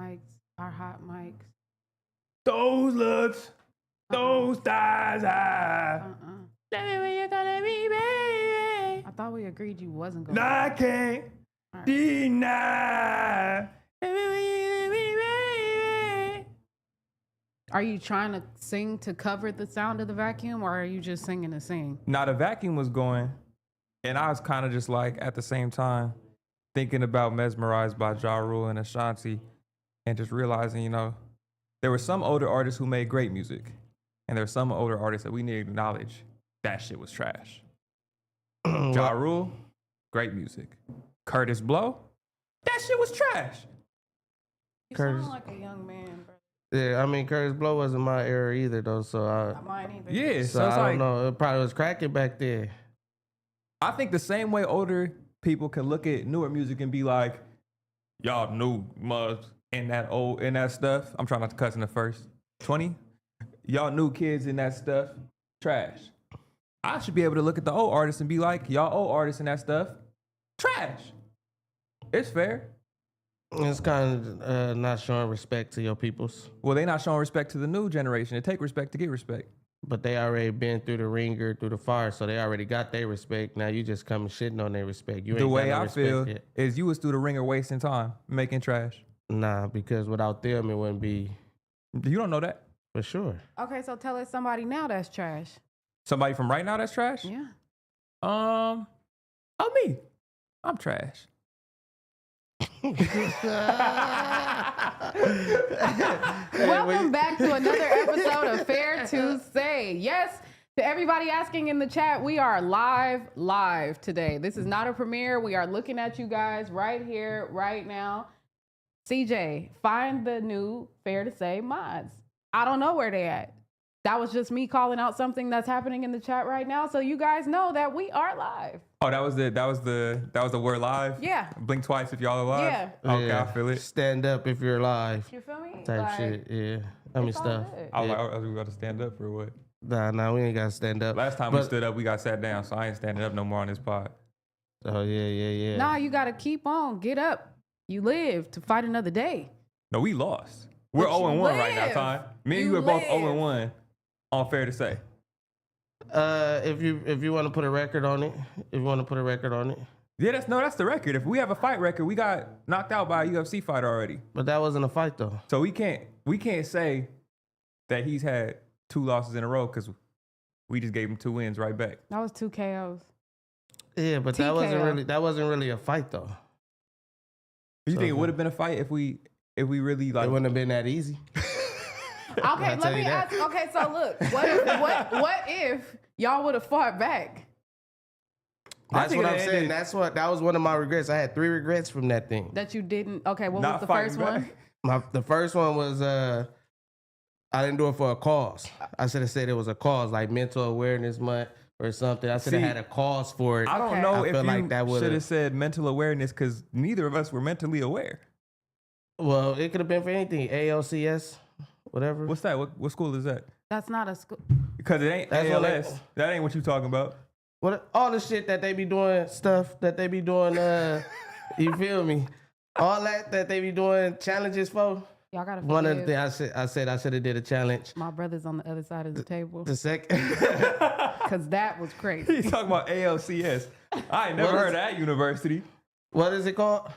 mics, our hot mics. Those looks, those thighs. Tell me when you're gonna be, baby. I thought we agreed you wasn't going. I can't deny. Tell me when you're gonna be, baby. Are you trying to sing to cover the sound of the vacuum, or are you just singing to sing? Now the vacuum was going, and I was kind of just like at the same time thinking about Mesmerized by Ja Rule and Ashanti, and just realizing, you know, there were some older artists who made great music, and there were some older artists that we need to acknowledge that shit was trash. Ja Rule, great music. Curtis Blow, that shit was trash. You Curtis- sound like a young man, bro. Yeah, I mean, Curtis Blow wasn't my era either, though. So Not mine either. Yeah, so so it's I like, don't know. It probably was cracking back then. I think the same way older people can look at newer music and be like, y'all new mugs in that stuff. I'm trying not to cuss in the first 20. Y'all new kids in that stuff, trash. I should be able to look at the old artists and be like, y'all old artists in that stuff, trash. It's fair. It's kind of not showing respect to your peoples. Well, they not showing respect to the new generation. It take respect to get respect. But they already been through the ringer, through the fire, so they already got their respect. Now you just come shitting on their respect. You ain't The got way no I respect feel yet. is you was through the ringer wasting time, making trash. Nah, because without them, it wouldn't be You don't know that. for sure. Okay, so tell us somebody now that's trash. Somebody from right now that's trash? Yeah. Oh, me. I'm trash. Welcome back to another episode of Fair to Say. Yes, to everybody asking in the chat, we are live today. This is not a premiere. We are looking at you guys right here, right now. CJ, find the new Fair to Say mods. I don't know where they at. That was just me calling out something that's happening in the chat right now, so you guys know that we are live. Oh, that was the word live? Yeah. Blink twice if y'all are live? Yeah. Okay, Yeah. I feel it. Stand up if you're alive. You feel me? Type Like, shit. Yeah. I mean it's all stuff. good. I was Yeah. like, oh, we got to stand up or what? Nah, we ain't gotta stand up. Last time we But- stood up, we got sat down, so I ain't standing up no more on this pod. Oh yeah. Nah, you gotta keep on. Get up. You live to fight another day. No, we lost. We're But you 0-1 right now, live. Ty. Me and You you are both live. 0-1 on Fair to Say. If you want to put a record on it, Yeah, that's the record. If we have a fight record, we got knocked out by a UFC fighter already. but that wasn't a fight though. So we can't say that he's had 2 losses in a row because we just gave him 2 wins right back. That was 2 KOs. Yeah, but that wasn't TKO. really a fight though. You So think it who- would have been a fight if we really like? It wouldn't have been that easy. Okay, I'll let tell me you that. ask. Okay, so look, what if y'all would have fought back? That's think what it I'm saying. ended- That was one of my regrets. I had 3 regrets from that thing. That you didn't. Okay, what not was the fighting first one? back. The first one was I didn't do it for a cause. I should have said it was a cause, like mental awareness month or something. I should have See, had a cause for it. I don't Okay. know I if feel you like that would've- should have said mental awareness because neither of us were mentally aware. Well, it could have been for anything. ALCS, whatever. What's that? What school is that? That's not a school. Because it ain't That's what ALS. That ain't what you talking about. What all the shit that they be doing, you feel me? All that they be doing challenges for. Y'all gotta One of the forgive things I said I should have did a challenge. my brothers on the other side of the table, The second, because that was crazy. He's talking about ALCS. I ain't never What is- heard of that university. what is it called?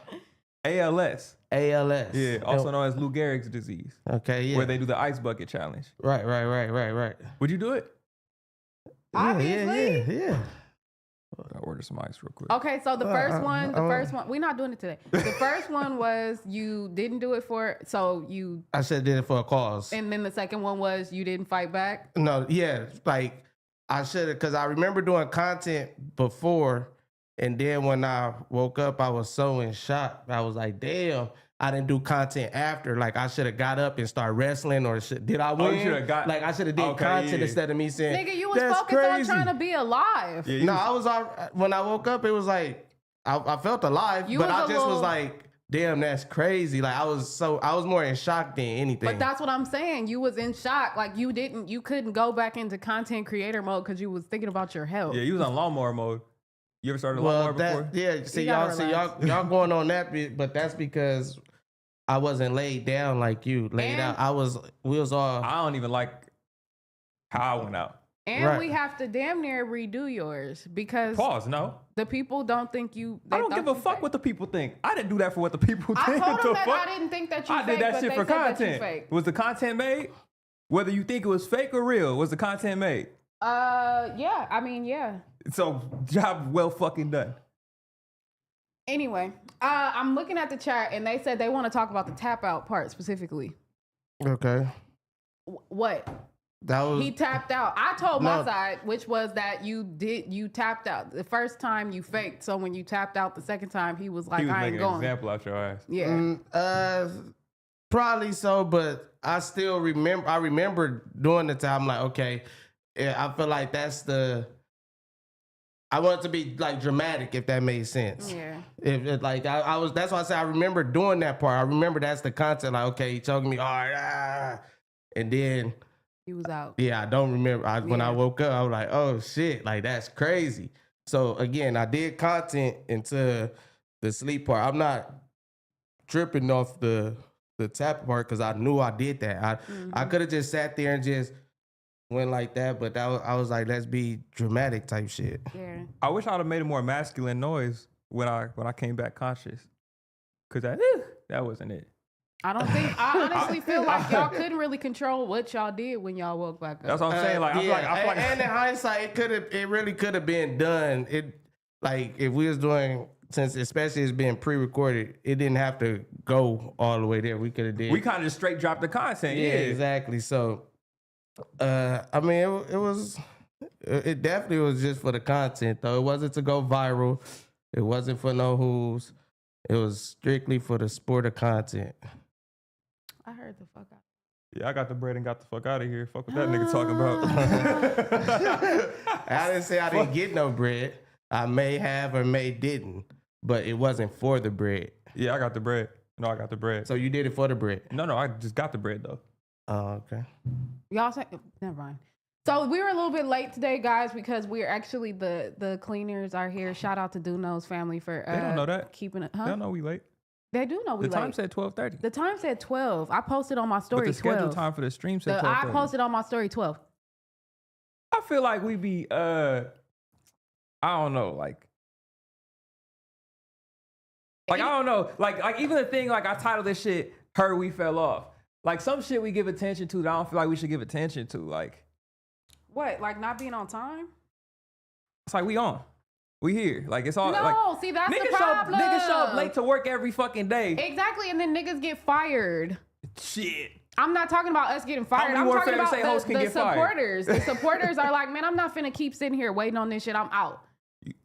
ALS. ALS. Yeah, also known as Lou Gehrig's disease, Okay, yeah. where they do the ice bucket challenge. Right. Would you do it? Obviously. Yeah. I order some ice real quick. Okay, so the first one, I- we're not doing it today. The first one was you didn't do it for, so you, I should have did it for a cause. and then the second one was you didn't fight back. No, yeah, like I should have, because I remember doing content before, and then when I woke up, I was so in shock. I was like, damn, I didn't do content after. Like I should have got up and started wrestling, or did I win? you shoulda got- like I should have did Okay, content yeah. instead of me saying, Nigga, you was "That's focused on crazy." trying to be alive. Yeah, you No, was- I was when I woke up, it was like I felt alive, You but was I a just was little- like, damn, that's crazy. Like I was more in shock than anything. But that's what I'm saying. You was in shock. Like you couldn't go back into content creator mode because you was thinking about your health. Yeah, you was on lawnmower mode. You ever started a lawnmower before? yeah. See You gotta y'all, relax. y'all going on that bit, but that's because I wasn't laid down like you laid out. We was all. I don't even like how I went out. And we have to damn near redo yours because Pause. No, the people don't think you. I don't give a fuck what the people think. I didn't do that for what the people think. I told them that fuck? I didn't think that you. I did that shit for content. Was the content made? Whether you think it was fake or real, was the content made? Yeah. I mean, yeah. So job well fucking done. Anyway, I'm looking at the chat and they said they want to talk about the tap out part specifically. Okay. What? That was. He tapped out. I told my side, which was that you tapped out the first time you faked. So when you tapped out the second time, he was like, I ain't going. An example out your ass. Yeah. Probably so, but I still remember. I remember doing the time. Like, okay, yeah, I feel like that's the. I want it to be like dramatic, if that made sense. Yeah. If it, like I was, that's why I said I remember doing that part. I remember that's the content. Like, okay, he choking me hard, and then. He was out. Yeah, I don't remember. When I woke up, I was like, oh shit, like that's crazy. So again, I did content into the sleep part. I'm not tripping off the tap part because I knew I did that. I could have just sat there and just went like that, but I was like, let's be dramatic type shit. Yeah. I wish I'd have made a more masculine noise when I came back conscious. Cause that wasn't it. I don't think. I honestly feel like y'all couldn't really control what y'all did when y'all woke back up. That's what I'm saying. Like, I feel like, and in hindsight, it really could have been done. It like if we was doing, since especially it's being pre-recorded, it didn't have to go all the way there. We could have did. We kind of just straight dropped the content. Yeah, exactly. So, I mean, it definitely was just for the content though. It wasn't to go viral. It wasn't for no who's. It was strictly for the sport of content. I heard the fuck out. Yeah, I got the bread and got the fuck out of here. Fuck what that nigga talking about. I didn't say I didn't get no bread. I may have or may didn't, but it wasn't for the bread. Yeah, I got the bread. No, I got the bread. So you did it for the bread? No, I just got the bread though. Oh, okay. Y'all say, never mind. So we were a little bit late today, guys, because we're actually the cleaners are here. Shout out to Duno's family for they don't know that. Keeping it. They don't know we late. They do know we late. The time said 12:30. The time said 12. I posted on my story. But the 12. scheduled time for the stream said 12:30. I posted on my story 12. I feel like we be I don't know, like I don't know, like even the thing like I titled this shit "Heard We Fell Off." Like some shit we give attention to that I don't feel like we should give attention to. Like what? Like not being on time? It's like we on. We here. Like it's all no, like see that's the problem. Niggas show up late to work every fucking day. Exactly, and then niggas get fired. Shit. I'm not talking about us getting fired. I'm talking about the supporters. The supporters are like, man, I'm not finna keep sitting here waiting on this shit. I'm out.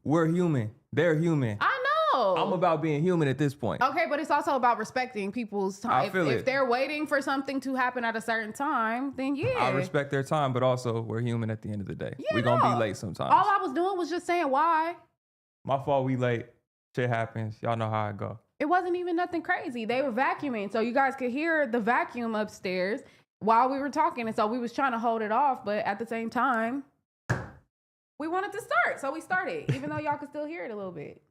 We're human. They're human. I know. I'm about being human at this point. Okay, but it's also about respecting people's time. If they're waiting for something to happen at a certain time, then yeah. I respect their time, but also we're human at the end of the day. Yeah, we're gonna be late sometimes. All I was doing was just saying why. My fault, we late. Shit happens. Y'all know how it go. It wasn't even nothing crazy. They were vacuuming, so you guys could hear the vacuum upstairs while we were talking. And so we was trying to hold it off, but at the same time, we wanted to start. So we started, even though y'all could still hear it a little bit.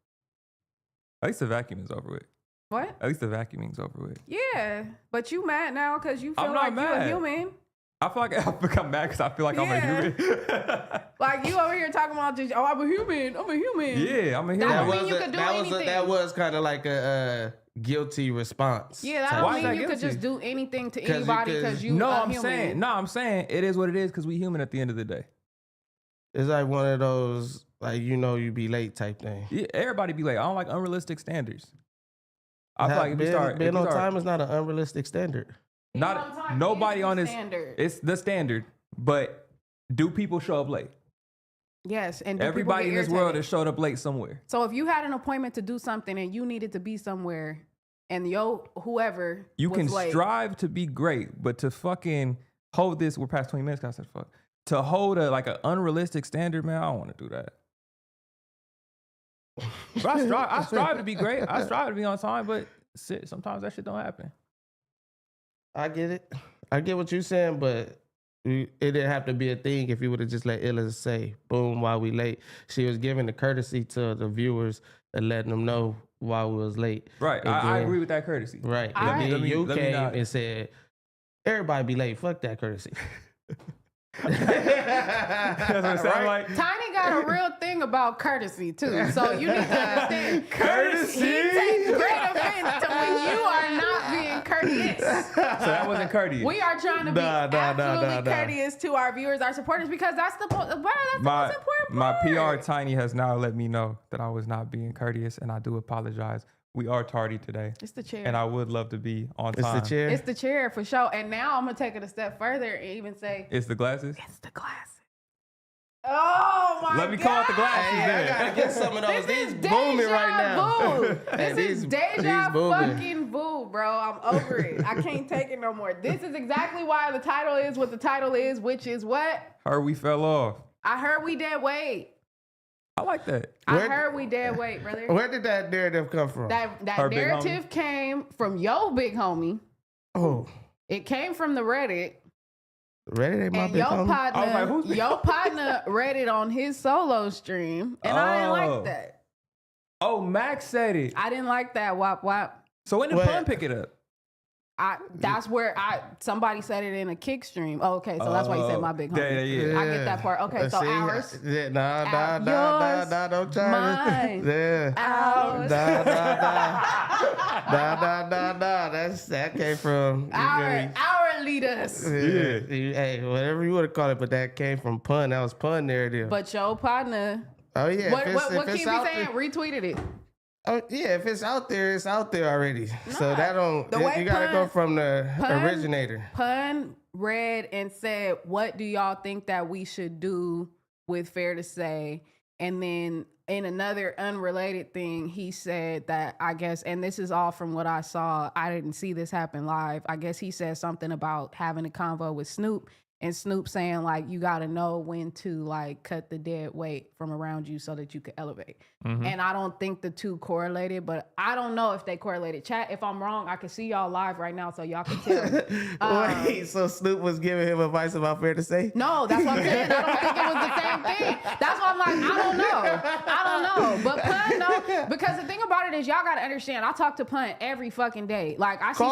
At least the vacuum is over with. What? At least the vacuuming's over with. Yeah, but you mad now because you feel like mad. you're a human. I feel like I've become mad because I feel like I'm a human. Like you over here talking about just, I'm a human. I'm a human. Yeah, I'm a human. That don't mean you could do anything. That was kind of like a guilty response. Yeah, that don't mean you could just do anything to anybody because you a human. I'm saying it is what it is because we human at the end of the day. It's like one of those, like, you be late type thing. Yeah, everybody be late. I don't like unrealistic standards. I feel like if you start... Being on time is not an unrealistic standard. Not nobody on this. It's the standard, but do people show up late? Yes, and everybody in this world has showed up late somewhere. So if you had an appointment to do something and you needed to be somewhere, and whoever you was can late, strive to be great, but to fucking hold this, we're past 20 minutes. I said fuck. To hold an unrealistic standard, man, I don't want to do that. But I strive to be great. I strive to be on time, but sometimes that shit don't happen. I get it. I get what you're saying, but it didn't have to be a thing if you would have just let Illa say, boom, while we late. She was giving the courtesy to the viewers and letting them know why we was late. Right. I agree with that courtesy. Right. All right. And then you let me came not- and said, everybody be late. Fuck that courtesy. That's what it sounds like. Tiny got a real thing about courtesy too, so you need to understand. Courtesy? He takes great offense to when you are not being courteous. So that wasn't courteous. We are trying to be absolutely courteous to our viewers, our supporters, because that's the most important My part. PR Tiny has now let me know that I was not being courteous, and I do apologize. We are tardy today, It's the chair. and I would love to be on It's time. the chair. It's the chair for sure. And now I'm gonna take it a step further and even say It's the glasses. it's the glasses. Oh my god! Let me call it the glasses. Hey, I then. gotta get some of those. This is These booming deja right now. vu. Hey, This is deja these booming. fucking vu, bro. I'm over it. I can't take it no more. This is exactly why the title is what the title is, which is what? Heard we fell off. I heard we dead weight. I like that. I Where- heard we dead weight, brother. Where did that narrative come from? That Her big narrative came from yo big homie. Oh, It came from the Reddit. Reddit ain't my And big your homie. I was like, who's big partner read it on his solo stream, and I didn't Oh. like that. Oh, Max said it. I didn't like that. Wop wop. So when did What? Pun pick it up? That's where somebody said it in a kick stream. Oh, okay, so that's why you said my big homie. Yeah. I get that part. Okay, so See, ours. Yeah, nah, Yours, don't try mine, this. Yeah. Ours. Nah. That came from Our leaders. Hey, whatever you would have called it, but that came from Pun. That was Pun narrative. But your partner. Oh yeah, What if Keith it's be out saying? there- Retweeted it. Oh yeah, if it's out there, it's out there already. So Nah, that don't. the way You gotta go Pun- from the Pun- originator. Pun read and said, "What do y'all think that we should do with Fair to Say?" And then in another unrelated thing, he said that I guess, and this is all from what I saw. I didn't see this happen live. I guess he said something about having a convo with Snoop. And Snoop saying like you got to know when to like cut the dead weight from around you so that you could elevate. And I don't think the two correlated, but I don't know if they correlated. Chat, if I'm wrong, I can see y'all live right now so y'all can tell. Wait, so Snoop was giving him advice about Fair to Say? No, that's what I'm saying. I don't think it was the same thing. That's why I'm like, I don't know. But Pun, no, because the thing about it is y'all gotta understand, I talk to Pun every fucking day. Like I Call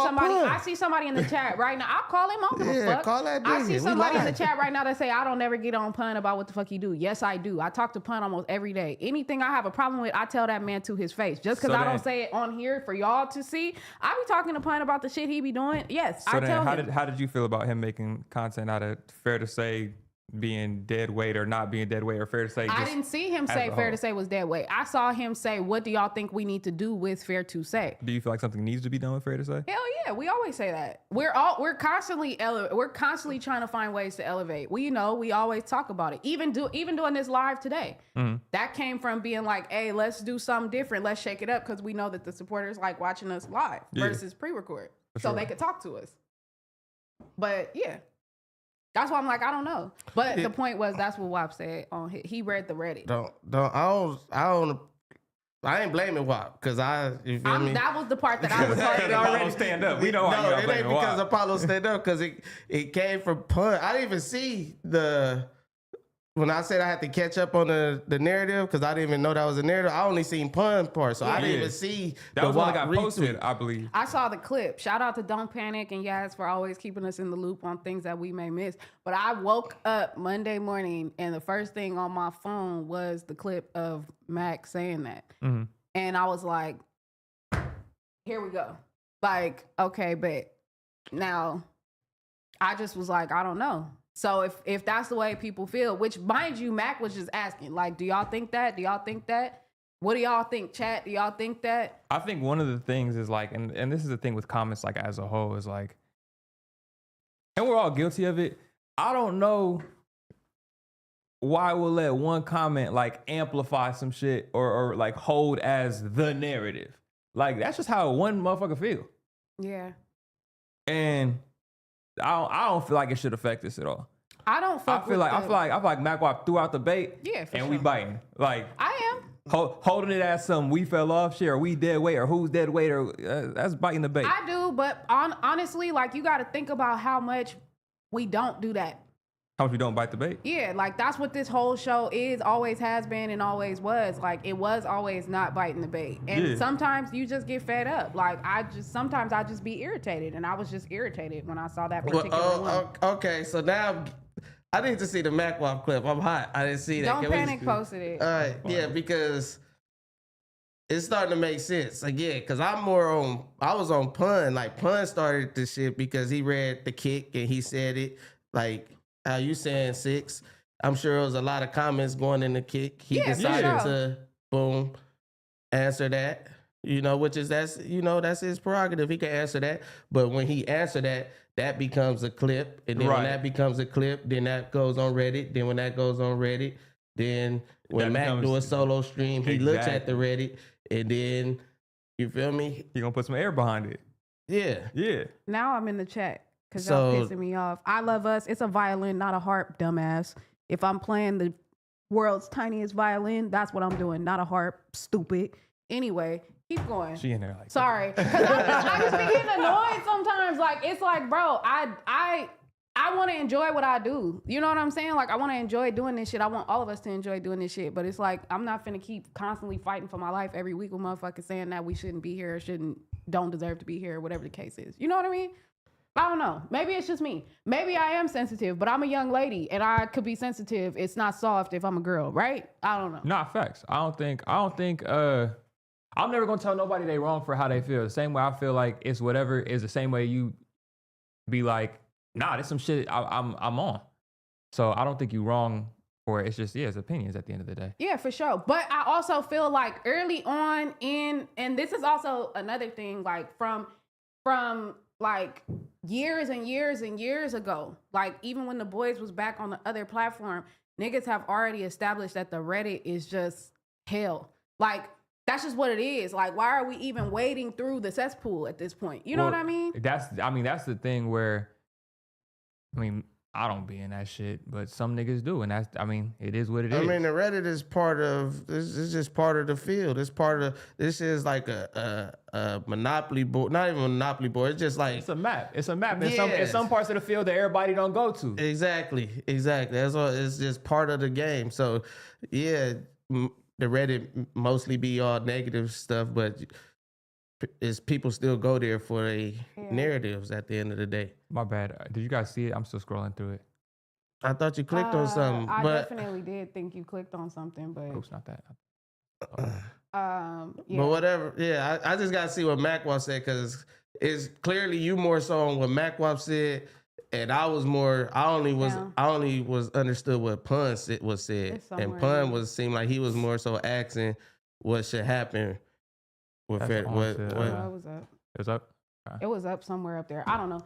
see somebody in the chat right now. I'll call him, I don't give a Yeah, fuck. call that I nigga. see We somebody in the live. chat right now that say I don't ever get on Pun about what the fuck he do. Yes, I do. I talk to Pun almost every day. Anything I have a problem with, I tell that man to his face. Just because So I don't then- say it on here for y'all to see, I be talking to Pun about the shit he be doing. Yes, So I tell then, him. how did you feel about him making content out of Fair to Say being dead weight or not being dead weight, or Fair to Say? I just didn't see him as say a Fair whole? to Say was dead weight. I saw him say, what do y'all think we need to do with Fair to Say? Do you feel like something needs to be done with Fair to Say? Hell yeah, we always say that. We're constantly trying to find ways to elevate. We always talk about it. Even doing this live today. That came from being like, hey, let's do something different. Let's shake it up because we know that the supporters like watching us live Yeah. versus pre-record. For So sure. they could talk to us. But yeah. That's why I'm like, I don't know. But the point was that's what WAP said on he read the Reddit. I ain't blaming WAP because you feel me? That was the part that I was Because hard Apollo stand up. We know how No, you it ain't blaming because WAP. Apollo stand up because it came from Pun. I didn't even see when I said I had to catch up on the narrative because I didn't even know that was a narrative. I only seen Pun part, so I didn't Yeah. even see That the was one WAP that got posted, retweet. I believe. I saw the clip. Shout out to Don't Panic and Yaz for always keeping us in the loop on things that we may miss. But I woke up Monday morning and the first thing on my phone was the clip of Mac saying that. And I was like, here we go. Like, okay, but now I just was like, I don't know. So if that's the way people feel, which mind you, Mac was just asking, like, do y'all think that? Do y'all think that? What do y'all think, chat? Do y'all think that? I think one of the things is like, and this is the thing with comments like as a whole is like, and we're all guilty of it. I don't know why we'll let one comment like amplify some shit or like hold as the narrative. Like that's just how one motherfucker feel. Yeah. And I don't feel like it should affect us at all. I don't I fuck feel like with Mac Wap threw out the bait. Yeah, for and sure. we biting. Like I am. holding it as some we fell off shit or we dead weight or who's dead weight or that's biting the bait. I do, but honestly, like you got to think about how much we don't do that. How much you don't bite the bait? Yeah, like that's what this whole show is, always has been, and always was. Like it was always not biting the bait. And sometimes you just get fed up. Like sometimes I just be irritated, and I was just irritated when I saw that particular one. Okay, so now I need to see the MacWop clip. I'm hot. I didn't see that. Don't Panic posted it. All right, yeah, because it's starting to make sense. Like, yeah, because I was on Pun. Like, Pun started this shit because he read the kick and he said it. Like, how you saying 6? I'm sure there was a lot of comments going in the kick. He decided to, boom, answer that. You know, that's his prerogative. He can answer that. But when he answered that, that becomes a clip. And then when that becomes a clip, then that goes on Reddit. Then when that goes on Reddit, then when Mac do a solo stream, he looks at the Reddit. And then, you feel me? He gonna put some air behind it. Yeah. Yeah. Now I'm in the chat because y'all pissing me off. I love us. It's a violin, not a harp, dumbass. If I'm playing the world's tiniest violin, that's what I'm doing, not a harp, stupid. Anyway, keep going. She in there like. Sorry. Because I just be getting annoyed sometimes. Like, it's like, bro, I want to enjoy what I do. You know what I'm saying? Like, I want to enjoy doing this shit. I want all of us to enjoy doing this shit. But it's like, I'm not finna keep constantly fighting for my life every week with motherfuckers saying that we shouldn't be here, don't deserve to be here, whatever the case is. You know what I mean? I don't know. Maybe it's just me. Maybe I am sensitive, but I'm a young lady and I could be sensitive. It's not soft if I'm a girl, right? I don't know. Not facts. I don't think, I'm never gonna tell nobody they wrong for how they feel. The same way I feel like it's whatever is the same way you be like, nah, there's some shit I'm on. So I don't think you wrong for it. It's just, it's opinions at the end of the day. Yeah, for sure. But I also feel like early on and this is also another thing, like from like years and years and years ago, like even when the boys was back on the other platform, niggas have already established that the Reddit is just hell. Like, that's just what it is. Like, why are we even wading through the cesspool at this point? You know what I mean? That's the thing where, I don't be in that shit, but some niggas do. And it is what it is. I mean, the Reddit is this is just part of the field. This is like a Monopoly board, not even a Monopoly board. It's just like. It's a map. It's Yes. in some parts of the field that everybody don't go to. Exactly. That's all. It's just part of the game. So, yeah, the Reddit mostly be all negative stuff, but people still go there for narratives at the end of the day. My bad. Did you guys see it? I'm still scrolling through it. I thought you clicked on something. I but definitely did think you clicked on something, but Oops, not that. yeah. But whatever. Yeah, I just gotta see what MacWop said because it's clearly you more so on what MacWop said, and I only was understood what Pun was said, and Pun seemed like he was more so asking what should happen. It was up. It was up. It was up somewhere up there. I don't know.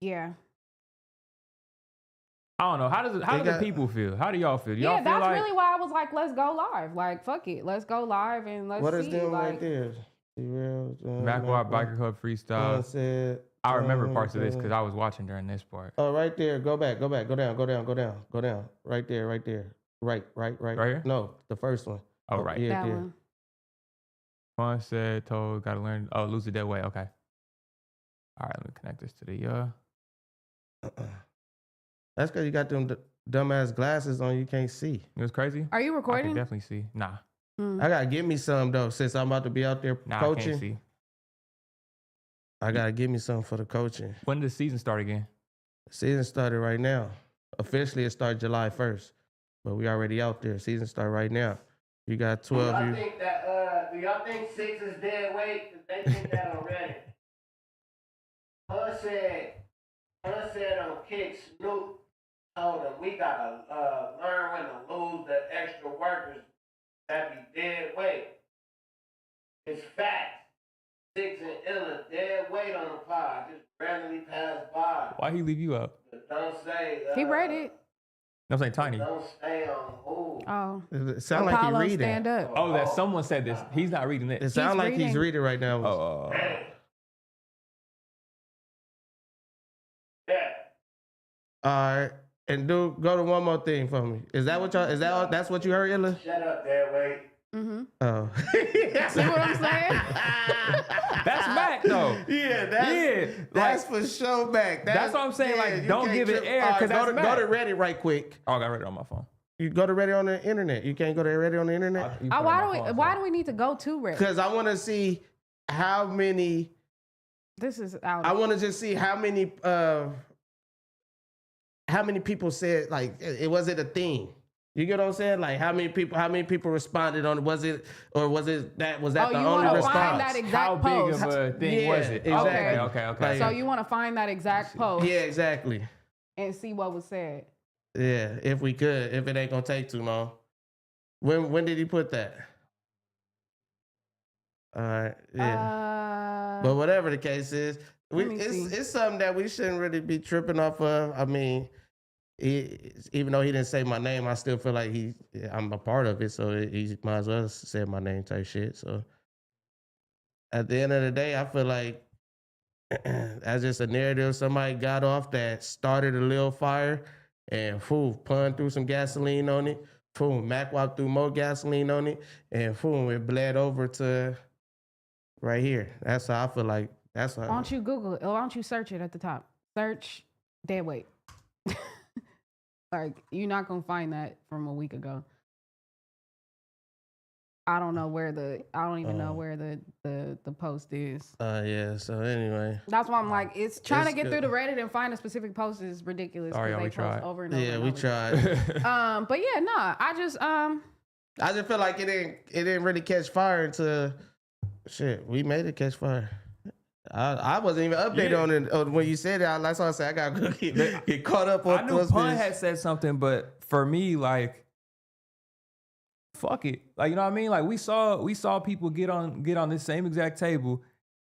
Yeah. I don't know. How do the people feel? How do y'all feel? Do y'all feel that's like, really why I was like, let's go live. Like, fuck it. Let's go live and let's see. What is them like, right there? MacWop Biker Club freestyle. I remember parts of this because I was watching during this part. Oh, right there. Go back. Go down. Right there. Right. Right here? No, the first one. Oh, right. Yeah, that there. one. One said, told, gotta learn. Oh, lose the dead weight. Okay. All right, let me connect this to the. That's because you got them dumbass glasses on. You can't see. It was crazy. Are you I recording? can definitely see. Nah. I gotta give me some though, since I'm about to be out there coaching. I can't see. I gotta give me some for the coaching. When did the season start again? The season started right now. Officially, it started July 1st, but we already out there. Season start right now. You got 12. Do y'all think 6 is dead weight? Cause they think that already. Her said on Kick, Snoop told him we gotta learn when to lose the extra workers that be dead weight. It's fact. 6 and Illa dead weight on the pod. Just randomly passed by. Why he leave you up? But don't say. He read it. I'm saying Tiny. Don't stay on hold. Oh. It sound like he Apollo, reading. stand up. Oh, that someone said this. He's not reading it. It sound like reading. he's reading right now. Oh. Yeah. All right. And go to one more thing for me. Is that what y'all? That's what you heard, Illa? Shut up, dead weight. Mm-hmm. Oh. See what I'm saying? That's Mac though. Yeah, that's like, for sure back. That's what I'm saying. Like, you don't can't give it trip. air All right, because that's go Mac. to Reddit right quick. Oh, I got Reddit on my phone. You go to Reddit on the internet. You can't go to Reddit on the internet Why do we need to go to Reddit? because I want to see how many. This is out. I want to just see how many people said like it was it a thing. You get what I'm saying? Like how many people responded on it? Was that the only response? Find that exact How post. big of a thing was it? Exactly. Okay. Like, So you want to find that exact post yeah, exactly. and see what was said. Yeah, if we could, if it ain't gonna take too long. When did he put that? All right, yeah. But whatever the case is, it's something that we shouldn't really be tripping off of. I mean, even though he didn't say my name, I still feel like I'm a part of it, so he might as well say my name type shit. So at the end of the day, I feel like that's just a narrative somebody got off that started a little fire and pun threw some gasoline on it. Mac Wop threw more gasoline on it, and it bled over to right here. That's how I feel like. That's how. Why don't you Google it? Or why don't you search it at the top? Search dead weight. Like, you're not gonna find that from a week ago. I don't know where know where the post is. Yeah. So anyway, that's why I'm like, it's trying to get through the Reddit and find a specific post is ridiculous. Oh yeah, they we post tried. over and over. Yeah, and we over. tried. But yeah, nah. I just feel like it didn't really catch fire until shit. We made it catch fire. I wasn't even updated on it when you said it. That's why I said I got to get caught up on. I knew Pun had said something, but for me, like, fuck it. Like, you know what I mean? Like, we saw people get on this same exact table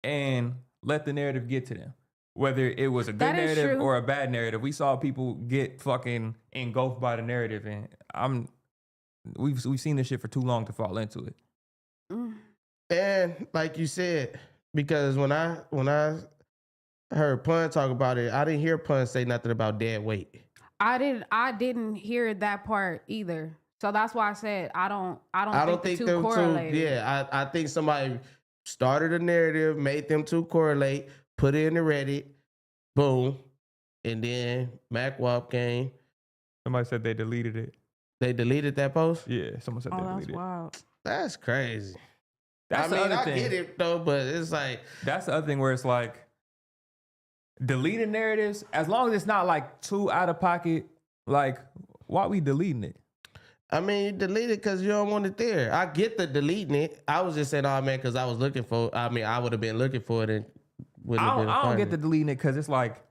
and let the narrative get to them. Whether it was a good narrative or a bad narrative, we saw people get fucking engulfed by the narrative, and we've seen this shit for too long to fall into it. And like you said, because when I heard Pun talk about it, I didn't hear Pun say nothing about dead weight. I didn't hear that part either. So that's why I said I don't think the two correlated. I think somebody started a narrative, made them two correlate, put it in the Reddit, boom, and then Mac Wop came. Somebody said they deleted it. They deleted that post? Yeah, someone said they deleted that's wild. That's crazy. That's the other thing. I get it though, but it's like that's the other thing where it's like deleting narratives, as long as it's not like too out of pocket, like why we deleting it? I mean, you delete it because you don't want it there. I get the deleting it. I was just saying, oh man, because I was looking for. I mean, I would have been looking for it and wouldn't have been. I don't get the deleting it because it's like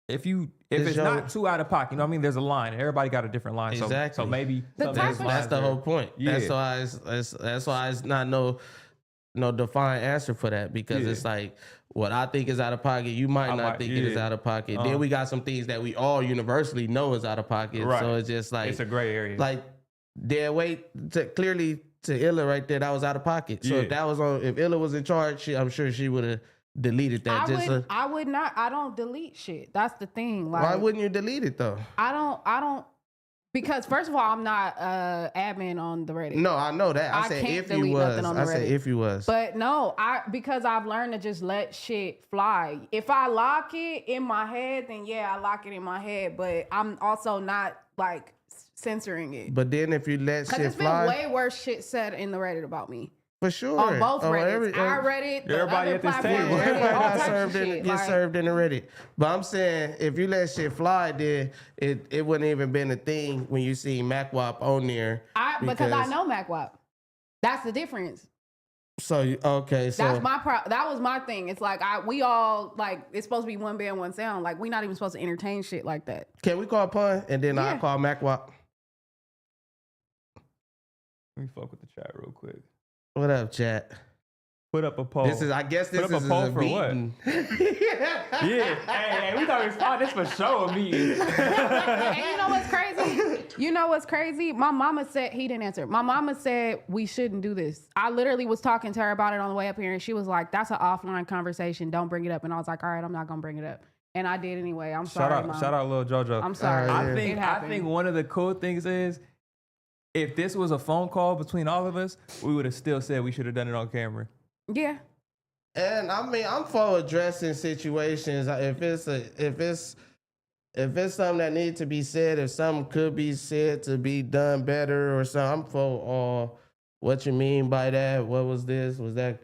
if it's not too out of pocket, you know what I mean? There's a line. Everybody got a different line. Exactly. So maybe that's the whole point. Yeah. That's why it's not no defined answer for that because it's like what I think is out of pocket, you might not think it is out of pocket. Then we got some things that we all universally know is out of pocket. Right. So it's just like it's a gray area. Like dead weight clearly to Illa right there, that was out of pocket. So if that was if Illa was in charge, I'm sure she would have deleted that. I would not. I don't delete shit. That's the thing. Like, why wouldn't you delete it though? I don't. Because first of all, I'm not admin on the Reddit. No, I know that. I said if you was. I said if you was. But no, because I've learned to just let shit fly. If I lock it in my head, then yeah, I lock it in my head. But I'm also not like censoring it. But then if you let shit fly, because it's been way worse shit said in the Reddit about me. For sure. On both Reddits. Our Reddit, the everybody other at this platform, table. Everybody got Reddit, served in the Reddit. But I'm saying, if you let shit fly, then it wouldn't even been a thing when you see Mac Wop on there. Because I know Mac Wop. That's the difference. So, okay. So that's that was my thing. It's like, we all, like, it's supposed to be one band, one sound. Like, we not even supposed to entertain shit like that. Can we call Pun? And then I call Mac Wop. Let me fuck with the chat real quick. What up, chat? Put up a poll. I guess this is a poll for beating. What? Yeah. Hey, we thought we was this for show a meeting. And you know what's crazy? My mama said, he didn't answer. My mama said we shouldn't do this. I literally was talking to her about it on the way up here, and she was like, that's an offline conversation. Don't bring it up. And I was like, all right, I'm not going to bring it up. And I did anyway. I'm sorry, Mom. Shout out, little JoJo. I'm sorry. I think one of the cool things is if this was a phone call between all of us, we would have still said we should have done it on camera. Yeah. And I mean, I'm for addressing situations. If it's something that needs to be said, if something could be said to be done better or something, I'm for what you mean by that. What was this? Was that?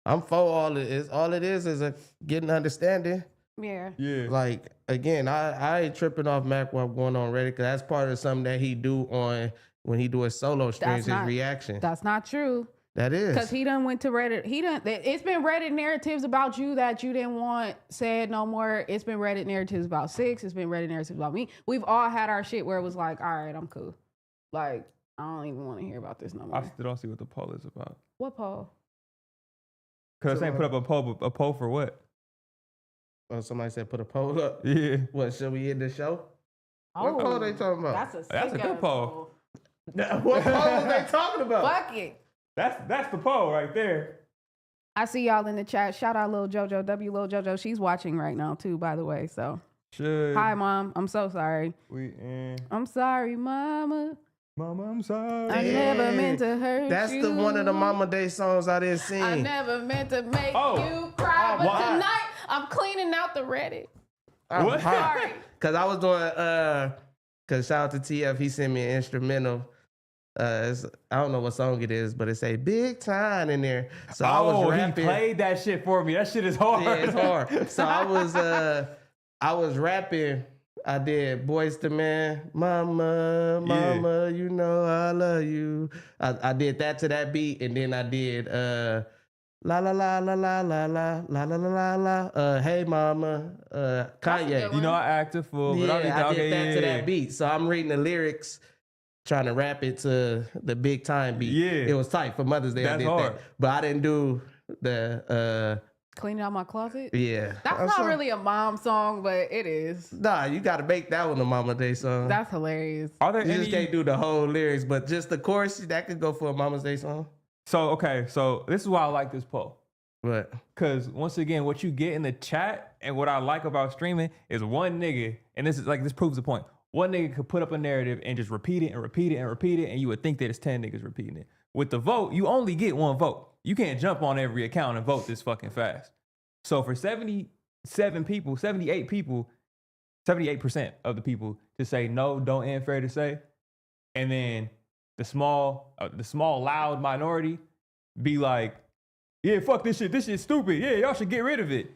I'm for all it is. All it is a getting understanding. Yeah. Yeah. Like, again, I ain't tripping off Mac while going on Reddit, because that's part of something that he do on when he do his solo streams, his reaction. That's not true. That is. Because he done went to Reddit. It's been Reddit narratives about you that you didn't want said no more. It's been Reddit narratives about Six. It's been Reddit narratives about me. We've all had our shit where it was like, all right, I'm cool. Like, I don't even want to hear about this no more. I still don't see what the poll is about. What poll? Because I ain't put up a poll for what? Oh, somebody said put a poll up. Yeah. What, should we end the show? Oh, What poll they talking about? That's a good poll. What poll was they talking about? Fuck it. That's the poll right there. I see y'all in the chat. Shout out Lil JoJo, Lil JoJo. She's watching right now too, by the way. So, hi, Mom. I'm so sorry. I'm sorry, Mama. Mama, I'm sorry. I never meant to hurt That's you. one of the Mama Day songs I didn't sing. I never meant to make you cry, but why? tonight I'm cleaning out the Reddit. What? Sorry. Cause I was doing cause shout out to TF, he sent me an instrumental. I don't know what song it is, but it say big time in there. So I was rapping. He played that shit for me. That shit is hard. Yeah, it's hard. So I was rapping. I did Boys to Man, Mama, you know I love you. I did that to that beat, and then I did la la la la la la la la la la la. Hey Mama, Kanye. You know I acted full, but I did that to that beat. So I'm reading the lyrics, trying to rap it to the big time beat. Yeah, it was tight for Mother's Day. That's I did hard. that, but I didn't do the Cleaning out my closet? Yeah. That's not really a mom song, but it is. Nah, you got to make that one a Mama Day song. That's hilarious. Are there You any? just can't do the whole lyrics, but just the chorus, that could go for a Mama's Day song. So this is why I like this poll. What? Because once again, what you get in the chat and what I like about streaming is one nigga, and this proves the point. One nigga could put up a narrative and just repeat it and repeat it and repeat it, and you would think that it's 10 niggas repeating it. With the vote, you only get one vote. You can't jump on every account and vote this fucking fast. So for 78 people, 78% of the people to say no, don't end fair to say, and then the small loud minority be like, yeah, fuck this shit. This shit's stupid. Yeah, y'all should get rid of it.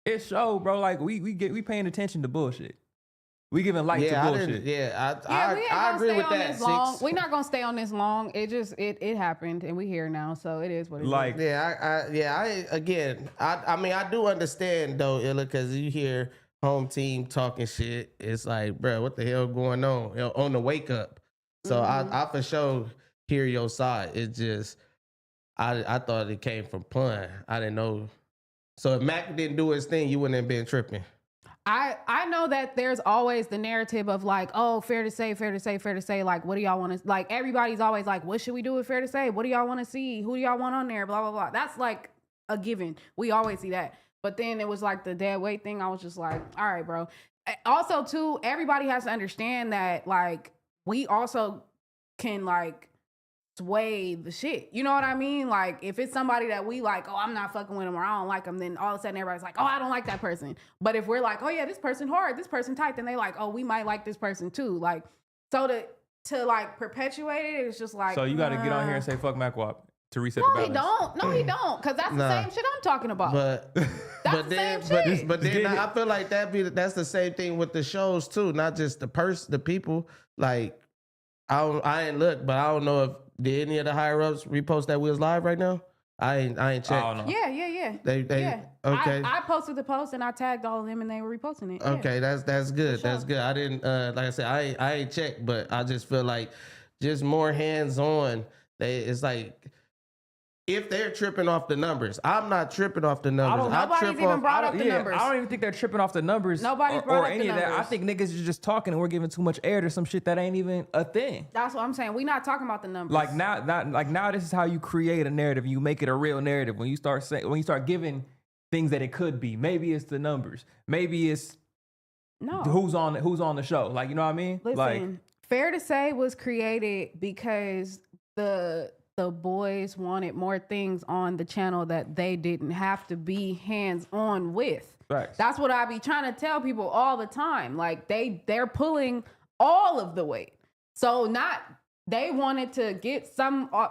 It show, bro. Like we paying attention to bullshit. We giving light to bullshit. I agree with that. We're not gonna stay on this long. It happened, and we here now, so it is what it is. I mean, I do understand though, Illa, because you hear home team talking shit. It's like, bro, what the hell going on the wake up? So I for sure hear your side. It's just I thought it came from Pun. I didn't know. So if Mac didn't do his thing, you wouldn't have been tripping. I know that there's always the narrative of like, oh, fair to say. Like, what do y'all want to, like, everybody's always like, what should we do with fair to say? What do y'all want to see? Who do y'all want on there? Blah, blah, blah. That's like a given. We always see that. But then it was like the dead weight thing. I was just like, all right, bro. Also, too, everybody has to understand that, like, we also can, like, sway the shit. You know what I mean? Like, if it's somebody that we like, oh, I'm not fucking with them, or I don't like them, then all of a sudden everybody's like, oh, I don't like that person. But if we're like, oh yeah, this person hard, this person tight, then they like, oh, we might like this person too. Like, so to like perpetuate it, it's just like, so you got to get on here and say fuck MacWap to reset no, the balance. No, he don't, because that's the same shit I'm talking about. But then I feel like that's the same thing with the shows too, not just the people. Like, I ain't look, but I don't know if did any of the higher ups repost that we was live right now? I ain't checked. Yeah. They yeah. Okay. I posted the post and I tagged all of them and they were reposting it. Yeah. Okay, that's good. Sure. That's good. I didn't like I said, I ain't checked, but I just feel like just more hands on. It's like if they're tripping off the numbers, I'm not tripping off the numbers. Nobody's even brought up the numbers. I don't even think they're tripping off the numbers. Nobody's brought up any the of that. numbers. I think niggas is just talking and we're giving too much air to some shit that ain't even a thing. That's what I'm saying. We're not talking about the numbers. Like now, this is how you create a narrative. You make it a real narrative when you start giving things that it could be. Maybe it's the numbers. Maybe it's who's on the show. Like, you know what I mean? Listen, like, Fair to Say was created because the boys wanted more things on the channel that they didn't have to be hands-on with. Facts. That's what I be trying to tell people all the time. Like they're pulling all of the weight. So they wanted to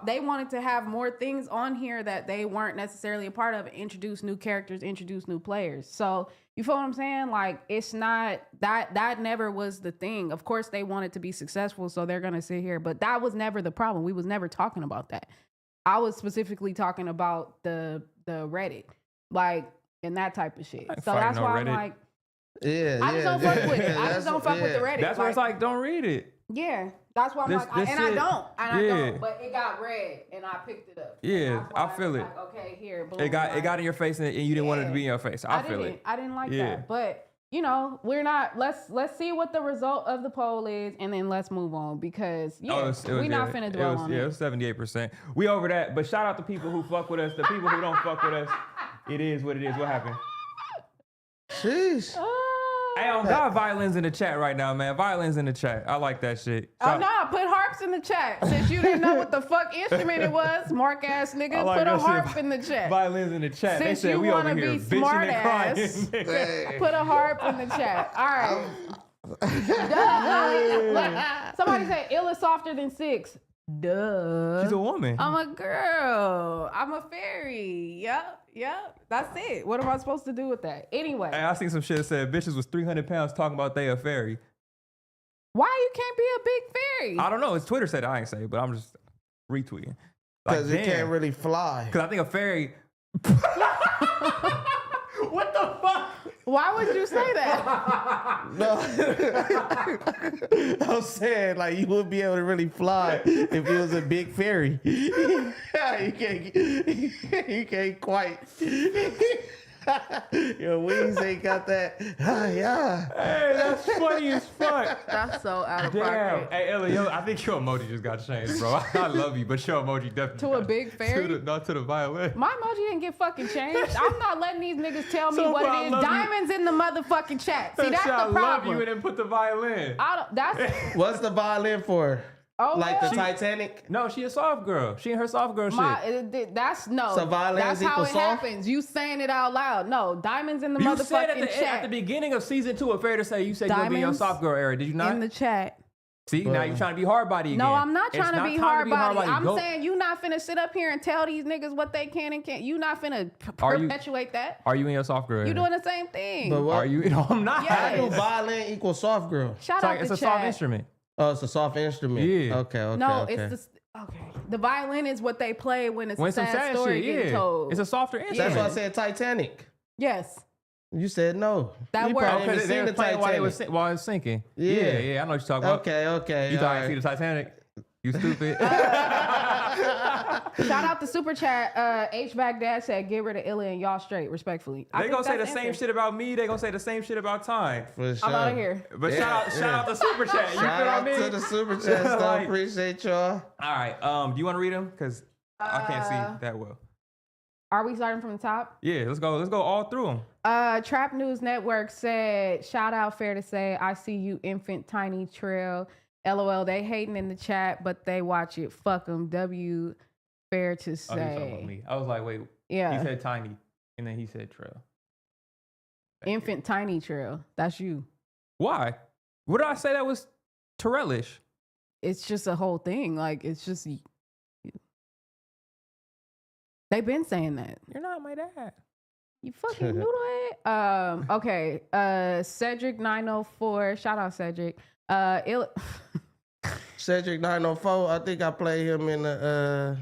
they wanted to have more things on here that they weren't necessarily a part of, introduce new characters, introduce new players. So you feel what I'm saying? Like it's not that never was the thing. Of course they wanted to be successful, so they're gonna sit here, but that was never the problem. We was never talking about that. I was specifically talking about the Reddit, like, and that type of shit. So that's why I'm like, I just don't fuck with it. I just don't fuck with the Reddit. That's why it's like, don't read it. Yeah, that's why I'm like, I don't, but it got read and I picked it up. Yeah, I feel it. Like, okay, here, boom, It got in your face and you didn't want it to be in your face. I feel it. I didn't like that, but you know, we're not. Let's see what the result of the poll is, and then let's move on because we're not finna dwell on it. Yeah, it was 78%. We over that, but shout out to people who fuck with us. The people who don't fuck with us, it is what it is. What happened? Sheesh. Hey, I got violins in the chat right now, man. Violins in the chat. I like that shit. Oh no, put harps in the chat. Since you didn't know what the fuck instrument it was, mark ass nigga, like put a that harp shit. in the chat. Violins in the chat. Since they said you we over wanna here be bitching smart and ass, crying. put a harp in the chat. All right. Duh. Somebody said ill is softer than 6. Duh. She's a woman. I'm a girl. I'm a fairy. Yep. That's it. What am I supposed to do with that? Anyway. Hey, I seen some shit that said bitches was 300 pounds talking about they a fairy. Why you can't be a big fairy? I don't know. It's Twitter said it. I ain't say it, but I'm just retweeting. Because it can't really fly. Because I think a fairy. What the fuck? Why would you say that? No. I'm saying, like, you wouldn't be able to really fly if it was a big fairy. You can't quite. Your wings ain't got that. Yeah. Hey, that's funny as fuck. That's so out of Damn. pocket. Hey, Ella, I think your emoji just got changed, bro. I love you, but your emoji definitely To a big fairy? Not to the violin. My emoji didn't get fucking changed. I'm not letting these niggas tell me So what I it is. love you. Diamonds in the motherfucking chat. See, that's I the love problem. you and then put the violin. What's the violin for? Oh, Like the well. Titanic? No, she a soft girl. She in her soft girl shit. That's no. So violins that's how equal it soft? happens. You saying it out loud. No, diamonds in the You said motherfucking chat. at the beginning of season 2 of Fair to Say, you said you're gonna be in your Diamonds soft girl era. Did you not? in the chat. See, now you're trying to be hard body again. No, I'm not It's trying to be time hard body. I'm Go- saying you not finna sit up here and tell these niggas what they can and can't. You not finna Are you- perpetuate that. Are you in your soft girl era? You doing the same thing. But what? Are you? No, I'm not. Yes. How do violin equal soft girl? Shout out It's to a chat. soft instrument. Oh, it's a soft instrument. Yeah. Okay. No, okay. it's okay. The violin is what they play when it's When a some sad story shit, getting told. It's a softer instrument. That's why I said Titanic. Yes. You said no. That you word- probably Okay, ain't they seen were the playing while it was Titanic. while it was sinking. Yeah. yeah, I know what you're talking about. Okay. You thought I all see right. the Titanic? You stupid. Shout out to Super Chat. HVAC Dad said, get rid of Illa and y'all straight, respectfully. They gonna say the same shit about me. They gonna say the same shit about Time. For sure. I'm out of here. But shout out to Super Chat. You Shout feel out what I mean? to the super chat stuff. Like- Appreciate y'all. All right. Do you want to read them? Cause I can't see that well. Are we starting from the top? Yeah, let's go. Let's go all through them. Trap News Network said, shout out, Fair to Say, I see you, infant tiny trail. LOL, they hating in the chat, but they watch it. Fuck them. W, Fair to Oh, he's talking about Say. me. I was like, wait. Yeah. He said Tiny, and then he said Trail. Infant tiny trail. That's you. Why? What did I say that was Terrellish? It's just a whole thing. Like, it's just... They've been saying that. You're not my dad. You fucking noodlehead. Okay. Cedric 904. Shout out Cedric. Cedric 904. I think I played him in the.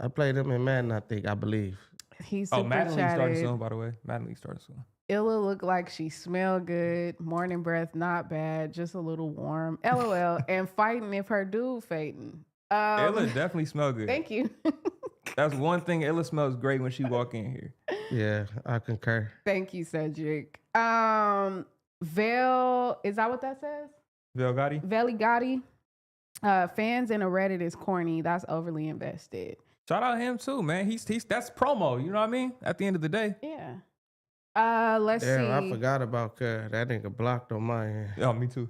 I played him in Madden. I believe. He's Oh, super Madden League starting chatted. soon, by the way. Madden League starting soon. Illa look like she smell good. Morning breath not bad, just a little warm. LOL. And fighting if her dude fainting. Ella definitely smell good. Thank you. That's one thing. Ella smells great when she walk in here. Yeah, I concur. Thank you, Cedric. Vel, is that what that says? Vel Gotti? Veli Gotti. Fans in a Reddit is corny. That's overly invested. Shout out him too, man. He's that's promo. You know what I mean? At the end of the day. Yeah. Let's Damn, see. I forgot about that nigga blocked on my end. Oh, me too.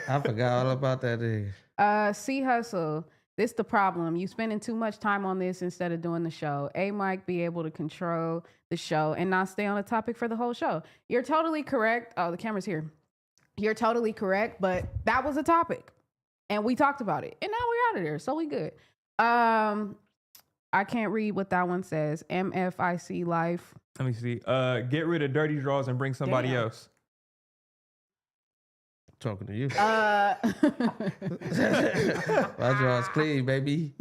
I forgot all about that nigga. C Hustle. This the problem. You spending too much time on this instead of doing the show. A Mike be able to control the show and not stay on the topic for the whole show. You're totally correct. Oh, the camera's here. You're totally correct, but that was a topic. And we talked about it. And now we're out of there. So we good. I can't read what that one says. MFIC life. Let me see. Get rid of dirty draws and bring somebody Damn. else. Talking to you. Uh, My draw's clean, baby.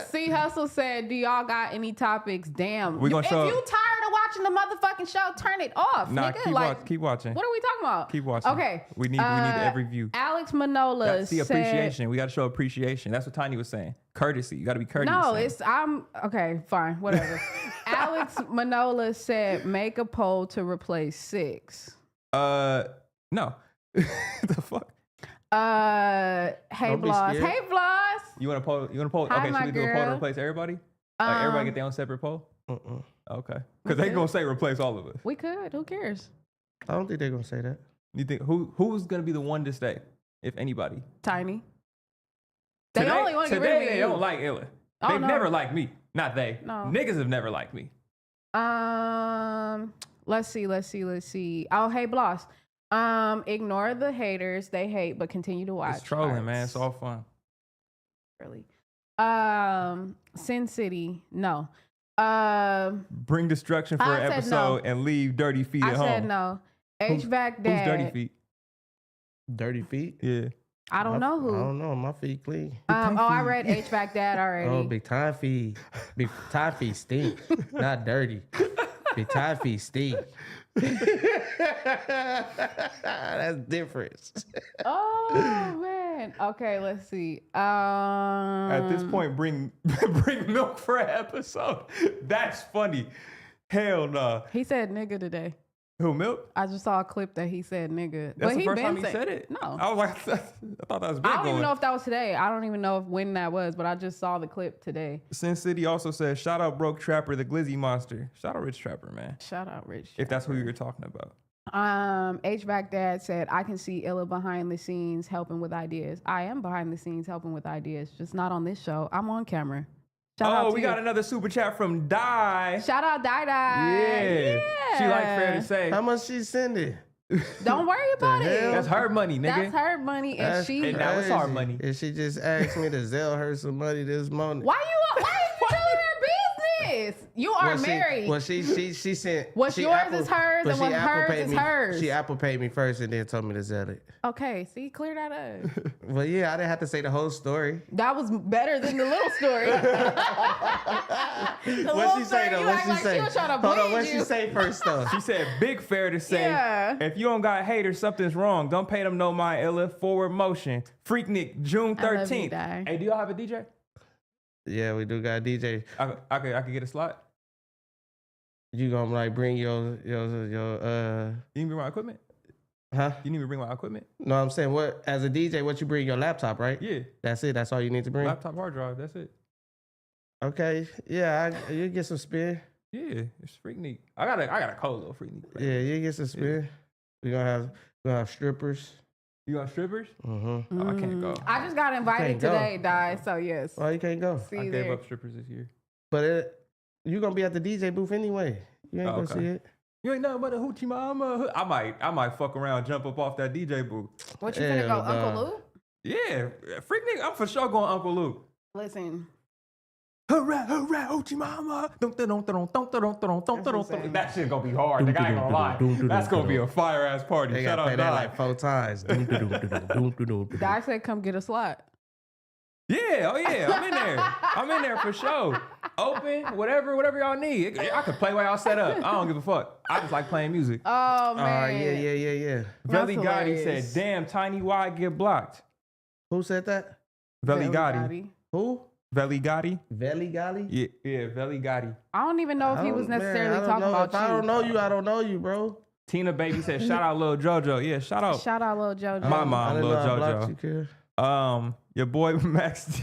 C Hustle said, do y'all got any topics? Damn. We gonna if show- you tired of watching the motherfucking show, turn it off. Nah, nigga. keep watching. What are we talking about? Keep watching. Okay. We need every view. Alex Manola That's the said, appreciation. We got to show appreciation. That's what Tiny was saying. Courtesy. You got to be courteous. no, I'm okay, fine, whatever. Alex Manola said, make a poll to replace 6. No. The fuck? Hey Don't be Bloss. scared. Hey Bloss. You want to poll? Hi, Okay, my should we do a poll to girl. replace everybody? Like everybody get their own separate poll? Okay. Because they could. gonna say replace all of us. We could. Who cares? I don't think they're gonna say that. You think who's gonna be the one to stay, if anybody? Tiny. They Today- only want to get rid of Today me. they don't like Illa. Oh, They've no. never liked me. Not they. No. Niggas have never liked me. Let's see. Oh, hey Bloss. Ignore the haters. They hate, but continue to watch. It's trolling, Arts. man. It's all fun. Really. Sin City. No. Bring destruction for I an said episode and leave dirty feet I at said home. no. Who's- HVAC dad. Who's dirty feet? Dirty feet? Yeah. I don't know who. I don't know. My feet clean. I read HVAC dad already. Oh, big time feet. Big time feet stink. Not dirty. Big time feet stink. That's different. Oh man. Okay, let's see. At this point, bring milk for an episode. That's funny. Hell no. he said nigga today. Who, milk? I just saw a clip that he said nigga. That's but the he first been time he say- said it. No. I was like, I thought that was big I don't going. even know if that was today. I don't even know when that was, but I just saw the clip today. Sin City also says, shout out Broke Trapper, the Glizzy Monster. Shout out Rich Trapper, man. Shout out Rich. If that's who you were talking about. HVAC dad said, I can see Illa behind the scenes helping with ideas. I am behind the scenes helping with ideas, just not on this show. I'm on camera. Shout out Oh, to we you. got another super chat from Di. Shout out Dai Dai. Yeah. She like fair to say. How much she sending? Don't worry about it. hell? That's her money, nigga. That's her money, and That's she. And now it's our crazy. money. And she just asked me to Zelle her some money this morning. Why you telling her business? You are married. She sent. What's she yours is hers, but and she what's Apple hers paid is me- hers. She Apple paid me first and then told me to Zelle it. Okay, see, clear that up. Well, yeah, I didn't have to say the whole story. That was better than the little story. What she say though? You What act she like say? she was trying to Hold on, bleed what you. she say first though? She said, big fair to say, Yeah. if you don't got haters, something's wrong. Don't pay them no mind, Illa. Forward motion. Freaknik, June I love you, 13th. Di. Hey, do y'all have a DJ? Yeah, we do got a DJ. I could get a slot. You gonna like bring your You need me to bring my equipment? huh? You need me to bring my equipment? No, I'm saying what as a DJ, what you bring your laptop, right? Yeah. That's it. That's all you need to bring. Laptop hard drive. That's it. Okay. Yeah, you get some spin. Yeah, it's Freaknik. I got a cold little Freaknik. Yeah, you get some spin. We gonna have strippers. You got strippers? Mm-hmm. Oh, I can't go. I just got invited can't go. today, Di. So yes. Why you can't go? See I you gave there. up strippers this year. But you gonna be at the DJ booth anyway. You ain't Oh, gonna okay. see it. You ain't nothing but a hoochie mama. I might fuck around, jump up off that DJ booth. What you finna go, Hell Uncle nah. Luke? Yeah, Freaknik. I'm for sure going Uncle Luke. Listen, Hurrah, hurrah, hoochie mama. That shit gonna be hard. Nigga, I ain't gonna lie. That's gonna be a fire ass party. They Shout gotta play out that Di. like 4 times. Di said come get a slot. Yeah, oh yeah, I'm in there. I'm in there for sure. Open, whatever y'all need. I can play while y'all set up. I don't give a fuck. I just like playing music. Oh man. Yeah. Veli Gotti hilarious. said, "Damn, Tiny, why I get blocked?" Who said that? Veli Gotti. Who? Veli Gotti. Veli Gotti? Yeah, Veli Gotti. I don't even know if he was necessarily talking about if I don't know you, I don't know you, bro. Tina Baby said, "Shout out, Lil JoJo." Yeah, shout out. Shout out, Lil JoJo. My I mom, didn't Lil know I blocked JoJo. you, kid. Your boy Max D.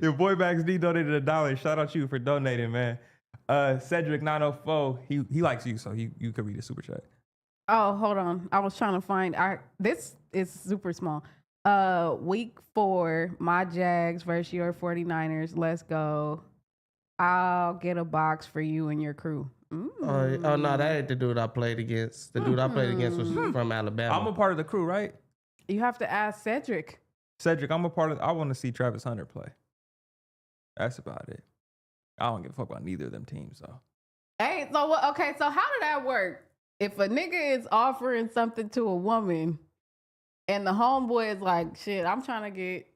Your boy Max D donated $1. Shout out you for donating, man. Cedric 904, he likes you, so you could read a super chat. Oh, hold on. I was trying to find. This is super small. Week 4, my Jags versus your 49ers. Let's go. I'll get a box for you and your crew. Oh no, that ain't the dude I played against. The dude I played against was from Alabama. I'm a part of the crew, right? You have to ask Cedric. Cedric, I'm a part of. I want to see Travis Hunter play. That's about it. I don't give a fuck about neither of them teams, though. Hey, so what? Okay, so how did that work? If a nigga is offering something to a woman, and the homeboy is like, "Shit, I'm trying to get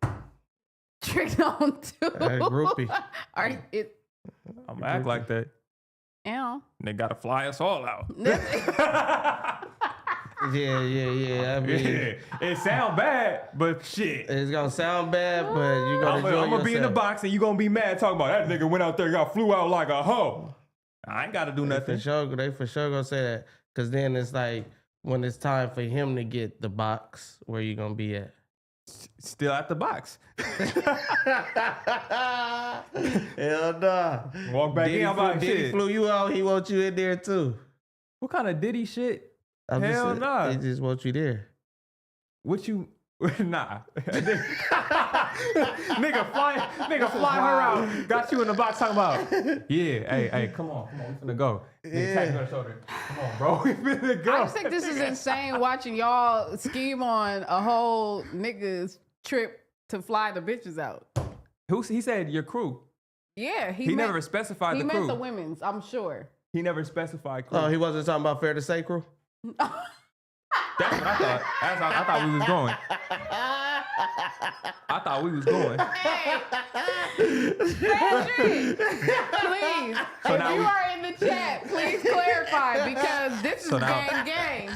tricked on too." Groupie. I'm gonna act like that. Ow. They gotta fly us all out. Yeah. I mean, It sound bad, but shit. it's gonna sound bad, but you gonna enjoy I'm gonna be in the yourself. box and you gonna be mad talking about that nigga went out there, got flew out like a hoe. I ain't gotta do nothing. They for sure gonna say that, because then it's like when it's time for him to get the box, where you gonna be at? Still at the box. Hell nah. Walk back in. I'm like, Diddy shit. flew you out. He wants you in there too. What kind of Diddy shit? I'm just Hell saying, nah. He just wants you there. What you? Nah. nigga fly her out. Got you in the box talking about. Yeah, hey, come on, we finna go. Nigga, tap you on the shoulder. Come on, bro, we finna go. I just think this is insane watching y'all scheme on a whole nigga's trip to fly the bitches out. He said your crew. Yeah, He never specified he the meant crew. the women's, I'm sure. He never specified crew. Oh, he wasn't talking about Fair to Say crew? That's what I thought. I thought we was going. I thought we was going. Hey, Cedric, please, So if now you we- are in the chat, please clarify, because this is So now- gang.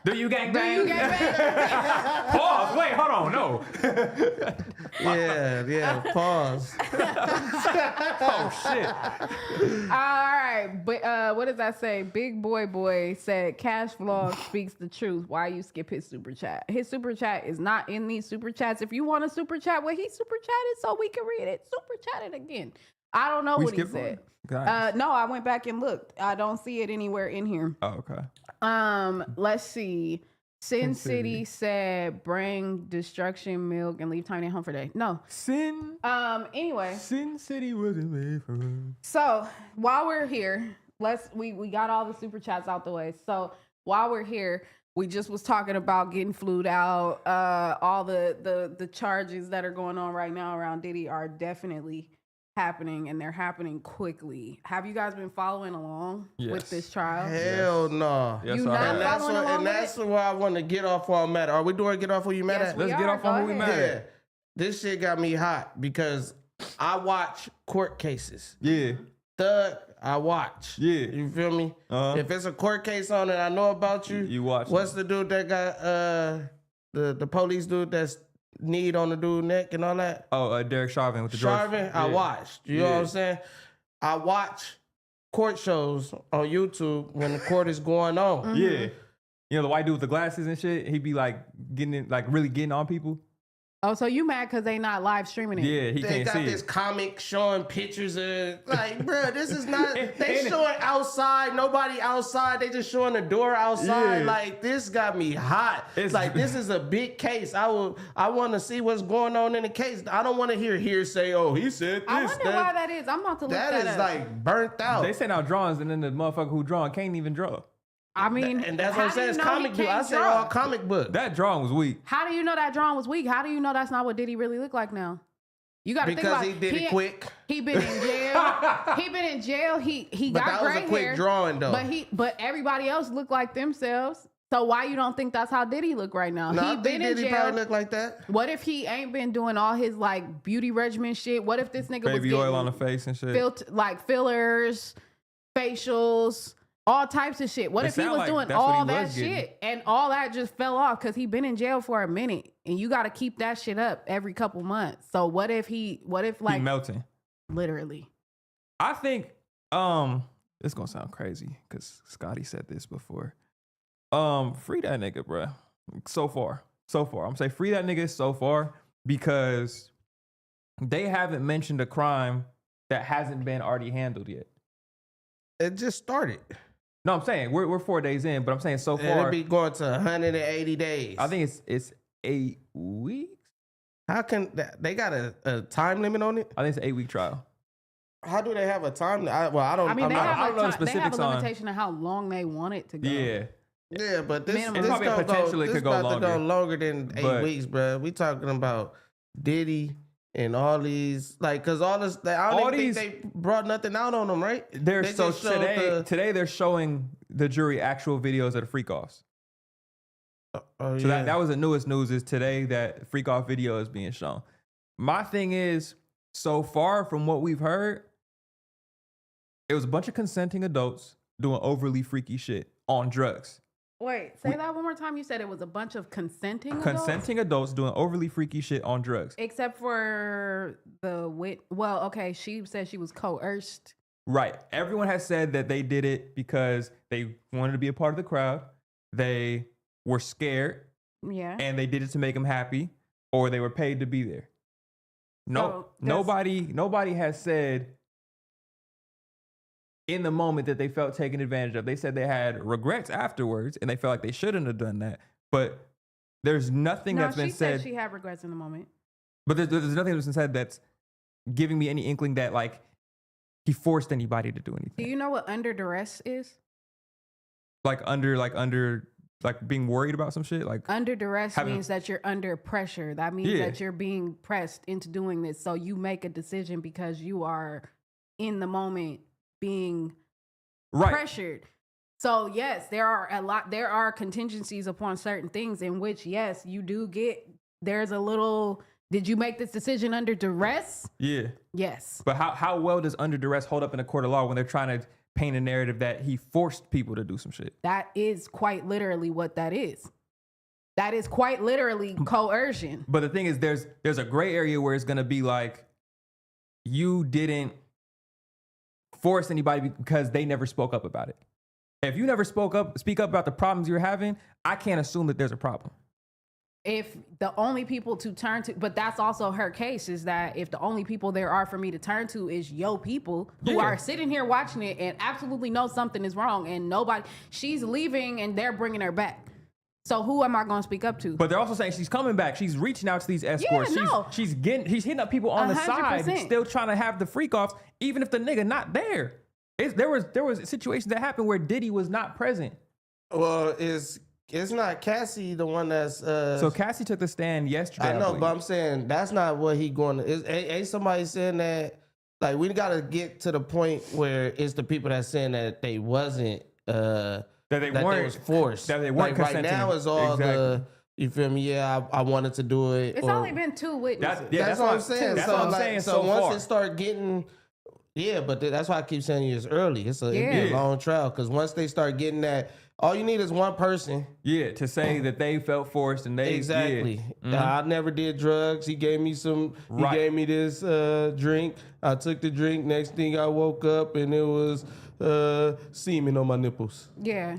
Do you gang Do bang? you gang bang? Pause. Wait, hold on. No. Yeah, pause. Oh shit. All right, but what does that say? Big Boy said Cash Vlog speaks the truth. Why you skip his super chat? His super chat is not in these super chats. If you want a super chat, well, he super chatted so we can read it. Super chat it again. I don't know We what he skipped said. one? No, I went back and looked. I don't see it anywhere in here. Oh, okay. Let's see. Sin Sin City City. said bring destruction milk and leave Tiny at home for day. No. Sin Anyway. City wasn't made for us. So while we're here, we got all the super chats out the way. So while we're here, we just was talking about getting flued out. All the charges that are going on right now around Diddy are definitely happening, and they're happening quickly. Have you guys been following along with Yes. this trial? Hell no. Yes, You I not have. following along And with that's it? where I want to get off where I'm at. Are we doing get off who you mad Yes, at? we Let's get are. off on Go who we ahead. mad Yeah. at. This shit got me hot because I watch court cases. Yeah. Thug, I watch. Yeah. You feel me? Uh-huh. If it's a court case on it, I know about you. You watch. What's the dude that got the police dude that's kneed on the dude's neck and all that? Oh, Derek Chauvin with the George. Sharvin, I watched. You know what I'm saying? I watch court shows on YouTube when the court is going on. Yeah. You know the white dude with the glasses and shit. He be like getting in, like really getting on people. Oh, so you mad because they not live streaming it? Yeah, he They can't got see this it. comic showing pictures of like, bro, this is not. They And- showing outside, nobody outside. They just showing the door outside. Yeah. Like this got me hot. It's- Like this is a big case. I want to see what's going on in the case. I don't want to hear hearsay. Oh, he said this. I wonder why that is. I'm about to look that That is up. like burnt out. They send out drawings and then the motherfucker who drawing can't even draw. I mean, and that's how what I'm do you saying. It's know he comic book. I can't say draw? all comic book. That drawing was weak. How do you know that drawing was weak? How do you know that's not what Diddy really look like now? You got to think Because about he did it quick. He been in jail. He been in jail. He But got that was gray a quick hair. drawing though. But everybody else look like themselves. So why you don't think that's how Diddy look right now? No, I He think been in Diddy jail. probably look like that. What if he ain't been doing all his like beauty regimen shit? What if this nigga was Baby getting oil on the face and shit. like fillers, facials, all types of shit? What It if he sound was like doing that's what all he that was getting. shit and all that just fell off because he been in jail for a minute and you got to keep that shit up every couple months. So what if He like melting. literally? I think it's gonna sound crazy because Scotty said this before. Free that nigga, bruh. So far. I'm saying free that nigga so far because they haven't mentioned a crime that hasn't been already handled yet. It just started. No, I'm saying we're 4 days in, but I'm saying so And far it'll be going to 180 days. I think it's 8 weeks. How can they got a time limit on it? I think it's an 8-week trial. How do they have a time? I don't. I mean, they I don't know the have specifics a on- limitation of how long they want it to go. Yeah. Yeah, but this Minimum. this Probably gonna potentially go, could this go about to go longer. longer than 8 But- weeks, bro. We talking about Diddy and all these cause all this. I All don't even these- think they brought nothing out on them, right? They're They so just showed today they're showing the jury actual videos of the freak offs. Oh, So that was the newest news is today that freak off video is being shown. My thing is, so far from what we've heard, it was a bunch of consenting adults doing overly freaky shit on drugs. Wait, say that one more time. You said it was a bunch of consenting adults? Consenting adults doing overly freaky shit on drugs. Except for well, okay, she said she was coerced. Right. Everyone has said that they did it because they wanted to be a part of the crowd. They were scared Yeah. and they did it to make them happy, or they were paid to be there. So that's- Nobody has said in the moment that they felt taken advantage of. They said they had regrets afterwards and they felt like they shouldn't have done that. But there's nothing No, that's been she said said. she had regrets in the moment. But there's nothing that's been said that's giving me any inkling that like he forced anybody to do anything. Do you know what under duress is? Like being worried about some shit. Like Under duress Having- means that you're under pressure. That means Yeah. that you're being pressed into doing this. So you make a decision because you are in the moment being right. pressured. So yes, there are contingencies upon certain things in which, yes, you do there's a little, did you make this decision under duress? Yeah. Yes. But how well does under duress hold up in a court of law when they're trying to paint a narrative that he forced people to do some shit? That is quite literally what that is. That is quite literally coercion. But the thing is, there's a gray area where it's gonna be like, you didn't force anybody because they never spoke up about it. If you never speak up about the problems you're having, I can't assume that there's a problem. If the only people to turn to, but that's also her case, is that if the only people there are for me to turn to is yo people who Yeah. are sitting here watching it and absolutely know something is wrong and she's leaving and they're bringing her back. So who am I going to speak up to? But they're also saying she's coming back. She's reaching out to these escorts. Yeah, no. She's hitting up people on the side, 100%. still trying to have the freak offs, even if the nigga not there. There was situations that happened where Diddy was not present. Well, it's not Cassie the one that's. So Cassie took the stand yesterday. I know, believe. but I'm saying that's not what he going to. Ain't somebody saying that? Like we got to get to the point where it's the people that saying that they wasn't. that they that weren't they was forced. That they weren't like right consenting. now is all Exactly. the. You feel me? Yeah, I wanted to do it. It's only been 2 witnesses. That's what I'm saying. That's so what I'm like, saying so so once far. it start getting, but that's why I keep saying it's early. It'd be a Yeah. long trial because once they start getting that, all you need is one person. Yeah, to say that they felt forced and they Exactly. Yeah. I never did drugs. He gave me some. He Right. gave me this drink. I took the drink. Next thing I woke up and it was semen on my nipples. Yeah.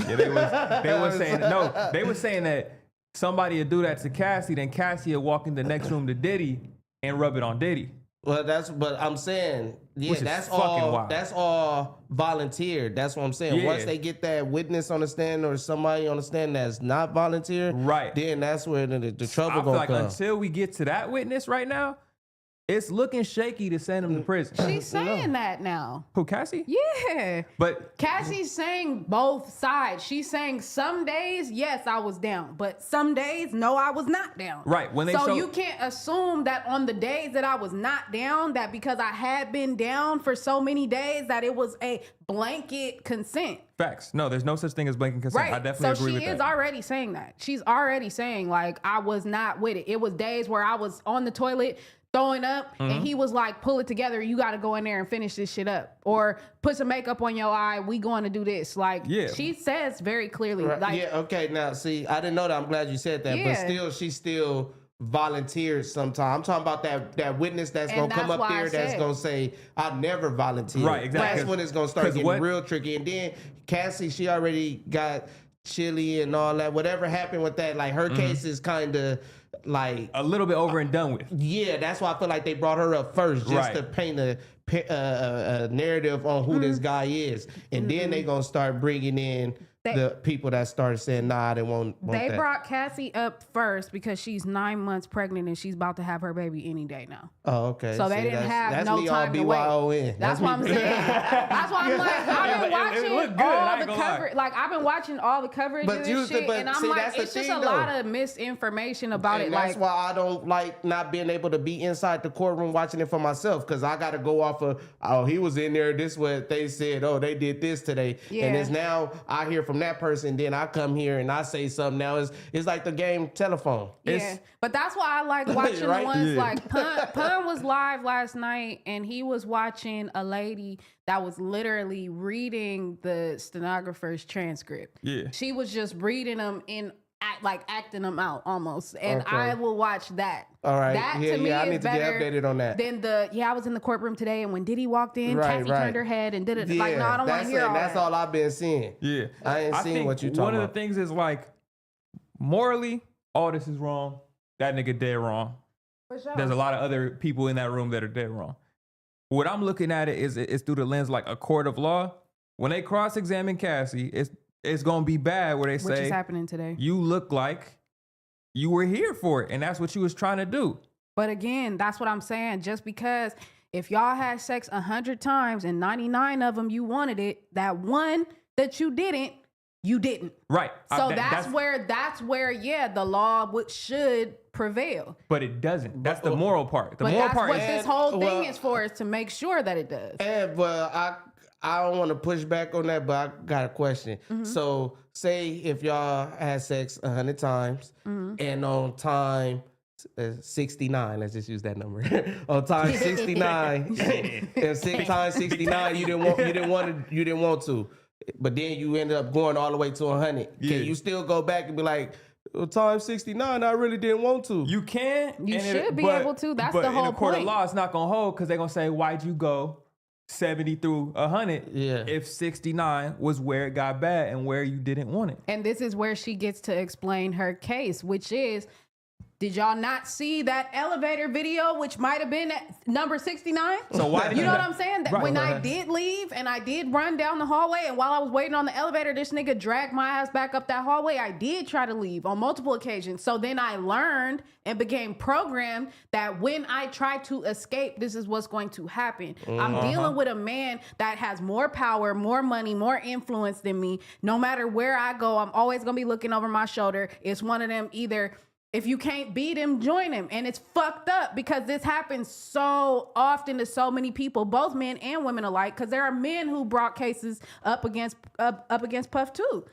Yeah, they were saying that somebody would do that to Cassie, then Cassie would walk in the next room to Diddy and rub it on Diddy. Well, but I'm saying, yeah, Which is that's fucking all. wild. That's all volunteered. That's what I'm saying. Yeah. Once they get that witness on the stand or somebody on the stand that's not volunteer, Right. then that's where the I trouble feel gonna like come. until we get to that witness right now, it's looking shaky to send him to prison. She's saying that now. Who, Cassie? Yeah. But Cassie's saying both sides. She's saying some days, yes, I was down, but some days, no, I was not down. Right, when they so show- you can't assume that on the days that I was not down, that because I had been down for so many days, that it was a blanket consent. facts. No, there's no such thing as blanket consent. Right. I definitely so agree she with is that. already saying that. She's already saying, like, I was not with it. It was days where I was on the toilet throwing up Mm-hmm. and he was like, pull it together. You got to go in there and finish this shit up, or put some makeup on your eye. We going to do this. Like, Yeah. she says very clearly, Right. like, Yeah, okay. Now, see, I didn't know that. I'm glad you said that. But Yeah. still, she still volunteers sometimes. I'm talking about that witness that's And going to come that's up why I there that's said- going to say, I never volunteered. Right, exactly. That's when it's going to start 'Cause getting what- real tricky. And then Cassie, she already got chili and all that. Whatever happened with that, like her case is kind of like a little bit over and done with. yeah, that's why I feel like they brought her up first, just to paint a narrative on who this guy is, and then they gonna start bringing in the people that started saying nah, they won't. They that. brought Cassie up first because she's 9 months pregnant and she's about to have her baby any day now. Oh, okay. So they didn't have that's no me time to wait. BYON. That's what I'm saying. That's why I'm like, I've been watching all the coverage. Like I've been watching all the coverage of this shit, and I'm like, it's just a lot of misinformation about it. That's Like why I don't like not being able to be inside the courtroom watching it for myself, because I got to go off of, oh, he was in there. This what they said. Oh, they did this today, and it's now I hear from that person. Then I come here and I say something. Now it's like the game telephone. Yeah, but that's why I like watching Right? the ones like Pun was live last night, and he was watching a lady that was literally reading the stenographer's transcript. Yeah, she was just reading them acting them out almost, and I will watch that. All right, that to me I is need to get updated on that. Then I was in the courtroom today, and when Diddy walked in, Cassie turned her head and did it. Yeah, like, no, I don't want to hear all that's that. all I've been seeing. Yeah, I ain't seen what you talking about. One of the things is like, morally, all this is wrong. That nigga dead wrong. For sure. There's a lot of other people in that room that are dead wrong. What I'm looking at is through the lens like a court of law. When they cross-examine Cassie, it's gonna be bad where they say, which is happening today. You look like you were here for it, and that's what you was trying to do. But again, that's what I'm saying. Just because if y'all had sex 100 times and 99 of them you wanted it, that one that you didn't, you didn't. Right. So that's where the law should prevail. But it doesn't. That's the moral part. The but moral that's part what is, this whole thing is for, is to make sure that it does. But I don't want to push back on that, but I got a question. So say if y'all had sex 100 times and on time 69, let's just use that number. On time 69 and 6 times 69 you didn't want to. But then you ended up going all the way to 100. Yeah. Can you still go back and be like, well, time 69, I really didn't want to? you can. You should be able to. That's the whole in a court point. of law, it's not gonna hold because they're gonna say, why'd you go 70 through 100 if 69 was where it got bad and where you didn't want it? And this is where she gets to explain her case, which is, did y'all not see that elevator video, which might have been at number 69? So why did you know what I'm saying? Right. When I did leave and I did run down the hallway, and while I was waiting on the elevator, this nigga dragged my ass back up that hallway. I did try to leave on multiple occasions. So then I learned and became programmed that when I try to escape, this is what's going to happen. I'm dealing with a man that has more power, more money, more influence than me. No matter where I go, I'm always gonna be looking over my shoulder. It's one of them, either if you can't beat him, join him. And it's fucked up because this happens so often to so many people, both men and women alike, because there are men who brought cases up against Puff too.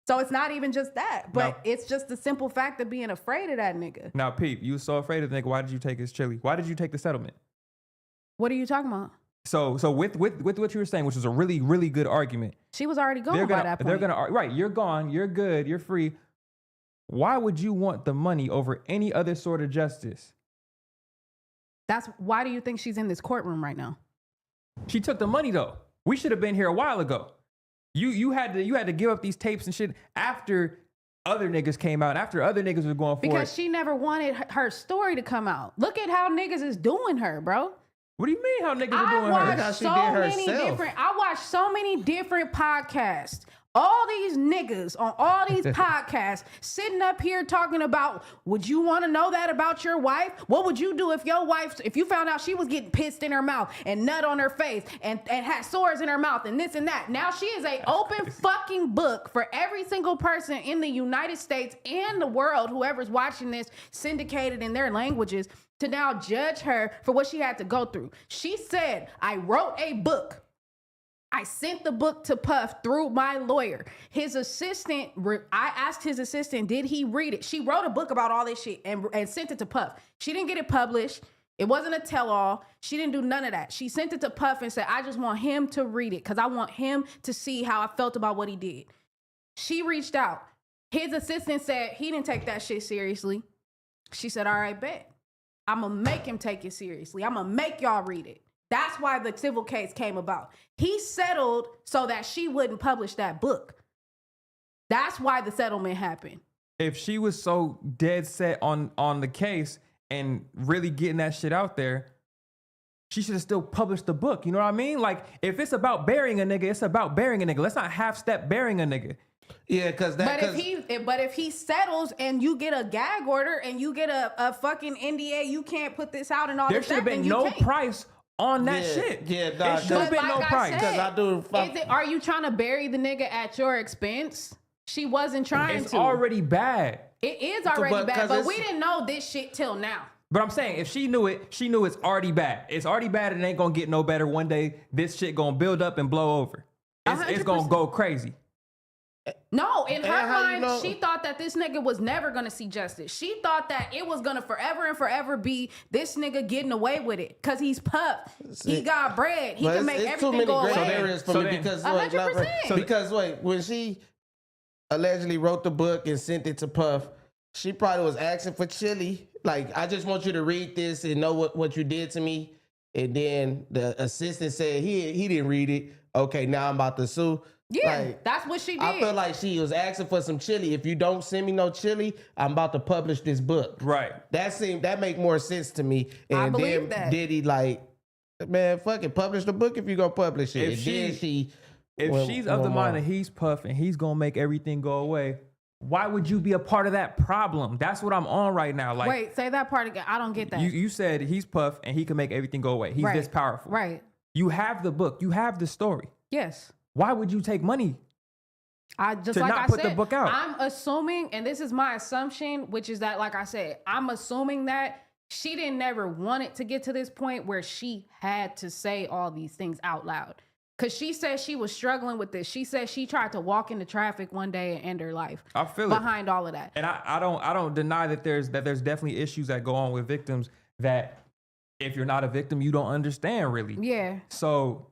So it's not even just that, but it's just the simple fact of being afraid of that nigga. Now, Pete, you were so afraid of the nigga. Why did you take his chili? Why did you take the settlement? What are you talking about? So with what you were saying, which was a really, really good argument. She was already gone by that point. They're gonna right. You're gone. You're good. You're free. Why would you want the money over any other sort of justice? Why do you think she's in this courtroom right now? She took the money though. We should have been here a while ago. You had to give up these tapes and shit after other niggas came out, after other niggas were going for it. Because she never wanted her story to come out. Look at how niggas is doing her, bro. What do you mean how niggas are doing her? I watched so many different podcasts. All these niggas on all these podcasts sitting up here talking about, would you want to know that about your wife? What would you do if you found out she was getting pissed in her mouth and nut on her face and had sores in her mouth and this and that? Now she is an open fucking book for every single person in the United States and the world, whoever's watching this syndicated in their languages, to now judge her for what she had to go through. She said, I wrote a book. I sent the book to Puff through my lawyer. His assistant, I asked his assistant, did he read it? She wrote a book about all this shit and sent it to Puff. She didn't get it published. It wasn't a tell-all. She didn't do none of that. She sent it to Puff and said, I just want him to read it because I want him to see how I felt about what he did. She reached out. His assistant said he didn't take that shit seriously. She said, all right, bet. I'm going to make him take it seriously. I'm going to make y'all read it. That's why the civil case came about. He settled so that she wouldn't publish that book. That's why the settlement happened. if she was so dead set on the case and really getting that shit out there, she should have still published the book. You know what I mean? Like, if it's about burying a nigga, it's about burying a nigga. Let's not half-step burying a nigga. Yeah, because that. But if he settles and you get a gag order and you get a fucking NDA, you can't put this out and all There this. should have been no price on that shit. Yeah, there should have been no price. Because I do. Are you trying to bury the nigga at your expense? She wasn't trying to. It's already bad. It is already bad, but we it's- didn't know this shit till now. But I'm saying, if she knew it, she knew it's already bad. It's already bad and it ain't gonna get no better. One day, this shit gonna build up and blow over. It's gonna go crazy. No, in her how you mind, know? she thought that this nigga was never gonna see justice. She thought that it was gonna forever and forever be this nigga getting away with it because he's Puff. He got bread. He can make everything go away. So there is for So me then- because 100%. because when she allegedly wrote the book and sent it to Puff, she probably was asking for chili. Like, I just want you to read this and know what you did to me. And then the assistant said he didn't read it. Okay, now I'm about to sue. Yeah, Like, that's what she did. I feel like she was asking for some chili. If you don't send me no chili, I'm about to publish this book. Right. That make more sense to me. And I believe then that. Diddy like, man, fuck it, publish the book if you gonna publish it. If And then If she's of the mind that he's Puff and he's gonna make everything go away, why would you be a part of that problem? That's what I'm on right now. Like, Wait, say that part again. I don't get that. you said he's Puff and he can make everything go away. He's Right. this powerful. Right. You have the book. You have the story. Yes. Why would you take money? I just To like not I put said, the book out. I'm assuming, and this is my assumption, which is that, like I said, I'm assuming that she didn't never want it to get to this point where she had to say all these things out loud. Cause she said she was struggling with this. She said she tried to walk into traffic one day and end her life. I feel it. behind all of that. And I don't deny that there's definitely issues that go on with victims that if you're not a victim, you don't understand really. Yeah. So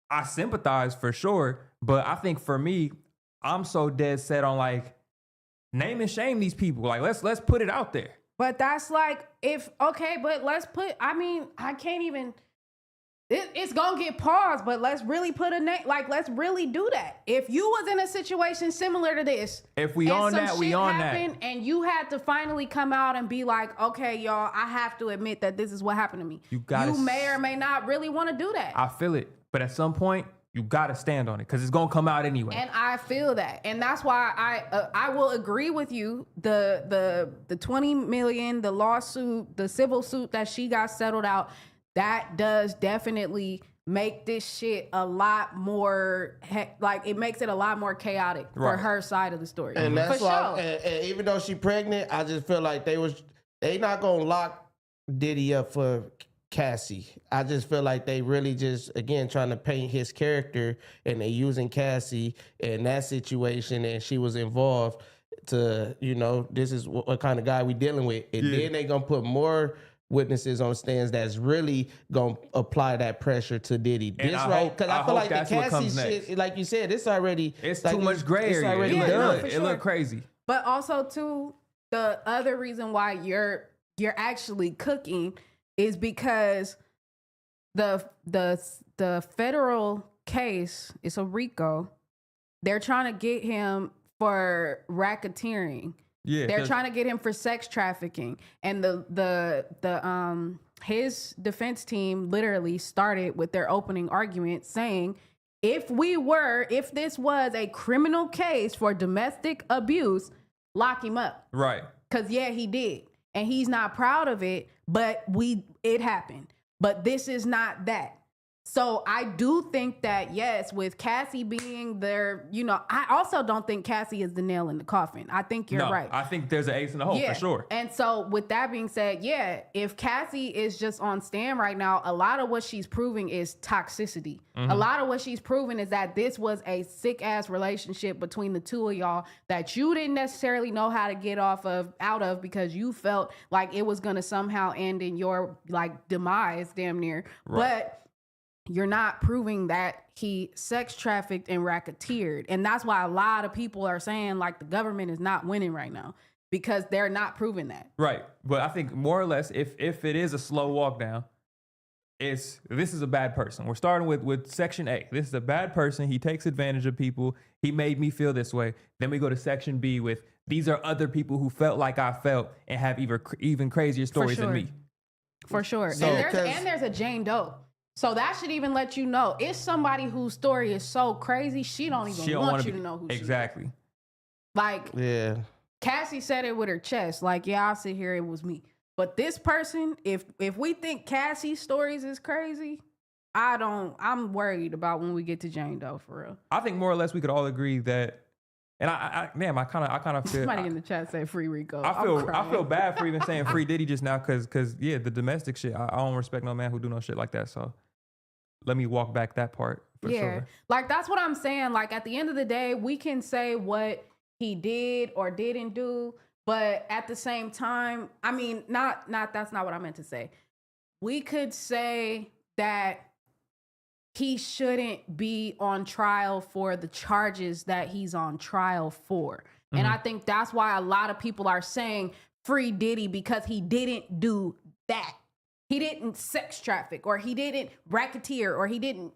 I sympathize for sure, but I think for me, I'm so dead set on like name and shame these people. Like let's put it out there. But that's like but let's put. I mean, I can't even. It's gonna get paused, but let's really put a name. Like, let's really do that. If you was in a situation similar to this, If we and on some that, we shit on happened, that. and you had to finally come out and be like, okay, y'all, I have to admit that this is what happened to me. You gotta You may or may not really want to do that. I feel it, but at some point you gotta stand on it because it's gonna come out anyway. And I feel that, and that's why I will agree with you. The 20 million, the lawsuit, the civil suit that she got settled out, that does definitely make this shit a lot more like it makes it a lot more chaotic for Right. her side of the story. And that's for why, sure. and even though she pregnant, I just feel like they not gonna lock Diddy up for Cassie. I just feel like they really just again trying to paint his character, and they using Cassie in that situation, and she was involved to this is what kind of guy we dealing with, and then they gonna put more witnesses on stands that's really gonna apply that pressure to Diddy. And This I right hope- because I I feel hope like the that's what Cassie comes shit, next. like you said, it's already It's like too much gray it's area. already Yeah, It no, done. for It sure. look crazy. But also too, the other reason why you're actually cooking is because the federal case, it's a RICO. They're trying to get him for racketeering. Yeah, They're trying to get him for sex trafficking. And the his defense team literally started with their opening argument saying, if this was a criminal case for domestic abuse, lock him up. right. Cause yeah, he did. And he's not proud of it, but it happened. But this is not that. So I do think that, yes, with Cassie being there, I also don't think Cassie is the nail in the coffin. I think you're No, right. I think there's an ace in the hole for sure. And so with that being said, yeah, if Cassie is just on stand right now, a lot of what she's proving is toxicity. Mm-hmm. A lot of what she's proving is that this was a sick ass relationship between the two of y'all that you didn't necessarily know how to get out of because you felt like it was going to somehow end in your like demise damn near. Right. But you're not proving that he sex trafficked and racketeered. And that's why a lot of people are saying like the government is not winning right now because they're not proving that. Right. But I think more or less, if it is a slow walk down, this is a bad person. We're starting with section A. This is a bad person. He takes advantage of people. He made me feel this way. Then we go to section B with these are other people who felt like I felt and have even crazier stories than sure. me. For sure. So, and there's a Jane Doe. So that should even let you know it's somebody whose story is so crazy she don't even want you to know who exactly. she is. Like, Yeah. Cassie said it with her chest. Like, yeah, I'll sit here, it was me. But this person, if we think Cassie's stories is crazy, I'm worried about when we get to Jane Doe, for real. I think more or less we could all agree that, and I kind of feel. Somebody in the chat said free Rico. I feel bad for even saying free Diddy just now because yeah, the domestic shit. I don't respect no man who do no shit like that. So let me walk back that part for sure. Like that's what I'm saying. Like at the end of the day, we can say what he did or didn't do, but at the same time, I mean, not that's not what I meant to say. We could say that he shouldn't be on trial for the charges that he's on trial for. Mm-hmm. And I think that's why a lot of people are saying free Diddy because he didn't do that. He didn't sex traffic or he didn't racketeer or he didn't.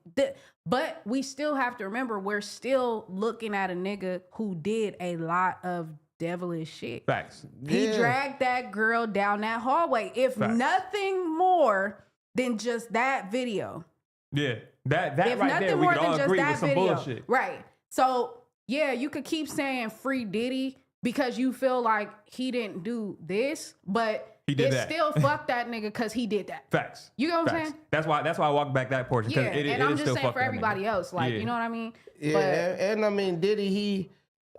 But we still have to remember we're still looking at a nigga who did a lot of devilish shit. Facts. He dragged that girl down that hallway. If nothing more than just that video. Yeah. That if right nothing there, we more could than all just agree that with some video. bullshit. Right. So, yeah, you could keep saying free Diddy because you feel like he didn't do this, but he did it's that. Still fuck that nigga because he did that. Facts. You know what I'm saying? That's why I walk back that portion. Yeah, and I'm is just still saying for everybody else, like, you know what I mean? Yeah, But, and I mean, Diddy, he,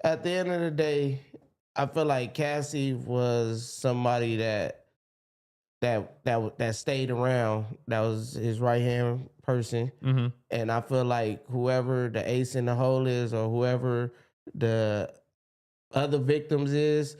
at the end of the day, I feel like Cassie was somebody that stayed around. That was his right hand person, and I feel like whoever the ace in the hole is, or whoever the other victims is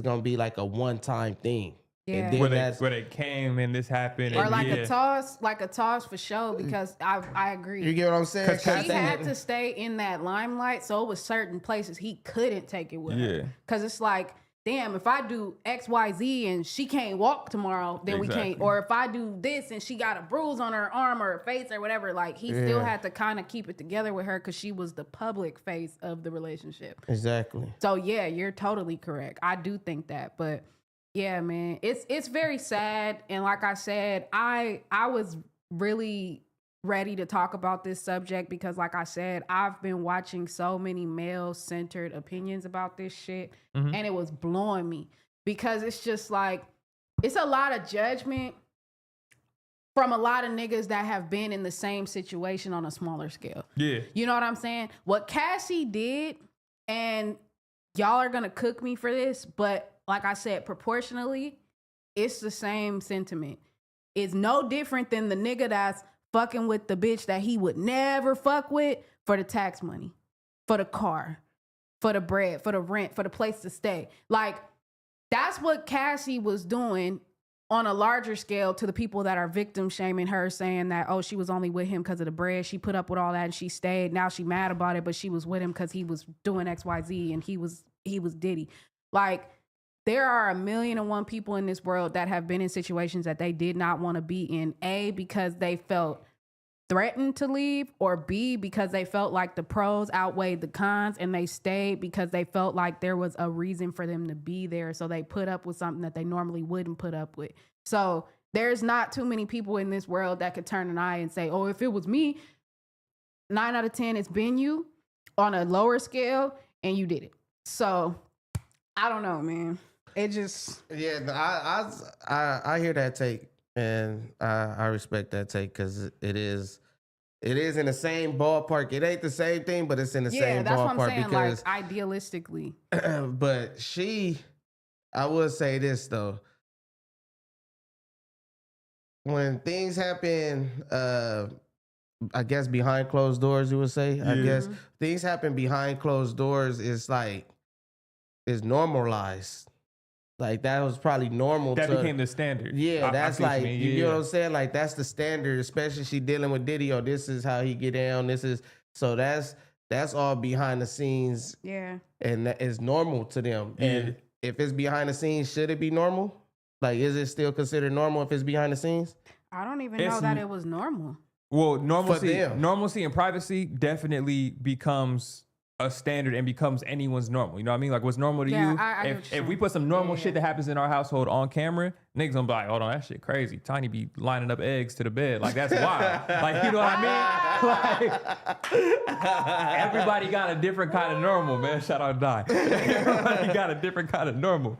gonna be like a one-time thing. yeah. And where then they came and this happened. Or and like a toss for show, because I agree. you get what I'm saying? Because he had to stay in that limelight, so it was certain places he couldn't take it with her. Because it's like, damn, if I do X, Y, Z and she can't walk tomorrow, then we can't. Or if I do this and she got a bruise on her arm or her face or whatever, like he still had to kind of keep it together with her because she was the public face of the relationship. Exactly. So yeah, you're totally correct. I do think that, but yeah, man, it's very sad. And like I said, I was really ready to talk about this subject because like I said, I've been watching so many male-centered opinions about this shit, and it was blowing me because it's just like, it's a lot of judgment from a lot of niggas that have been in the same situation on a smaller scale. Yeah. You know what I'm saying? What Cassie did, and y'all are gonna cook me for this, but like I said, proportionally, it's the same sentiment. It's no different than the nigga that's fucking with the bitch that he would never fuck with for the tax money, for the car, for the bread, for the rent, for the place to stay. Like, that's what Cassie was doing on a larger scale to the people that are victim shaming her, saying that, oh, she was only with him because of the bread. She put up with all that and she stayed. Now she mad about it, but she was with him because he was doing X, Y, Z and he was Diddy. Like, there are 1,000,001 people in this world that have been in situations that they did not want to be in, A, because they felt threatened to leave, or B, because they felt like the pros outweighed the cons and they stayed because they felt like there was a reason for them to be there. So they put up with something that they normally wouldn't put up with. So there's not too many people in this world that could turn an eye and say, oh, if it was me, 9 out of 10, it's been you on a lower scale and you did it. So I don't know, man. It just, I hear that take, and I respect that take because it is in the same ballpark. It ain't the same thing, but it's in the same ballpark. Yeah, that's what I'm saying. Because, like, idealistically, but I will say this though: when things happen, I guess behind closed doors, you would say. I guess things happen behind closed doors. It's like it's normalized. Like, that was probably normal. That became the standard. Yeah, that's like, you know what I'm saying? Like, that's the standard, especially she dealing with Diddy. Oh, this is how he get down. So that's all behind the scenes. Yeah. And that is normal to them. Yeah. And if it's behind the scenes, should it be normal? Like, is it still considered normal if it's behind the scenes? I don't even know that it was normal. Well, normalcy and privacy definitely becomes a standard and becomes anyone's normal. You know what I mean? Like what's normal to Yeah, you. I get what If you're we saying. put some normal Yeah, shit that happens in our household on camera, niggas gonna be like, hold on, that shit crazy. Tiny be lining up eggs to the bed. Like that's wild. Like, you know what I mean? Like everybody got a different kind of normal, man. Shout out Die. Everybody got a different kind of normal.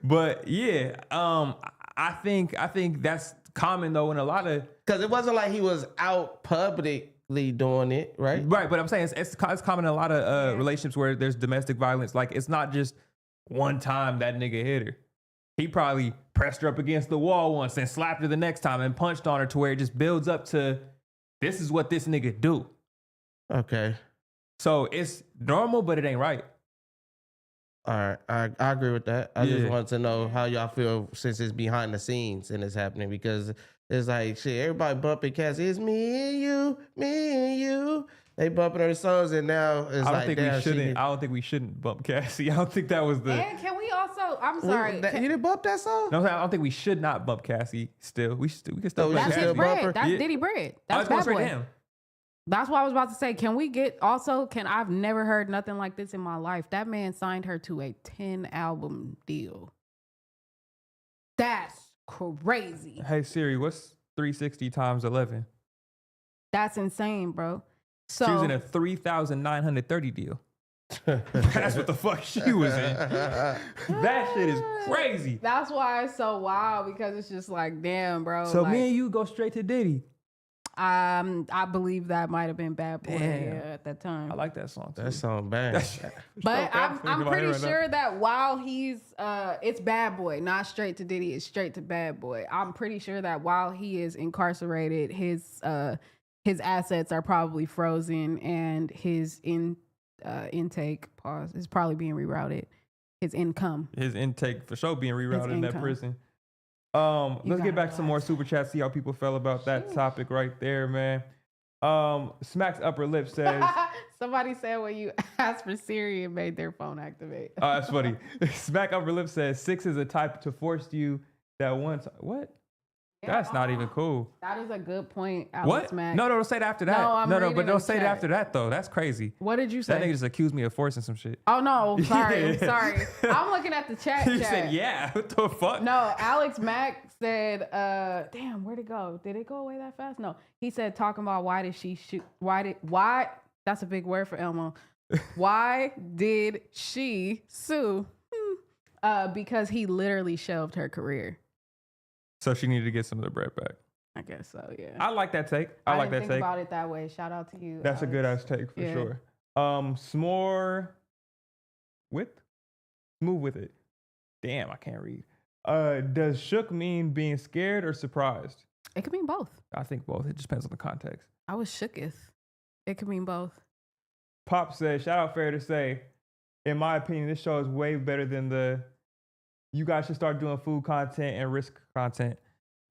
But yeah, I think that's common though in a lot of Because it wasn't like he was out publicly doing it, right? Right, but I'm saying it's common in a lot of relationships where there's domestic violence. Like it's not just one time that nigga hit her. He probably pressed her up against the wall once and slapped her the next time and punched on her to where it just builds up to this is what this nigga do. Okay. So it's normal, but it ain't right. All right. I agree with that. I just Yeah. wanted to know how y'all feel since it's behind the scenes and it's happening because it's like, shit, everybody bumping Cassie. It's me and you, me and you. They bumping her songs and now it's I don't like, think damn, we shouldn't. I don't think we shouldn't bump Cassie. I don't think that was the. And can we also? I'm sorry. You didn't bump that song? No, I don't think we should not bump Cassie. Still, we can still. No, we play should That's still his Cassie. bump her? bread. That's Yeah. Diddy bread. I That's was going Bad straight to Boy. him. That's what I was about to say. Can we get also? Can I've never heard nothing like this in my life. That man signed her to a 10-album deal. That's crazy. Hey Siri, what's 360 times 11? That's insane, bro. So She was in a 3,930 deal. That's what the fuck she was in. That shit is crazy. that's why it's so wild because it's just like, damn, bro. So like, me and you go straight to Diddy. I believe that might have been Bad Boy Damn. at that time. I like that song too. That song bang. But I'm thinking about pretty it right now. sure that while he's it's Bad Boy, not straight to Diddy, it's straight to Bad Boy. I'm pretty sure that while he is incarcerated, his assets are probably frozen and his intake is probably being rerouted. His income. His intake for sure being rerouted in that income. prison. You Let's gotta get back to some more relax. super chats, see how people felt about that topic right there, man. Smack's upper lip says, Somebody said when you asked for Siri, it made their phone activate. oh, that's funny. Smack upper lip says 6 is a type to force you that once. What? That's not even cool. That is a good point, Alex What? Mack. No, don't say that after that. No, I'm no, reading but in don't the say it chat. after that though. That's crazy. What did you That say? nigga just accused me of forcing some shit. Oh no, sorry, Yeah. sorry. I'm looking at the chat. You chat. said, yeah. What the fuck? No, Alex Mack said, damn, where'd it go? Did it go away that fast? No. He said talking about why did she shoot why that's a big word for Elmo. Why did she sue? Because he literally shelved her career. So she needed to get some of the bread back. I guess so, yeah. I like that take. I like didn't that think take. about it that way. Shout out to you. That's a good Alex. ass take for Yeah. sure. S'more with? Move with it. Damn, I can't read. Does shook mean being scared or surprised? It could mean both. I think both. It just depends on the context. I was shooketh. It could mean both. Pop says, shout out Fair to Say, in my opinion, this show is way better than the you guys should start doing food content and risk content.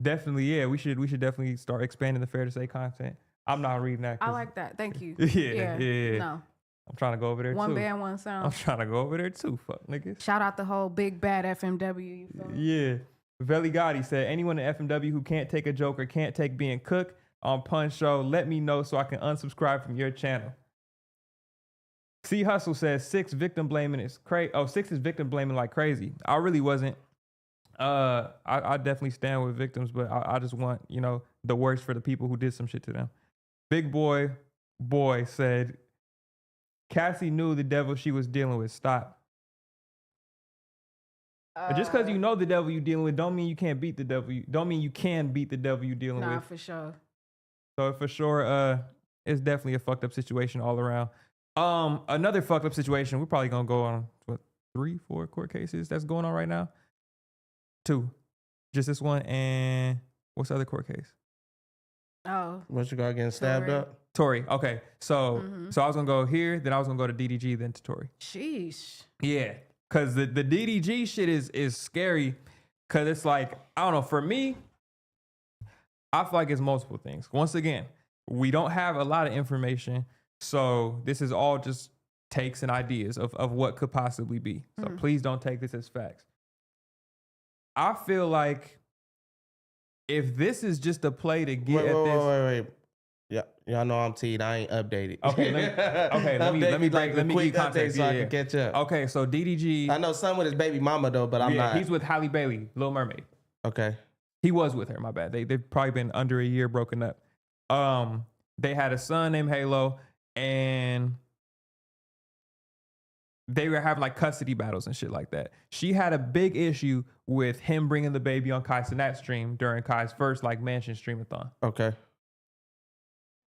Definitely, yeah. We should definitely start expanding the Fair to Say content. I'm not reading that. I 'cause like that. Thank you. Yeah. No. I'm trying to go over there One too. band, one I'm sound. trying to go over there too. Fuck niggas. Shout out the whole big bad FMW. You feel me? Yeah. Veli Gotti said, anyone in FMW who can't take a joke or can't take being cooked on Punch Show, let me know so I can unsubscribe from your channel. C Hustle says 6 victim blaming is crazy. Oh, 6 is victim blaming like crazy. I really wasn't. I definitely stand with victims, but I just want, the worst for the people who did some shit to them. Big boy said, Cassie knew the devil she was dealing with. Stop. But just because you know the devil you're dealing with, don't mean you can't beat the devil. Don't mean you can beat the devil you're dealing Nah, with. for sure. So for sure, it's definitely a fucked up situation all around. Another fucked up situation. We're probably gonna go on 3-4 court cases that's going on right now. 2, just this one, and what's the other court case? Oh, What you got getting stabbed Tory. up? Tory. Okay, so Mhm. so I was gonna go here, then I was gonna go to DDG, then to Tory. sheesh. Yeah, because the DDG shit is scary, because it's like, I don't know, for me, I feel like it's multiple things. Once again, we don't have a lot of information, so this is all just takes and ideas of what could possibly be. So please don't take this as facts. I feel like if this is just a play to get Wait, at wait, this, wait, wait. Yeah, y'all know I'm teed. I ain't updated. Okay, let me give you context so I yeah. can catch up. Okay, so DDG. I know some with his baby mama though, but I'm not. He's with Halle Bailey, Little Mermaid. Okay. He was with her. My bad. They've probably been under a year broken up. They had a son named Halo, and they were having like custody battles and shit like that. She had a big issue with him bringing the baby on Kai Cenat stream during Kai's first like mansion streamathon. Okay.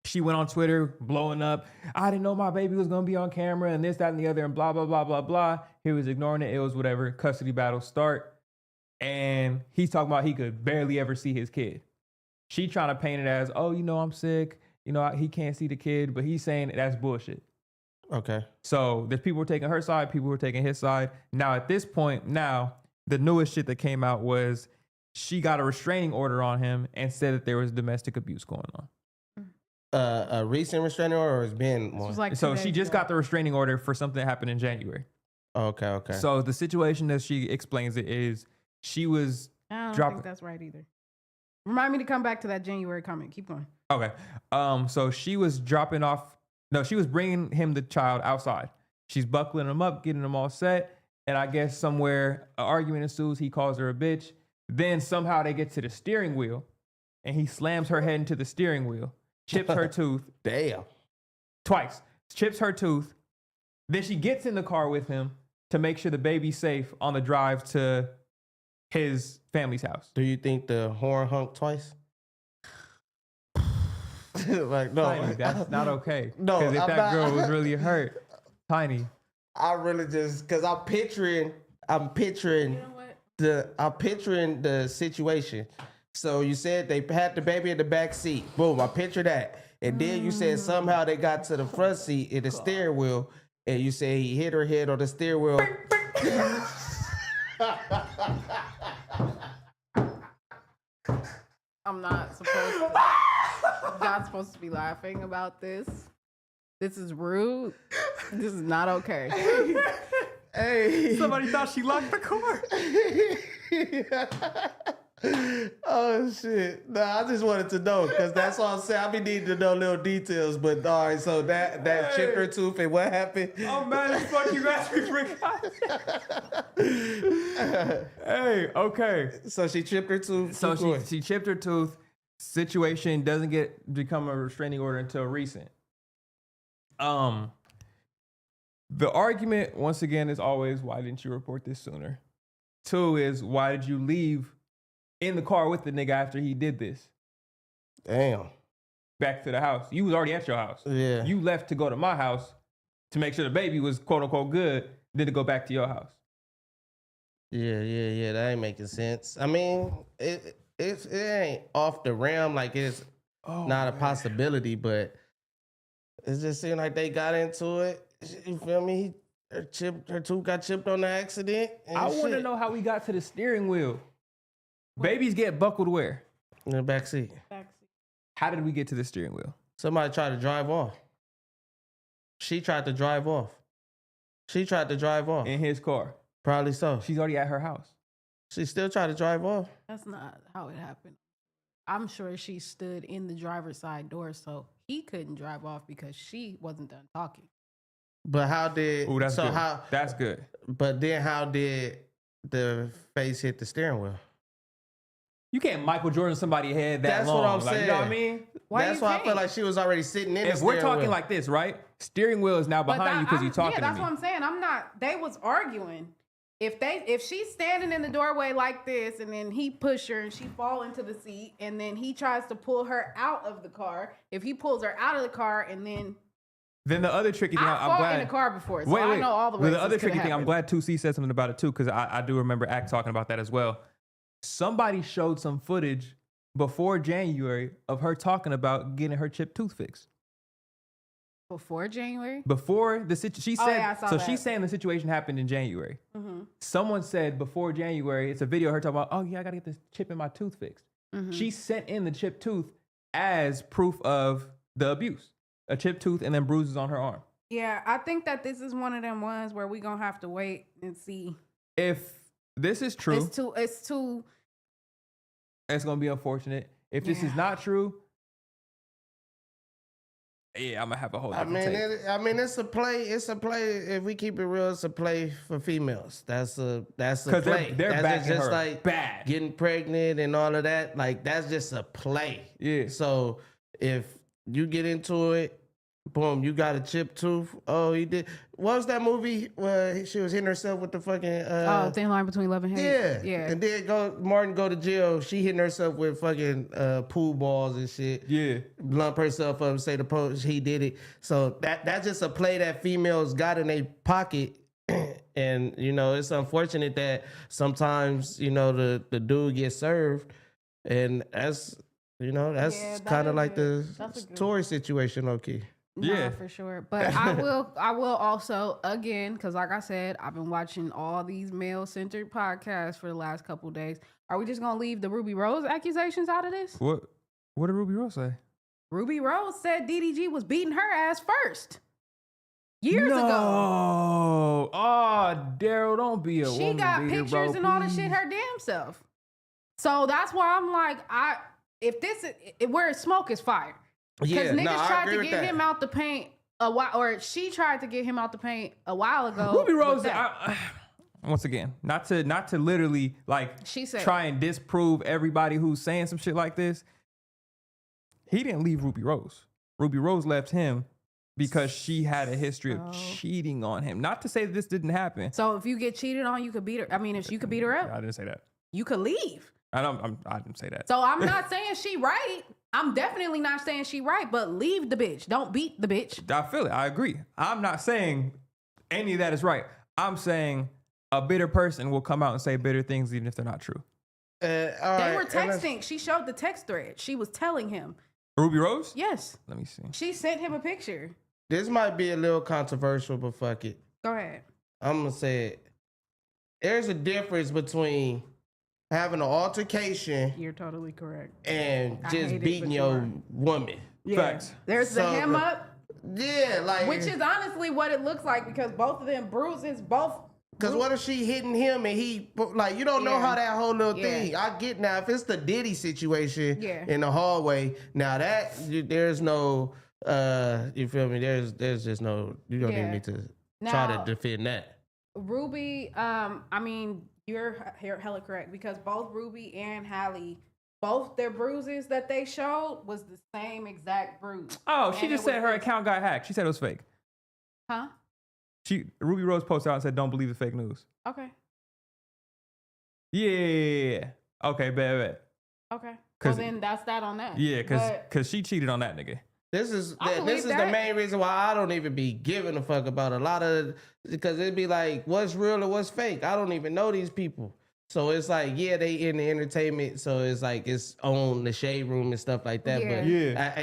She went on Twitter blowing up. I didn't know my baby was going to be on camera and this, that, and the other and blah, blah, blah, blah, blah. He was ignoring it. It was whatever. Custody battles start. And he's talking about he could barely ever see his kid. She trying to paint it as, oh, you know, I'm sick. You know, he can't see the kid. But he's saying that's bullshit. Okay. So there's people were taking her side. People were taking his side. Now, at this point, the newest shit that came out was she got a restraining order on him and said that there was domestic abuse going on. A recent restraining order, or it's been one? Like so she just got the restraining order for something that happened in January. Okay. So the situation as she explains it is she was I don't think that's right either. Remind me to come back to that January comment. Keep going. Okay. So she was she was bringing him the child outside. She's buckling him up, getting him all set. And I guess somewhere an argument ensues. He calls her a bitch. Then somehow they get to the steering wheel and he slams her head into the steering wheel. Chips her tooth. Damn. Twice. Chips her tooth. Then she gets in the car with him to make sure the baby's safe on the drive to his family's house. Do you think the horn honked twice? Like, no. Tiny, that's not okay. No, because if I'm that not. girl was really hurt, Tiny. I really just, because I'm picturing the situation. So you said they had the baby in the back seat. Boom, I picture that. And then you said somehow they got to the front seat in the steering wheel, and you said he hit her head on the steering wheel. I'm not supposed to be laughing about this. This is rude. This is not okay. Hey. Somebody thought she locked the car. Oh shit! No, I just wanted to know because that's all I'm saying. I be needing to know little details, but all right. So that chipped her tooth and what happened? Oh man, as fuck you asked me for Hey, okay. So she chipped her tooth. So she chipped her tooth. Situation doesn't become a restraining order until recent. The argument once again is always, why didn't you report this sooner? 2 is, why did you leave in the car with the nigga after he did this? Damn. Back to the house. You was already at your house. Yeah. You left to go to my house to make sure the baby was quote unquote good, then to go back to your house. Yeah. That ain't making sense. I mean, it ain't off the realm, like it's not a possibility, but it just seemed like they got into it. You feel me? Her tooth got chipped on the accident. I want to know how we got to the steering wheel. Babies get buckled where? In the back seat. How did we get to the steering wheel? Somebody tried to drive off. She tried to drive off. In his car. Probably so. She's already at her house. She still tried to drive off. That's not how it happened. I'm sure she stood in the driver's side door, so he couldn't drive off because she wasn't done talking. But how did? Ooh, that's so good. how? That's good. But then how did the face hit the steering wheel? You can't Michael Jordan somebody's head that That's long. what I'm like, saying. You know what I mean? That's why I feel like she was already sitting in the If steering we're talking wheel. like this, right? Steering wheel is now behind you because you're talking yeah, that's to what me. I'm saying. I'm not. They was arguing. If she's standing in the doorway like this, and then he push her and she fall into the seat, and then he tries to pull her out of the car. If he pulls her out of the car, and then the other tricky thing, I I'm fought glad in the car before, so I know all the ways. The other this could tricky thing, I'm happen. glad 2C said something about it too, because I do remember Act talking about that as well. Somebody showed some footage before January of her talking about getting her chipped tooth fixed. Before January? Before the she said, yeah, I saw so that. she's saying the situation happened in January. Mm-hmm. Someone said before January, it's a video of her talking about, oh yeah, I gotta get this chip in my tooth fixed. Mm-hmm. She sent in the chipped tooth as proof of the abuse. A chipped tooth and then bruises on her arm. Yeah, I think that this is one of them ones where we gonna have to wait and see. If this is true, it's too. it's gonna be unfortunate. If this is not true, yeah, I'm gonna have a whole I different mean, take. it's a play. It's a play. If we keep it real, it's a play for females. That's a Because play. they're That's backing just her like bad. getting pregnant and all of that. Like that's just a play. Yeah. So if you get into it, boom, you got a chipped tooth. Oh, he did. What was that movie where she was hitting herself with the fucking? Thin line between love and hate. Yeah. And then Martin go to jail. She hitting herself with fucking pool balls and shit. Yeah. Lump herself up and say the post he did it. So that's just a play that females got in their pocket. And you know, it's unfortunate that sometimes, you know, the dude gets served. And that's that kind of is like good. the That's a good Tory situation, okay. Yeah. Nah, for sure. But I will also, again, because like I said, I've been watching all these male-centered podcasts for the last couple of days. Are we just gonna leave the Ruby Rose accusations out of this? What did Ruby Rose say? Ruby Rose said DDG was beating her ass first. Years ago. Oh, Daryl, don't be a She woman got beater, pictures bro, and all the please. shit her damn self. So that's why I'm like, where it's smoke is fire. Because niggas tried to get him out the paint a while, or she tried to get him out the paint a while ago. Ruby with Rose, that. once again, not to literally like She said- try and disprove everybody who's saying some shit like this. He didn't leave Ruby Rose. Ruby Rose left him because she had a history of cheating on him. Not to say that this didn't happen. So if you get cheated on, you could beat her. I mean, if you could beat her up, I didn't say that. you could leave. I didn't say that. So I'm not saying she right. I'm definitely not saying she right, but leave the bitch. Don't beat the bitch. I feel it. I agree. I'm not saying any of that is right. I'm saying a bitter person will come out and say bitter things even if they're not true. They were texting. She showed the text thread. She was telling him. Ruby Rose? Yes. Let me see. She sent him a picture. This might be a little controversial, but fuck it. Go ahead. I'm gonna say it. There's a difference between having an altercation You're totally correct. and I just hate it, beating but you your are. woman. Yeah. Facts. There's the So- hem up, Yeah, like which is honestly what it looks like because both of them bruises, because what if she hitting him and he like you don't know Yeah. how that whhole little Yeah. thing. I get now if it's the Diddy situation Yeah. in the hallway. Now there's no you feel me? There's just no you don't even Yeah. need to try Now- to defend that. Ruby, I mean, you're hella correct because both Ruby and Hallie, both their bruises that they showed was the same exact bruise. Oh, she And just it was said her this- account got hacked. She said it was fake. Huh? Ruby Rose posted out and said, "Don't believe the fake news." Okay. Yeah. Okay, bet. Okay. Well, 'Cause- then that's that on that. Yeah, But- cause she cheated on that nigga. This is I this believe is that. the main reason why I don't even be giving a fuck about a lot of because it'd be like what's real or what's fake. I don't even know these people. So it's like, yeah, they in the entertainment, so it's like it's on the shade room and stuff like that. But Yeah.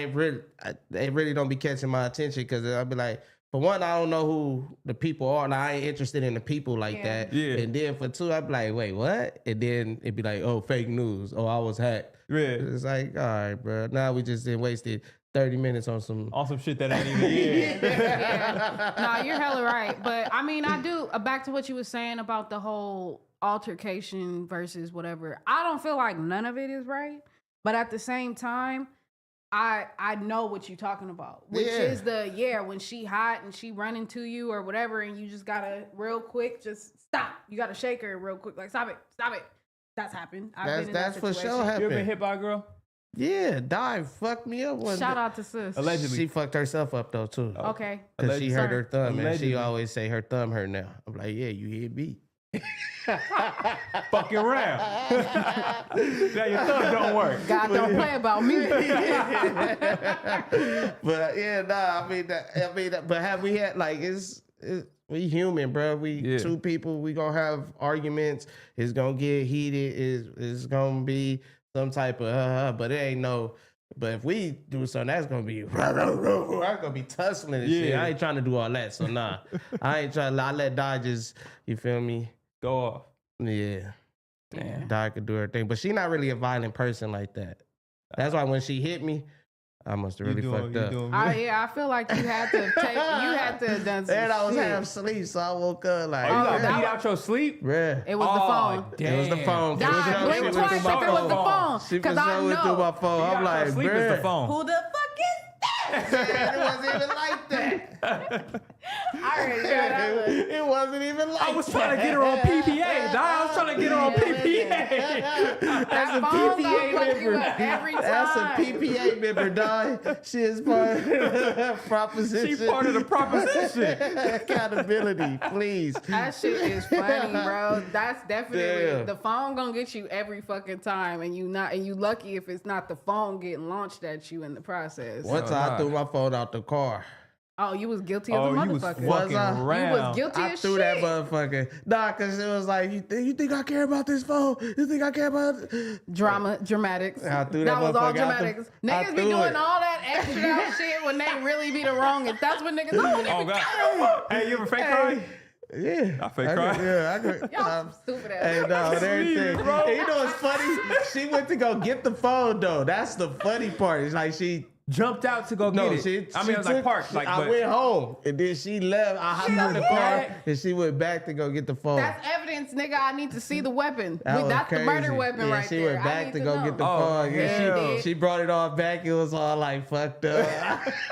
they really don't be catching my attention because I'll be like, for one, I don't know who the people are. Like, I ain't interested in the people like Yeah. that. Yeah. And then for two, I'd be like, wait, what? And then it'd be like, oh, fake news. Oh, I was hacked. Yeah. It's like, all right, bro. Now we just then wasted 30 minutes on some. On some shit that ain't even. Yeah. No, you're hella right. But I mean, I do back to what you were saying about the whole altercation versus whatever. I don't feel like none of it is right, but at the same time, I know what you're talking about, which Yeah. is when she hot and she running to you or whatever, and you just gotta real quick just stop. You gotta shake her real quick, like stop it. That's happened. I've been in that That's for situation. sure You ever been happened. hit by a girl? Yeah, Dive fucked me up one Shout day. out to sis. Allegedly. She fucked herself up though too. Okay. Cause she hurt her thumb, and Allegedly. she always say her thumb hurt now. I'm like, yeah, you hit me. Fucking around. Now your thumb don't work. God don't play about me. But yeah, nah, I mean, but have we had like we human, bro. We Yeah. two people. We gonna have arguments. It's gonna get heated. It's gonna be some type of but it ain't no. But if we do something, that's gonna be that's gonna be tussling and shit. Yeah. I ain't trying to do all that. So nah, I ain't trying. I let Di just you feel me. Go off. Yeah. Damn. Di could do her thing, but she not really a violent person like that. That's why when she hit me, I must have really fucked up. I feel like you had to have done some And I was shit. half asleep, so I woke up like, Oh, you got that beat out your sleep? bruh. It was the phone. Damn. It was the phone. Nah, She blink went twice through if my it was the phone. phone. She Because was I going through my know. phone. I'm Beat out like, your sleep is the bruh. phone. Who the fuck is that? It wasn't even like that. I already know that one. It wasn't even like that. I was trying to get her on PPA. I was trying to get her on PPA. That's a phone gonna PPA fuck you member. up every That's a time. PPA member, dog. She is part of the proposition. She's part of the proposition. Accountability, please. That shit is funny, bro. That's definitely Damn. the phone gonna get you every fucking time, and you lucky if it's not the phone getting launched at you in the process. One time I threw my phone out the car. Oh, you was guilty as a Oh, you was motherfucker. fucking Was I? around. You was guilty I as threw shit. that motherfucker. Nah, cause it was like, you think I care about this phone? You think I care about it? Dramatics. I threw that that was all motherfucker out the- dramatics. I Niggas be threw doing it. all that extra out shit when they really be the wrongest. That's what niggas don't Oh even God. Hey, you ever fake cry? Yeah. I fake cry. Yeah, I could. Y'all stupid ass. Hey, no, and everything. bro. And you know what's funny? She went to go get the phone, though. That's the funny part. It's like she... Jumped out to go No, get it. she I mean, it was like parked. Like, I but went home, and then she left. I hopped out the car, back. and she went back to go get the phone. That's evidence, nigga. I need to see the weapon. That was That's crazy. the murder weapon Yeah, right she there. went I back need to go know. get the Oh, phone. Yeah, hell. she brought it all back. It was all like fucked up.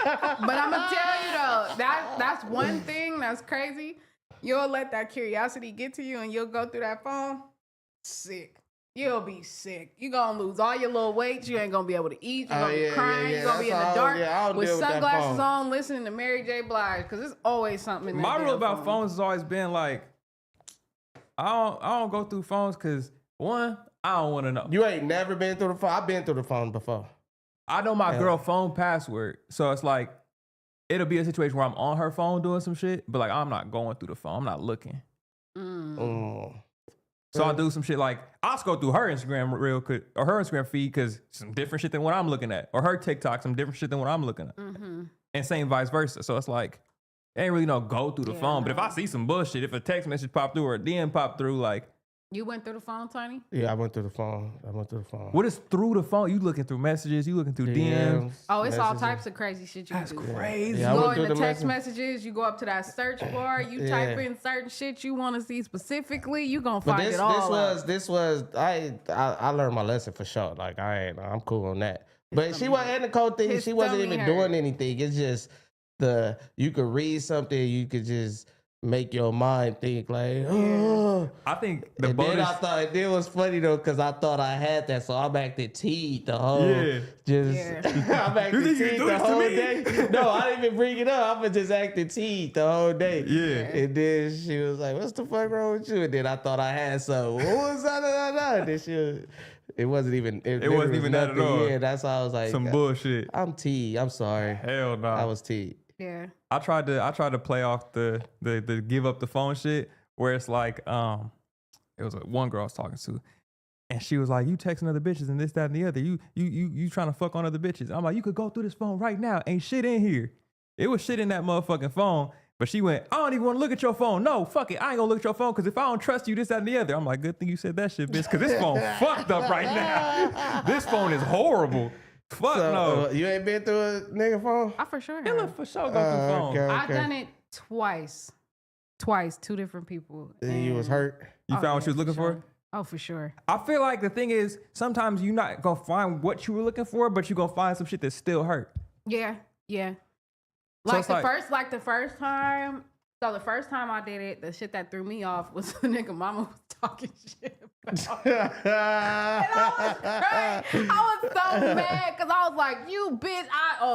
But I'm gonna tell you though, that's one thing that's crazy. You'll let that curiosity get to you, and you'll go through that phone. Sick. You'll be sick. You gonna lose all your little weight. You ain't gonna be able to eat. You're gonna be crying. You're gonna be in the That's all- dark yeah, I don't with deal with that sunglasses phone. on, listening to Mary J. Blige, because there's always something in that my damn rule about phone. phones has always been like, I don't go through phones because one, I don't want to know. You ain't never been through the phone. I've been through the phone before. I know my Yeah. girl phone password, so it's like it'll be a situation where I'm on her phone doing some shit, but like I'm not going through the phone. I'm not looking. So I'll do some shit like I'll scroll through her Instagram real quick or her Instagram feed because some different shit than what I'm looking at, or her TikTok some different shit than what I'm looking at, and same vice versa. So it's like it ain't really no go through the phone. But if I see some bullshit, if a text message pop through or a DM pop through, like You went through the phone, Tony? Yeah, I went through the phone. what is through the phone? You looking through messages? You looking through DMs? Oh, it's all messages. types of crazy shit you That's can do. crazy. Yeah, I You go went through into the text message. messages, you go up to that search bar, you Yeah. type in certain shit you want to see specifically, you gonna But find this it all out. this was I learned my lesson for sure. Like I'm cool on that. But she wasn't, and the cold thing, His she wasn't tummy even hurt. doing anything. It's just you could read something, you could just make your mind think like, oh. I think the And then bonus. I thought it was funny though, cause I thought I had that, so I'm acting teed the whole. Yeah. Just Yeah. I'm acting think you teed do the this to whole me? day. No, I didn't even bring it up. I'm just acting teed the whole day. Yeah. And then she was like, "What's the fuck wrong with you?" And then I thought I had something. What was that? And then it wasn't even. It wasn't literally even was that at nothing. all. Yeah, that's how I was like, Some bullshit. I'm teed. I'm sorry. Hell no. I was teed. Yeah. I tried to play off the give up the phone shit where it's like it was one girl I was talking to and she was like, you texting other bitches and this, that, and the other. You trying to fuck on other bitches. I'm like, you could go through this phone right now. Ain't shit in here. It was shit in that motherfucking phone. But she went, I don't even want to look at your phone. No, fuck it. I ain't gonna look at your phone because if I don't trust you, this, that, and the other. I'm like, good thing you said that shit, bitch, because this phone fucked up right now. This phone is horrible. Fuck So, no. you ain't been through a nigga phone? I for sure Hella have. for sure go through phones. okay. I've done it twice. Two different people. And you was hurt. You Oh, found what yeah, you was looking for? sure. Oh, for sure. I feel like the thing is sometimes you're not gonna find what you were looking for, but you're gonna find some shit that still hurt. Yeah, yeah. So Like it's the first time. So the first time I did it, the shit that threw me off was the nigga mama was talking shit about. And I was so mad because I was like, you bitch.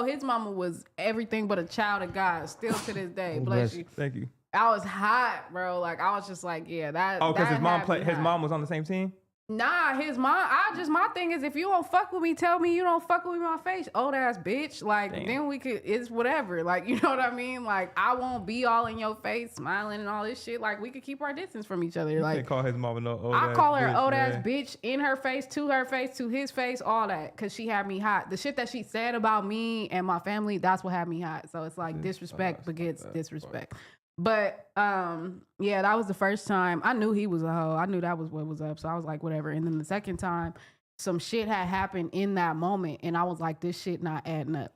His mama was everything but a child of God, still to this day. Bless you. Thank you. I was hot, bro. Like I was just like, yeah, that. Oh, because that his mom had me his hot. mom was on the same team? Nah, his mom. My thing is, if you don't fuck with me, tell me you don't fuck with me in my face, old ass bitch. Like Damn. then we could. It's whatever. Like you know what I mean. Like I won't be all in your face, smiling and all this shit. Like we could keep our distance from each other. You Like can't call his mama no old I ass call her bitch, old man. ass bitch in her face, to his face, all that, cause she had me hot. The shit that she said about me and my family, that's what had me hot. So it's like disrespect begets disrespect. But yeah, that was the first time. I knew he was a hoe. I knew that was what was up. So I was like, whatever. And then the second time, some shit had happened in that moment, and I was like, this shit not adding up.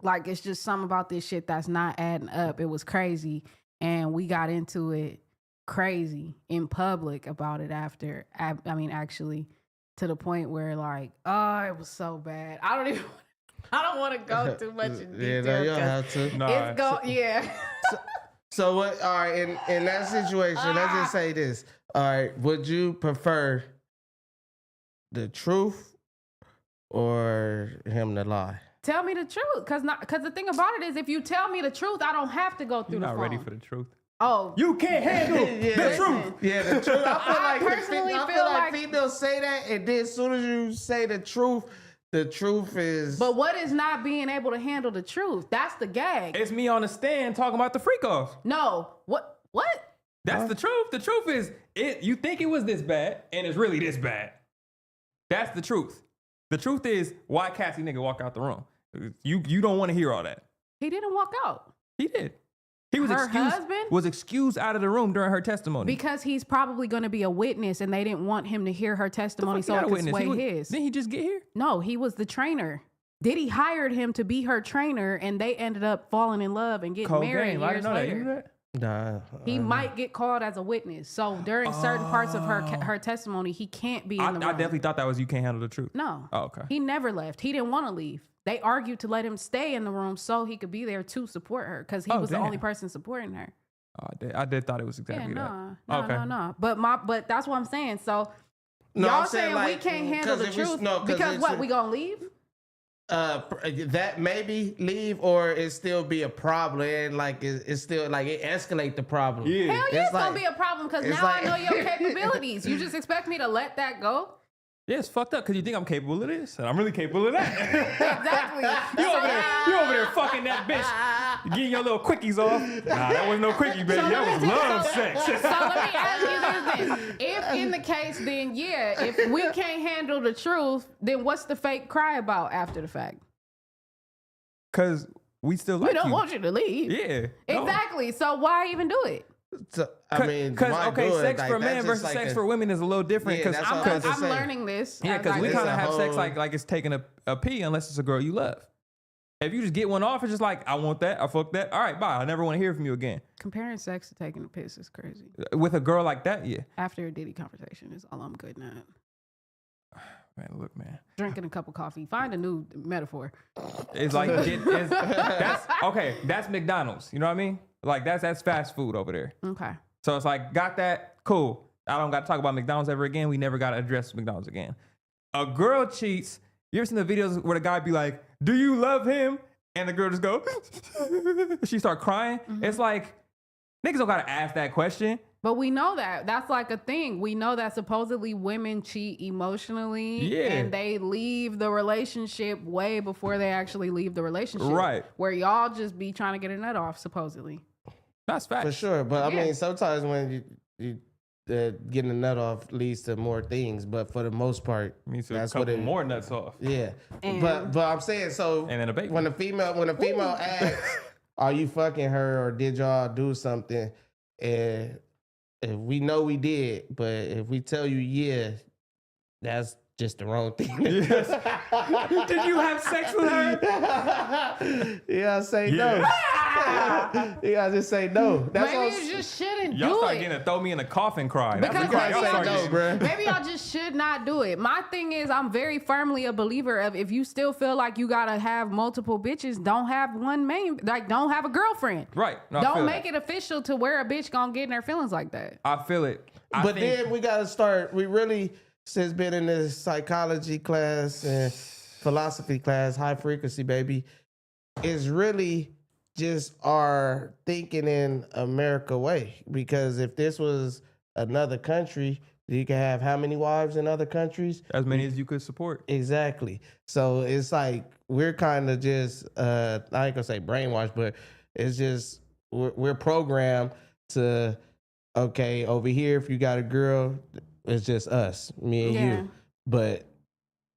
Like it's just something about this shit that's not adding up. It was crazy, and we got into it crazy in public about it after. I mean, actually, to the point where like, oh, it was so bad. I don't even. I don't want to go too much in Yeah, detail. no, you don't 'cause have to. Nah, It's go, yeah. So what? All right, in that situation, let's just say this. All right, would you prefer the truth or him to lie? Tell me the truth, cause the thing about it is, if you tell me the truth, I don't have to go through you're the not phone. ready for the truth. Oh, You can't handle the truth. Yeah, the truth. I personally I feel feel like like- females say that, and then as soon as you say the truth is. but what is not being able to handle the truth? That's the gag. It's me on the stand talking about the freak off. No, what? That's the truth. The truth is, you think it was this bad, and it's really this bad. That's the truth. The truth is, why Cassie nigga walk out the room? You don't want to hear all that. He didn't walk out. He did. He was Her husband? was excused out of the room during her testimony. Because he's probably going to be a witness, and they didn't want him to hear her testimony, so Fuck, it he could not a sway witness. his. Didn't he just get here? No, he was the trainer. Diddy hired him to be her trainer, and they ended up falling in love and getting Cold married game. I years didn't know that. You later. knew that? Nah, He might get called as a witness. So during certain parts of her testimony, he can't be in I the room. definitely thought that was you can't handle the truth. No. Oh, okay. He never left. He didn't want to leave. They argued to let him stay in the room so he could be there to support her, because he Oh, was the damn. only person supporting her. Oh, I did thought it was Yeah, exactly no. Okay. But that's what I'm saying. So No, y'all I'm saying like, we can't handle 'cause the if we- truth no, 'cause because it's what, a- we gonna leave? That maybe leave or it still be a problem, and like it's still like it escalate the problem. Yeah. Hell yeah, it's like- gonna be a problem because it's now like- I know your capabilities. You just expect me to let that go? Yeah, it's fucked up because you think I'm capable of this, and I'm really capable of that. Exactly. you over there fucking that bitch, getting your little quickies off. Nah, that wasn't no quickie, baby. That was love sex. So let me ask you this then. If in the case, then yeah, if we can't handle the truth, then what's the fake cry about after the fact? Because we still like We don't you. want you to leave. Yeah. no. Exactly. So why even do it? So, I mean, why okay, do it? sex Like, for that's men just versus like sex a- for women is a little different. Yeah, Because that's what I was I'm just saying. learning this. yeah, as because I we go. kind of It's a have sex whole- like it's taking a pee unless it's a girl you love. If you just get one off, it's just like I want that, I fuck that. All right, bye. I never want to hear from you again. Comparing sex to taking a piss is crazy. With a girl like that, yeah. After a Diddy conversation is all I'm good at. Man, look, man. Drinking a cup of coffee. Find a new metaphor. It's like that's McDonald's. You know what I mean? Like that's fast food over there. Okay. So it's like, got that, cool. I don't got to talk about McDonald's ever again. We never got to address McDonald's again. A girl cheats. You ever seen the videos where the guy be like, "Do you love him?" And the girl just go, she start crying. Mm-hmm. It's like, niggas don't got to ask that question. But we know that. That's like a thing. We know that supposedly women cheat emotionally. Yeah. And they leave the relationship way before they actually leave the relationship. Right. Where y'all just be trying to get a nut off, supposedly. That's fact. for sure. But I Yeah. mean, sometimes when you getting a nut off leads to more things, but for the most part, Means a that's couple what it. more nuts off. Yeah, And- but I'm saying so. And then a baby. When a female asks, "Are you fucking her or did y'all do something?" And if we know we did, but if we tell you yeah, that's just the wrong thing. Yes. Did you have sex with her? You gotta say no. You gotta just say no. That's Maybe all. you just shouldn't Y'all do start it. getting a throw me in the coffin cry. That's Because the cry maybe y'all y'all start say getting. no, bruh. Maybe y'all just should not do it. My thing is, I'm very firmly a believer of if you still feel like you gotta have multiple bitches, don't have one main, like don't have a girlfriend. Right. No, I feel Don't make that. it official to where a bitch gonna get in her feelings like that. I feel it. I But think- then we gotta start. We really since been in this psychology class and philosophy class, high frequency, baby, is really just our thinking in America way. Because if this was another country, you can have how many wives in other countries? as many as you could support. Exactly. So it's like we're kind of just I ain't gonna say brainwashed, but it's just we're programmed to okay, over here if you got a girl, it's just us, me and Yeah. you. But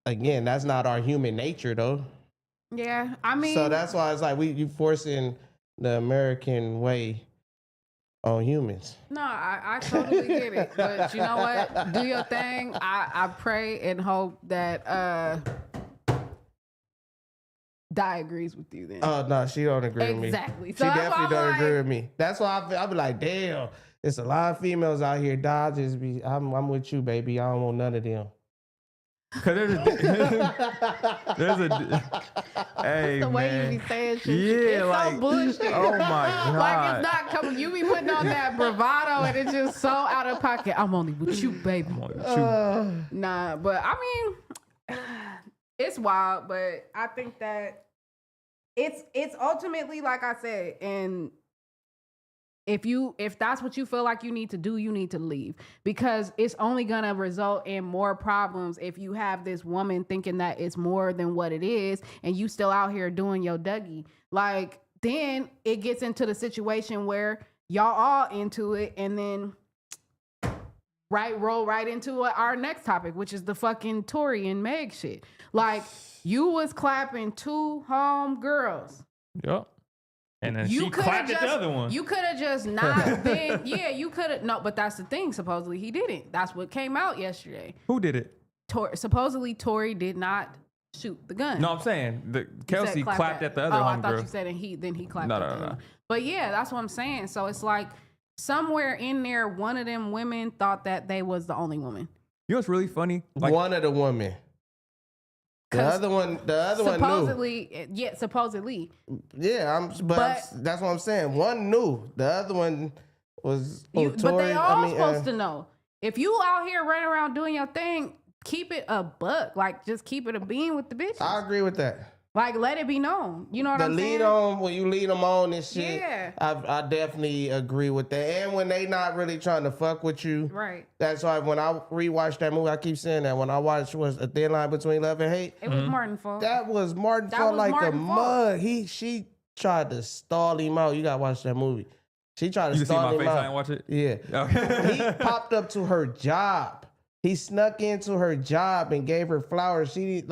again, that's not our human nature though. Yeah, I mean, So that's why it's like you forcing the American way on humans. no, I totally get it. But you know what? Do your thing. I pray and hope that Di agrees with you then. Oh no, she don't agree with me. Exactly. She So that's why definitely I'm don't like- agree with me. That's why I be like, damn, it's a lot of females out here. I'm with you, baby. I don't want none of them. Cause there's a hey, The way man. you be saying shit. Yeah, it's like, so bullshit. oh my God. Like it's not coming. You be putting on that bravado and it's just so out of pocket. I'm only with you, baby. I'm on you. Nah, but I mean, it's wild. But I think that it's ultimately like I said, and if that's what you feel like you need to do, you need to leave, because it's only gonna result in more problems if you have this woman thinking that it's more than what it is, and you still out here doing your Dougie. Like then it gets into the situation where y'all all into it, and then roll right into our next topic, which is the fucking Tory and Meg shit. Like you was clapping two home girls. Yep. And then You she coulda clapped at the just- other one. You could have just not been. Yeah, you could have. No, but that's the thing. Supposedly he didn't. That's what came out yesterday. Who did it? Supposedly Tory did not shoot the gun. No, I'm saying You said Kelsey clapped at the other I thought homegirl. you said and he clapped No, at no, the no, other no. one. But yeah, that's what I'm saying. So it's like somewhere in there, one of them women thought that they was the only woman. You know what's really funny? Like, One of the women. The 'Cause other one knew. Supposedly, yeah, supposedly. Yeah, But- that's what I'm saying. One knew. The other one was. But they all supposed to know. If you out here running around doing your thing, keep it a buck. Like just keep it a bean with the bitches. I agree with that. Like let it be known. You know what The I'm saying? lead on when you lead them on and shit. Yeah. I definitely agree with that. And when they not really trying to fuck with you, Right. that's why when I rewatched that movie, I keep saying that when I watched was A Thin Line Between Love and Hate. It was Martin's fault. That was Martin That felt was like Martin's a fault. mug. She tried to stall him out. You gotta watch that movie. She tried to you can see stall my him face. I out. didn't watch it. Yeah. Okay. He popped up to her job. He snuck into her job and gave her flowers. He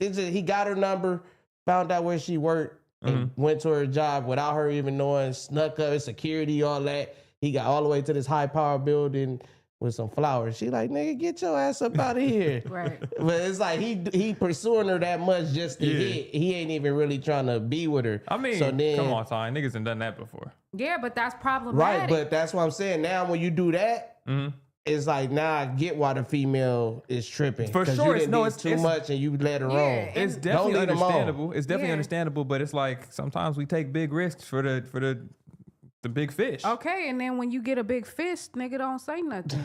he got her number, found out where she worked, and went to her job without her even knowing. Snuck up, security, all that. He got all the way to this high power building with some flowers. She like, nigga, get your ass up out of here. Right. But it's like he pursuing her that much just to Yeah. hit. He ain't even really trying to be with her. I mean, so then, come on, Ty. Niggas done that before. Yeah, but that's problematic. right? But that's what I'm saying. Now when you do that, it's like now I get why the female is tripping. For 'Cause sure, you it's- didn't no, do it's- too it's- much and you let her Yeah, on. and- It's Don't definitely lead 'em on. understandable. It's definitely Yeah. understandable, but it's like sometimes we take big risks for the big fish. Okay, and then when you get a big fist, nigga don't say nothing.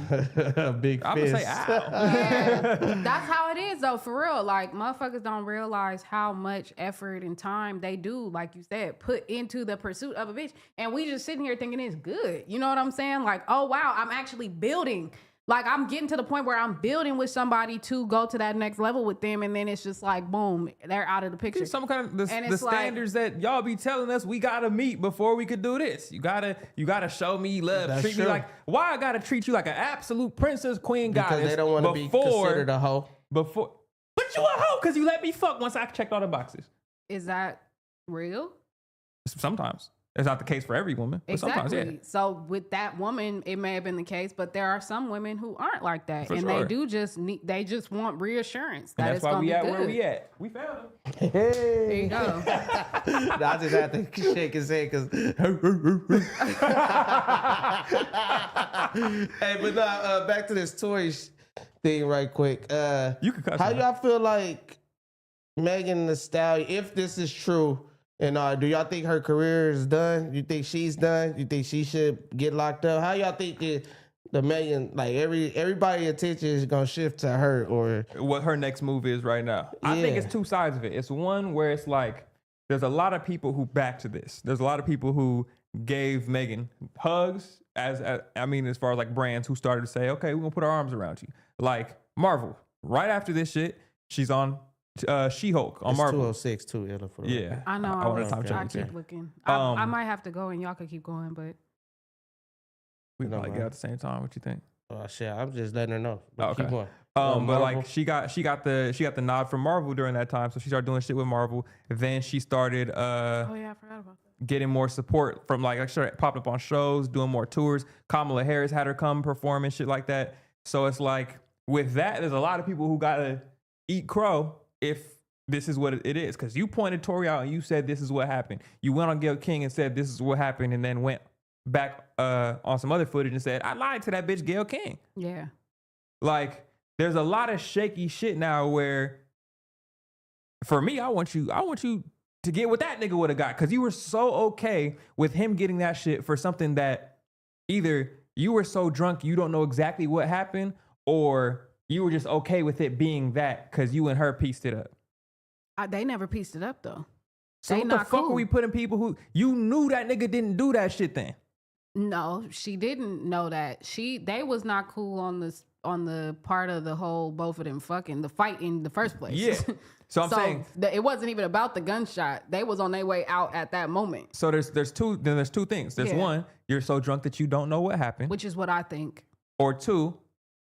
Big I'm gonna fist. say, ow. Yeah, that's how it is though, for real. Like motherfuckers don't realize how much effort and time they do, like you said, put into the pursuit of a bitch. And we just sitting here thinking it's good. You know what I'm saying? Like, oh wow, I'm actually building. Like I'm getting to the point where I'm building with somebody to go to that next level with them, and then it's just like boom, they're out of the picture. Some kind of And the it's like- standards that y'all be telling us we gotta meet before we could do this. You gotta show me love, That's treat me true. like why I gotta treat you like an absolute princess, queen, Because goddess they don't want to be considered a hoe. before. But you a hoe because you let me fuck once I checked all the boxes. Is that real? Sometimes it's not the case for every woman, but sometimes Exactly. So with that woman, it may have been the case, but there are some women who aren't like that, For and sure. they do just need. They just want reassurance that and that's it's why gonna we be at good. where we at. We found him. There you go. I just had to shake his head because. Hey, but nah, back to this Tory thing right quick. You can cuss. How on it. y'all feel like Megan Thee Stallion, if this is true, and do y'all think her career is done? You think she's done? You think she should get locked up? How y'all think the Megan, like everybody's attention is gonna shift to her, or What her next move is right now. I think Yeah. it's two sides of it. It's one where it's like there's a lot of people who back to this. There's a lot of people who gave Megan hugs as far as like brands who started to say, okay, we're gonna put our arms around you. Like Marvel, right after this shit, she's on She-Hulk on it's Marvel. 206 too? Ella, for the Yeah, record. I know. I wanted to time Okay. check I it keep too. looking. I Um, might have to go, and y'all could keep going, but We No, might bro. get out at the same time. What you think? Oh shit, I'm just letting her know. But Okay. keep going. But Marvel? like she got the nod from Marvel during that time, so she started doing shit with Marvel. Then she started oh yeah, I forgot about that. getting more support from like she started popping up on shows, doing more tours. Kamala Harris had her come perform and shit like that. So it's like with that, there's a lot of people who gotta eat crow if this is what it is. Because you pointed Tory out and you said this is what happened. You went on Gayle King and said this is what happened, and then went back on some other footage and said I lied to that bitch Gayle King. Yeah. Like there's a lot of shaky shit now where, for me, I want you to get what that nigga would have got, because you were so okay with him getting that shit for something that either you were so drunk you don't know exactly what happened, or you were just okay with it being that because you and her pieced it up. They never pieced it up though. So They what the not fuck cool. are we putting people who you knew that nigga didn't do that shit then? No, she didn't know that. They was not cool on the part of the whole both of them fucking the fight in the first place. Yeah. So I'm saying it wasn't even about the gunshot. They was on their way out at that moment. so there's two things. There's one, you're so drunk that you don't know what happened. Which is what I think. Or two,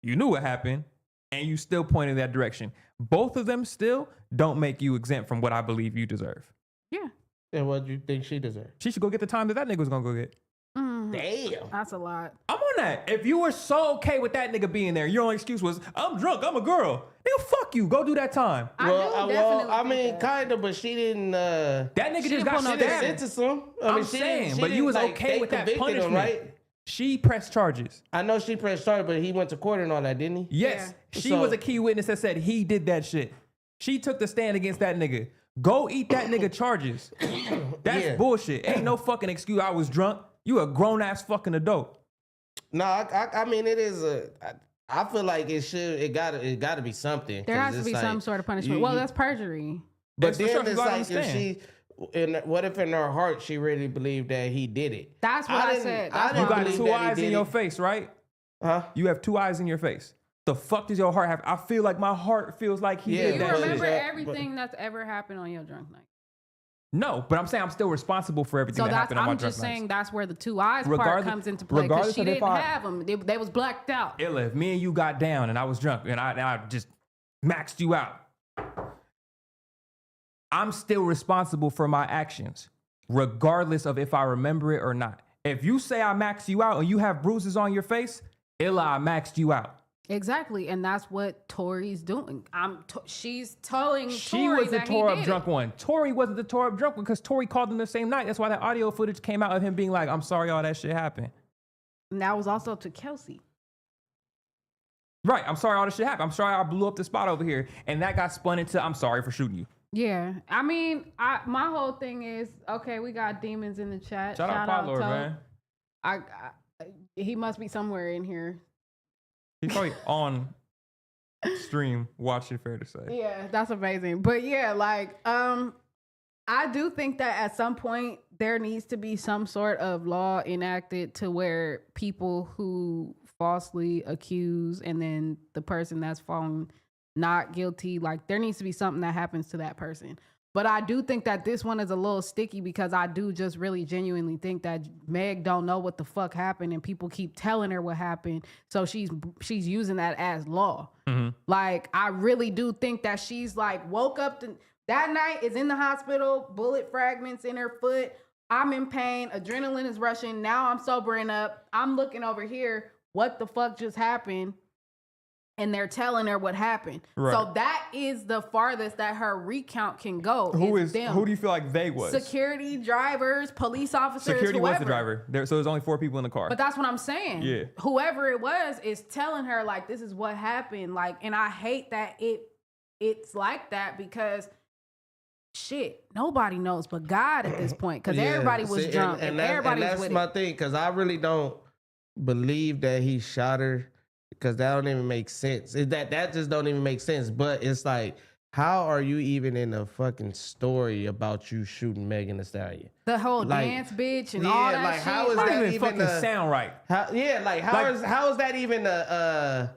you knew what happened and you still pointed that direction. Both of them still don't make you exempt from what I believe you deserve. Yeah. And what do you think she deserves? She should go get the time that nigga was gonna go get. Damn. That's a lot. I'm on that. If you were so okay with that nigga being there, your only excuse was, I'm drunk, I'm a girl. Nigga, fuck you. Go do that time. I mean, kind of, but she didn't. That nigga just didn't got pull no shit damage. in. Sentence him. I'm saying, but you was okay they with that convicted him, punishment. right? She pressed charges. I know she pressed charges, but he went to court and all that, didn't he? Yes. Yeah. She So- was a key witness that said he did that shit. She took the stand against that nigga. Go eat that nigga charges. That's Yeah. bullshit. Ain't no fucking excuse. I was drunk. You a grown ass fucking adult. No, I mean it is a. I feel like it gotta be something. There 'cause has to it's be like, some sort of punishment. Well, that's perjury. But That's for then sure, you it's gotta like if understand. what if in her heart she really believed that he did it? That's what I didn't- said. I That's didn't You got believe two that he eyes did in your it. face, right? Huh? You have two eyes in your face. The fuck does your heart have? I feel like my heart feels like he Yeah, did You that but- shit. remember but- everything that's ever happened on your drunk night. No, but I'm saying I'm still responsible for everything So that that's happened on my I'm drunk just nights. saying that's where the two eyes part Regardless- comes into play because regardless she of if didn't I- have them. They was blacked out. Illa, if me and you got down and I was drunk and I just maxed you out, I'm still responsible for my actions, regardless of if I remember it or not. If you say I maxed you out and you have bruises on your face, Illa, I maxed you out. Exactly, and that's what Tori's doing. She's telling She Tori was the that he tore up did drunk it. one. Tori wasn't the tore up drunk one because Tori called him the same night. That's why that audio footage came out of him being like, I'm sorry all that shit happened. And that was also to Kelsey. Right, I'm sorry all this shit happened. I'm sorry I blew up the spot over here. And that got spun into, I'm sorry for shooting you. Yeah, I mean, my whole thing is okay. We got demons in the chat. Shout out Podlord, Toe. man. He must be somewhere in here. He's probably on stream watching, fair to say. Yeah, that's amazing. But yeah, like, I do think that at some point there needs to be some sort of law enacted to where people who falsely accuse and then the person that's found not guilty, like there needs to be something that happens to that person. But I do think that this one is a little sticky because I do just really genuinely think that Meg don't know what the fuck happened and people keep telling her what happened. So she's using that as law. Mm-hmm. Like, I really do think that she's like woke up that night, is in the hospital, bullet fragments in her foot. I'm in pain. Adrenaline is rushing. Now I'm sobering up. I'm looking over here. What the fuck just happened? And they're telling her what happened. Right. So that is the farthest that her recount can go. Who them. do you feel like they was? Security, drivers, police officers, Security whoever. was the driver. So there's only 4 people in the car. But that's what I'm saying. Yeah. Whoever it was is telling her like this is what happened. Like, and I hate that it's like that because shit, nobody knows but God at this point. Because everybody was drunk and everybody was with that's my it. thing. Because I really don't believe that he shot her. Because that don't even make sense. That just don't even make sense. But it's like, how are you even in a fucking story about you shooting Megan Thee Stallion? The whole Like, dance bitch and yeah, all that like, shit. how is That that doesn't even fucking sound right. How is that even a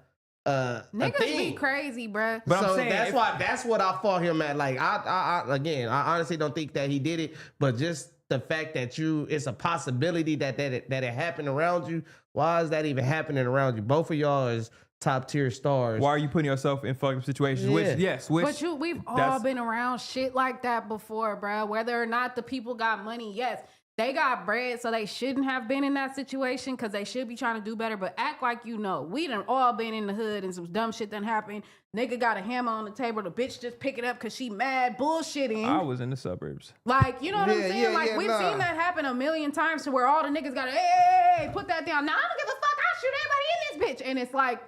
Niggas thing? be crazy, bruh. But I'm So saying that's what I fought him at. Like I honestly don't think that he did it, but just the fact that it's a possibility that it happened around you. Why is that even happening around you? Both of y'all is top tier stars. Why are you putting yourself in fucking situations? Yeah. Which But we've all been around shit like that before, bruh. Whether or not the people got money, yes. They got bread, so they shouldn't have been in that situation because they should be trying to do better. But act like you know. We done all been in the hood and some dumb shit done happened. Nigga got a hammer on the table. The bitch just pick it up because she mad bullshitting. I was in the suburbs. Like, you know what I'm saying? Like, we've seen that happen a million times to where all the niggas got to, hey, put that down. Nah, I don't give a fuck. I'll shoot everybody in this bitch. And it's like,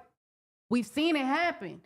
We've seen it happen.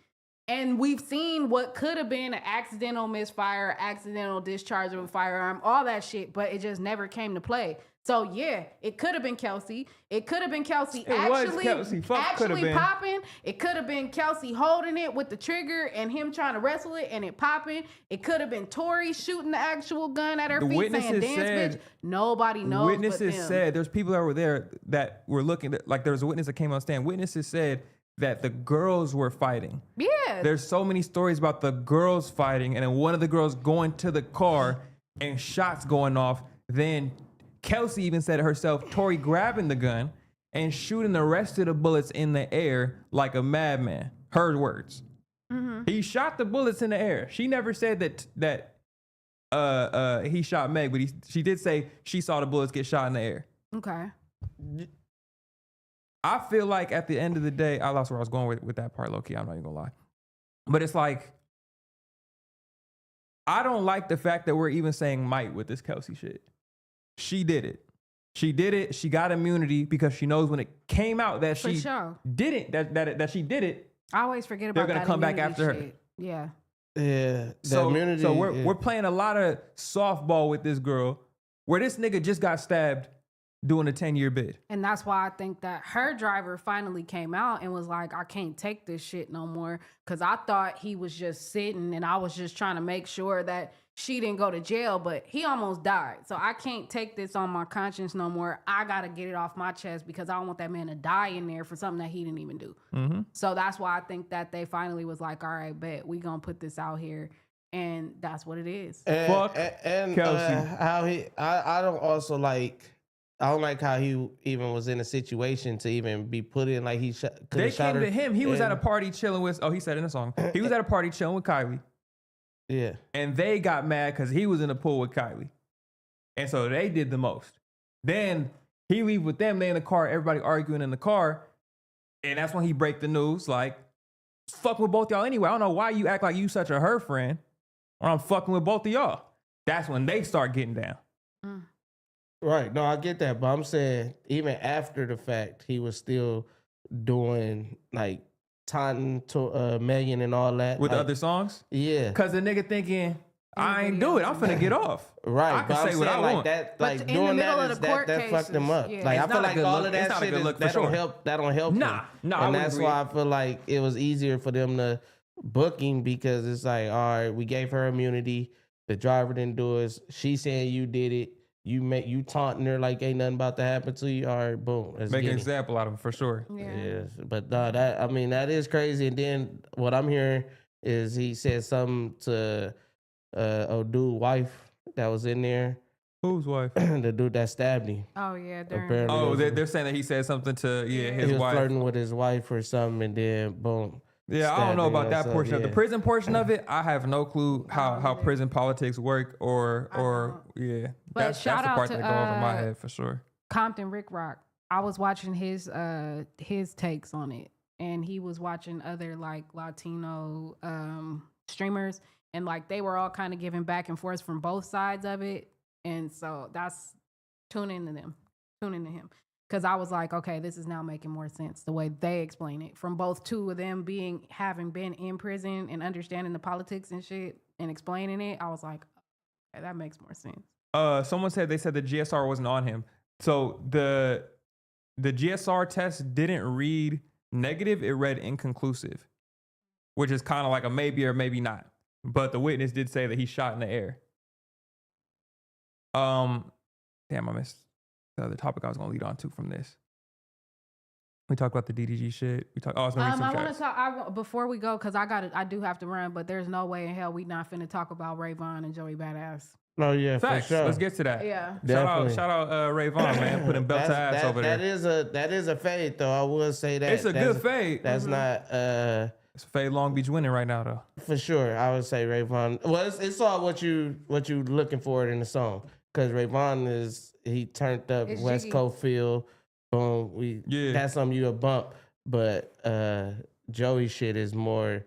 And we've seen what could have been an accidental misfire, accidental discharge of a firearm, all that shit, but it just never came to play. So yeah, it could have been Kelsey. It could have been Kelsey actually popping. It could have been Kelsey holding it with the trigger and him trying to wrestle it and it popping. It could have been Tori shooting the actual gun at her feet saying, "Dance, bitch." Nobody knows. Witnesses said there's people that were there that were looking. Like there was a witness that came on stand. Witnesses said that the girls were fighting. Yeah. There's so many stories about the girls fighting, and then one of the girls going to the car and shots going off. Then Kelsey even said it herself, Tori grabbing the gun and shooting the rest of the bullets in the air like a madman. Her words. Mm-hmm. He shot the bullets in the air. She never said that he shot Meg, but she did say she saw the bullets get shot in the air. Okay. I feel like at the end of the day, I lost where I was going with that part, low-key. I'm not even gonna lie. But it's like, I don't like the fact that we're even saying might with this Kelsey shit. She did it. She did it. She got immunity because she knows when it came out that she didn't, that she did it. I always forget about that. They're gonna come back after her. Yeah. Yeah. So we're playing a lot of softball with this girl, where this nigga just got stabbed doing a 10-year bid. And that's why I think that her driver finally came out and was like, I can't take this shit no more. Because I thought he was just sitting and I was just trying to make sure that she didn't go to jail, but he almost died. So I can't take this on my conscience no more. I got to get it off my chest because I don't want that man to die in there for something that he didn't even do. Mm-hmm. So that's why I think that they finally was like, all right, bet we going to put this out here. And that's what it is. Fuck Kelsey. How I don't also like... I don't like how he even was in a situation to even be put in. Like they came to him. He was at a party chilling with. Oh, he said in the song. He was at a party chilling with Kylie. Yeah. And they got mad because he was in the pool with Kylie, and so they did the most. Then he leave with them. They in the car. Everybody arguing in the car, and that's when he break the news. Like, fuck with both y'all anyway. I don't know why you act like you such a her friend, or I'm fucking with both of y'all. That's when they start getting down. Mm. Right. No, I get that. But I'm saying even after the fact, he was still doing like taunting to Megan and all that. With like, other songs? Yeah. Because the nigga thinking, I ain't do it. I'm finna get off. Right. I can say what I want. That, like doing that is that fucked him up. Yeah. Like I feel like all of that shit that don't help. That don't help. Nah. And that's why I feel like it was easier for them to book him because it's like, all right, we gave her immunity. The driver didn't do it. She saying you did it. You taunting her like ain't nothing about to happen to you. All right, boom. Make an example out of him for sure. Yeah. Yes, but that is crazy. And then what I'm hearing is he said something to dude's wife that was in there. Whose wife? The dude that stabbed him. Oh yeah. They're saying that he said something to his wife. He was flirting with his wife or something, and then boom. Yeah, I don't know about that portion of the prison portion of it. I have no clue how prison politics work or yeah. But that's the part that go over my head for sure. Compton Rick Rock. I was watching his takes on it, and he was watching other like Latino streamers, and like they were all kind of giving back and forth from both sides of it, and so that's tune into him. Because I was like, okay, this is now making more sense the way they explain it. From both two of them having been in prison and understanding the politics and shit and explaining it, I was like, okay, that makes more sense. Someone said they said the GSR wasn't on him. So the GSR test didn't read negative, it read inconclusive, which is kind of like a maybe or maybe not. But the witness did say that he shot in the air. Damn, I missed the other topic I was gonna lead on to from this. We talked about the DDG shit. We talked. Oh, it's I want to talk before we go because I do have to run. But there's no way in hell we not finna talk about Ray Vaughn and Joey Badass. No, yeah, facts. For sure. Let's get to that. Yeah, shout out Ray Vaughn, man, putting belt to ass over there. That is a fade though. I will say that it's a good fade. That's not. It's a fade. Long Beach winning right now though. For sure, I would say Ray Vaughn. Well, it's all what you looking for in the song because Ray Vaughn he turned up it's West Coast feel. Boom, that's something you a bump, but Joey shit is more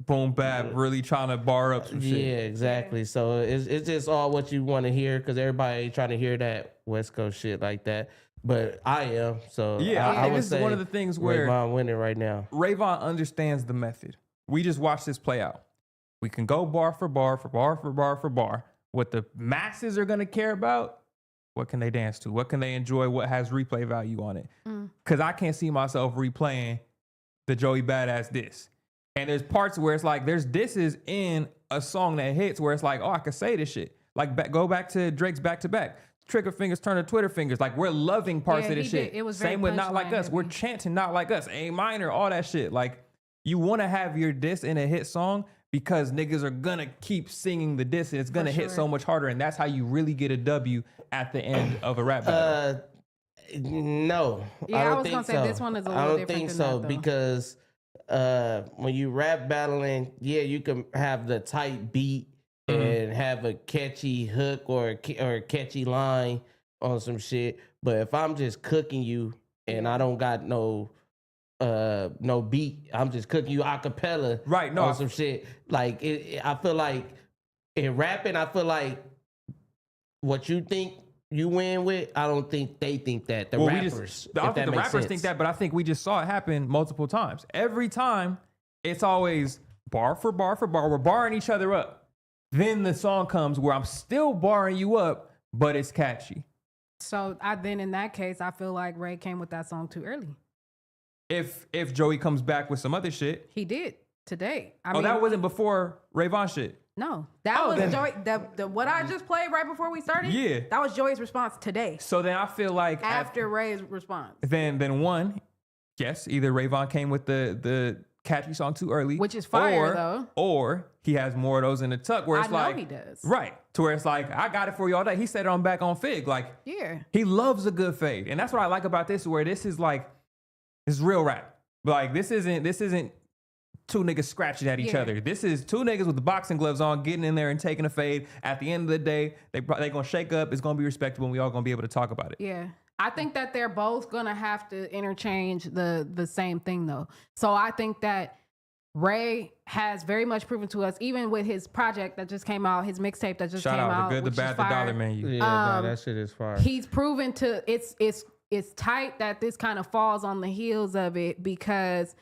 boom bap, really trying to bar up some shit. Yeah, exactly. So it's just all what you want to hear because everybody ain't trying to hear that West Coast shit like that. but I am. So Yeah, I I think would this is say one of the things where Rayvon winning right now. Rayvon understands the method. We just watch this play out. We can go bar for bar for bar for bar for bar. What the masses are gonna care about, what can they dance to? What can they enjoy? What has replay value on it? Because I can't see myself replaying the Joey Badass diss. And there's parts where it's like, there's disses in a song that hits where it's like, oh, I could say this shit. Like, go back to Drake's Back to Back. Trigger fingers turn to Twitter fingers. Like, we're loving parts of this shit. It was very Same with Not Like Us. heavy. We're chanting Not Like Us. A minor, all that shit. Like, you want to have your diss in a hit song because niggas are going to keep singing the diss and it's going to hit so much harder. And that's how you really get a W at the end of a rap battle. No, Yeah, I I don't was think gonna say so. this one is a I little don't different think than so that, though. because when you rap battling, yeah, you can have the tight beat and have a catchy hook or a catchy line on some shit. But if I'm just cooking you and I don't got no beat, I'm just cooking you a cappella, Right, no, on some shit. Like I feel like in rapping, I feel like what you think you win with, I don't think they think that. The rappers, I don't think the rappers think that, but I think we just saw it happen multiple times. Every time, it's always bar for bar for bar. We're barring each other up. Then the song comes where I'm still barring you up, but it's catchy. So then in that case, I feel like Ray came with that song too early. If Joey comes back with some other shit. He did today. I mean, that wasn't before Rayvon shit. No, that was Joey. The what I just played right before we started. Yeah, that was Joey's response today. So then I feel like after Ray's response, then one, yes, either Rayvon came with the catchy song too early, which is fire though, or he has more of those in the tuck where it's I know he does, right? To where it's like, I got it for you all day. He said it on back on Fig, like yeah, he loves a good fade, and that's what I like about this. Where this is like, this is real rap. Like this isn't two niggas scratching at each other. This is two niggas with the boxing gloves on, getting in there and taking a fade. At the end of the day, they gonna shake up. It's gonna be respectable, and we all gonna be able to talk about it. Yeah. I think that they're both gonna have to interchange the same thing though. So I think that Ray has very much proven to us, even with his project that just came out, his mixtape that just came out. Shout out, The Good, The Bad, The Dollar Menu. Yeah, that shit is fire. He's proven to it's tight that this kind of falls on the heels of it because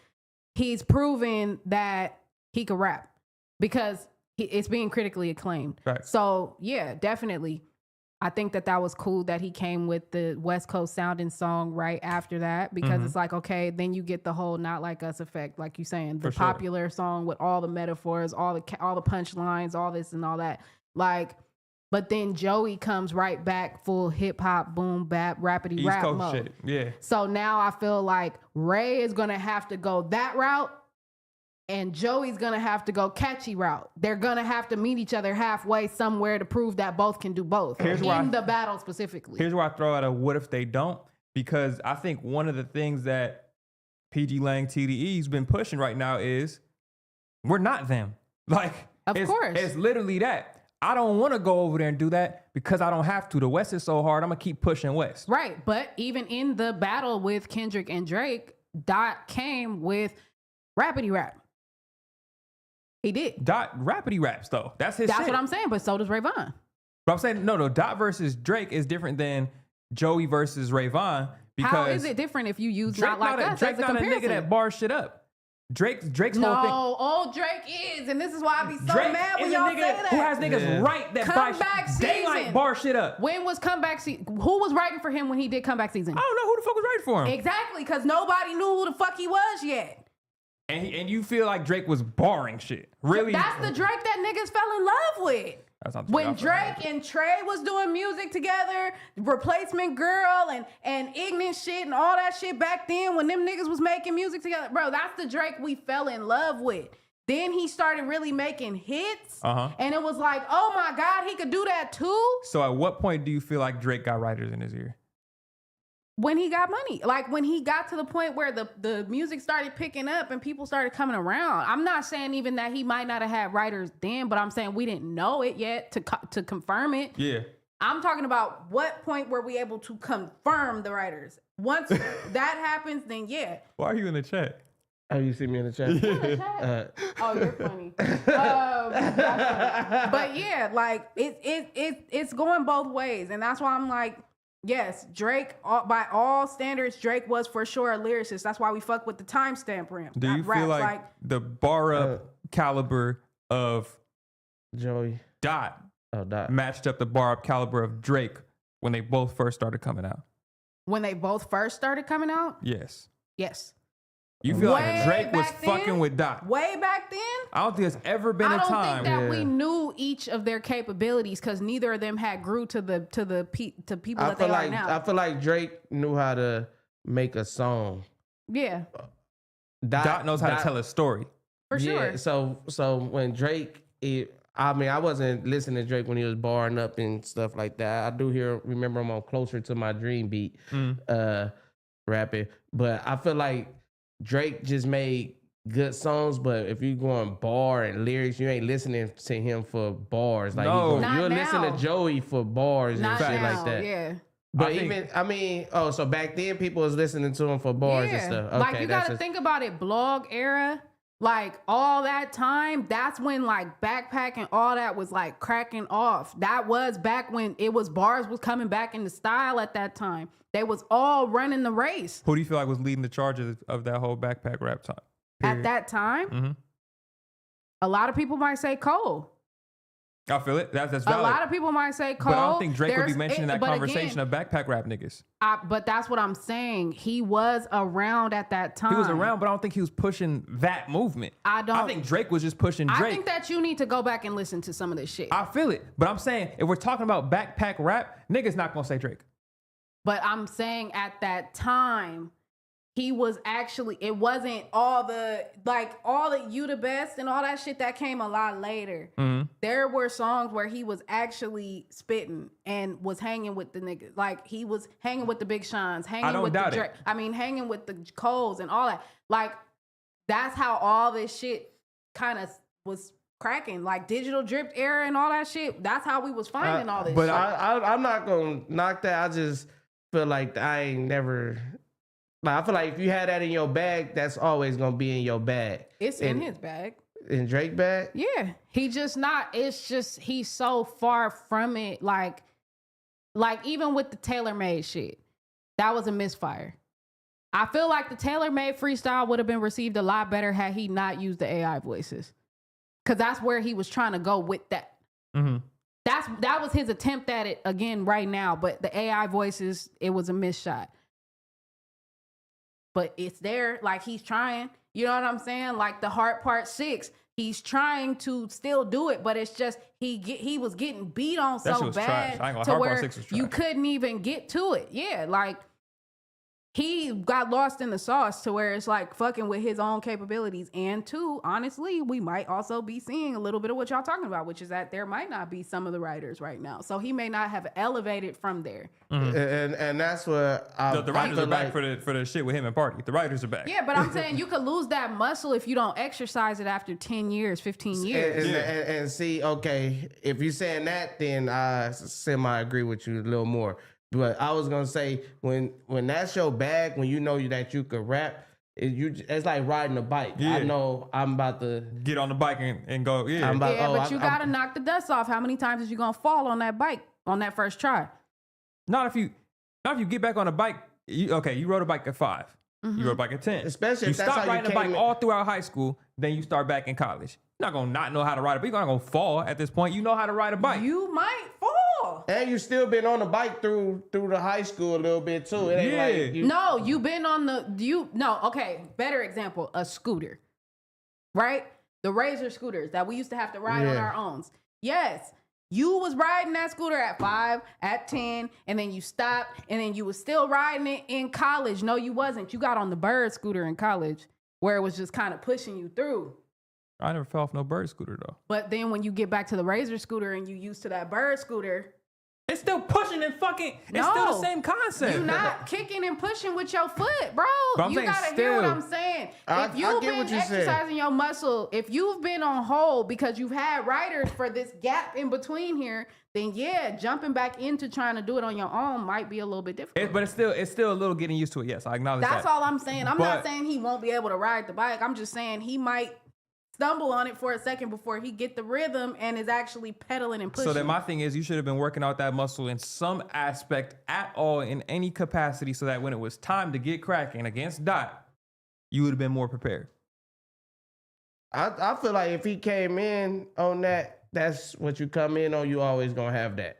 he's proven that he could rap because it's being critically acclaimed. Right. So yeah, definitely. I think that was cool that he came with the West Coast sounding song right after that because it's like, okay, then you get the whole Not Like Us effect, like you saying, the popular song with all the metaphors, all the punchlines, all this and all that. Like, but then Joey comes right back full hip hop, boom, bap, rappity East rap Coast mode. shit. Yeah. So now I feel like Ray is gonna have to go that route. And Joey's gonna have to go catchy route. They're gonna have to meet each other halfway somewhere to prove that both can do both in the battle specifically. Here's where I throw out a what if they don't, because I think one of the things that PG Lang TDE's been pushing right now is we're not them. Like, of course, it's literally that. I don't want to go over there and do that because I don't have to. The West is so hard. I'm gonna keep pushing West. Right, but even in the battle with Kendrick and Drake, Dot came with rappity rap. He did. Dot rappity raps though. That's his shit. That's what I'm saying, but so does Rayvon. But I'm saying, no, Dot versus Drake is different than Joey versus Rayvon. Because how is it different if you use Not Like Us Drake's as a not comparison? a nigga that bars shit up. Drake's no, whole thing. Drake is, and this is why I be so Drake mad when is y'all a say nigga that. who has niggas right that comeback buy daylight bar shit up. When was comeback season? Who was writing for him when he did comeback season? I don't know who the fuck was writing for him. Exactly, because nobody knew who the fuck he was yet. And you feel like Drake was barring shit. Really? That's the Drake that niggas fell in love with. That's not the when Drake and Trey was doing music together, Replacement Girl and Ignorant shit and all that shit back then when them niggas was making music together. Bro, that's the Drake we fell in love with. Then he started really making hits. And it was like, oh my God, he could do that too? So at what point do you feel like Drake got writers in his ear? When he got money. Like when he got to the point where the music started picking up and people started coming around. I'm not saying even that he might not have had writers then, but I'm saying we didn't know it yet to confirm it. Yeah. I'm talking about what point were we able to confirm the writers? Once that happens, then yeah. Why are you in the chat? Oh, you see me in the chat? Oh, you're funny. But yeah, like it's going both ways. And that's why I'm like, Yes, Drake, by all standards, Drake was for sure a lyricist. That's why we fuck with the timestamp ramp. Do you feel like the bar up caliber of Joey Dot Dot matched up the bar up caliber of Drake when they both first started coming out? when they both first started coming out? Yes. Yes. You feel like Way Drake was back then? fucking with Dot? Way back then? I don't think there's ever been a I don't time. think that we knew each of their capabilities because neither of them had grew to people that they are now. I feel like Drake knew how to make a song. Yeah, Dot knows how to tell a story. for Yeah, sure. so when Drake, I wasn't listening to Drake when he was barring up and stuff like that. I do remember him on Closer to My Dream beat, rapping. But I feel like Drake just made good songs, but if you going bar and lyrics, you ain't listening to him for bars. Like No. you'll Not listen to now. Joey for bars Not and shit now, like that. yeah. But so back then people was listening to him for bars and stuff. Okay, like you gotta think about it, blog era, like all that time, that's when like Backpack and all that was like cracking off. That was back when it was bars was coming back into style at that time. They was all running the race. Who do you feel like was leading the charges of that whole backpack rap time? At that time, a lot of people might say Cole. I feel it. That's A valid. lot of people might say Cole. But I don't think Drake would be There's- mentioning that but conversation again, of backpack rap niggas. but that's what I'm saying. He was around at that time. He was around, but I don't think he was pushing that movement. I don't- I think Drake was just pushing Drake. I think that you need to go back and listen to some of this shit. I feel it. But I'm saying, if we're talking about backpack rap, niggas not gonna say Drake. But I'm saying at that time, he was actually, it wasn't all the You the Best and all that shit that came a lot later. There were songs where he was actually spitting and was hanging with the niggas. Like he was hanging with the Big Seans, hanging with the Drake. Hanging with the Coles and all that. Like that's how all this shit kind of was cracking. Like digital drip era and all that shit. That's how we was finding all this but shit. I'm not gonna knock that. I just feel like I ain't never. Like, I feel like if you had that in your bag, that's always gonna be in your bag. It's in his bag. In Drake bag? Yeah. He just not, it's just he's so far from it. Like even with the tailor-made shit, that was a misfire. I feel like the tailor-made freestyle would have been received a lot better had he not used the AI voices. Cause that's where he was trying to go with that. That was his attempt at it again right now. But the AI voices, it was a miss shot. But it's there, like he's trying. You know what I'm saying? Like the Heart Part 6, he's trying to still do it, but it's just he was getting beat on That shit so was bad trash. I ain't gonna- to Heart Part where 6 was you trash. couldn't even get to it. Yeah, like he got lost in the sauce to where it's like fucking with his own capabilities. And two, honestly, we might also be seeing a little bit of what y'all talking about, which is that there might not be some of the writers right now. So he may not have elevated from there. And that's what The writers I are feel back like, for the shit with him and Party. The writers are back. Yeah, but I'm saying you could lose that muscle if you don't exercise it after 10 years, 15 years. and see, okay, if you're saying that, then I semi agree with you a little more. But I was gonna say when that's your bag, when you know that you could rap, it's like riding a bike. Yeah. I know I'm about to Get on the bike and go. Yeah. I'm about- Yeah, oh, but you I'm- gotta knock the dust off. How many times is you gonna fall on that bike on that first try? Not if you get back on a bike. You rode a bike at 5. You rode a bike at 10. Especially you if that's stop how you riding a bike came in. all throughout high school, then you start back in college. You're not gonna not know how to ride a bike. You're not gonna fall at this point. You know how to ride a bike. You might fall. And you still been on the bike through the high school a little bit too. It ain't Yeah. like you, No, you've been on okay, better example, a scooter. Right? The Razor scooters that we used to have to ride on Yeah. our own. Yes. You was riding that scooter at 5, at 10, and then you stopped, and then you was still riding it in college. No, you wasn't. You got on the Bird scooter in college where it was just kind of pushing you through. I never fell off no bird scooter though. But then when you get back to the Razor scooter and you used to that Bird scooter, It's still pushing and fucking. It's No. still the same concept. you're not kicking and pushing with your foot, bro. But I'm You saying gotta hear what still. I'm saying. I If you've get been what you're saying. exercising your muscle, if you've been on hold because you've had riders for this gap in between here, then yeah, jumping back into trying to do it on your own might be a little bit difficult. But it's still a little getting used to it. Yes, I acknowledge That's that. all I'm saying. I'm not But- saying he won't be able to ride the bike. I'm just saying he might stumble on it for a second before he get the rhythm and is actually pedaling and pushing. So then my thing is, you should have been working out that muscle in some aspect at all, in any capacity, so that when it was time to get cracking against Dot, you would have been more prepared. I feel like if he came in on that, that's what you come in on. You always gonna have that.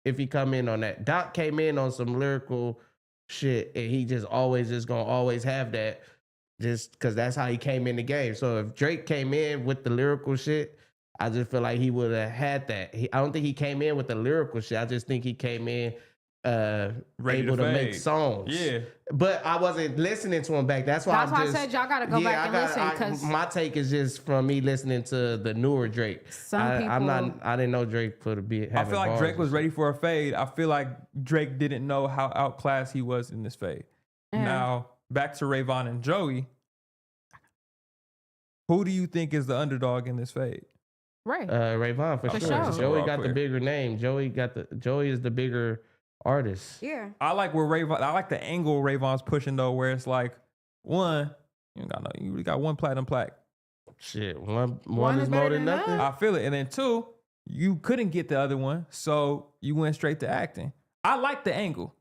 If he come in on that, Doc came in on some lyrical shit, and he just gonna always have that, just because that's how he came in the game. So if Drake came in with the lyrical shit, I just feel like he would have had that. I don't think he came in with the lyrical shit. I just think he came in able to make songs. Yeah. But I wasn't listening to him back. That's why I said y'all gotta go back and listen, because my take is just from me listening to the newer Drake. I didn't know Drake could be. I feel like Drake was ready for a fade. I feel like Drake didn't know how outclassed he was in this fade. Yeah. Now back to Rayvon and Joey. Who do you think is the underdog in this fade? Right. Rayvon for sure. sure. Joey got the bigger name. Joey is the bigger artist. Yeah. I like the angle Rayvon's pushing though, where it's like, one, you really got one platinum plaque. Shit, one is more than nothing. I feel it. And then two, you couldn't get the other one, so you went straight to acting. I like the angle.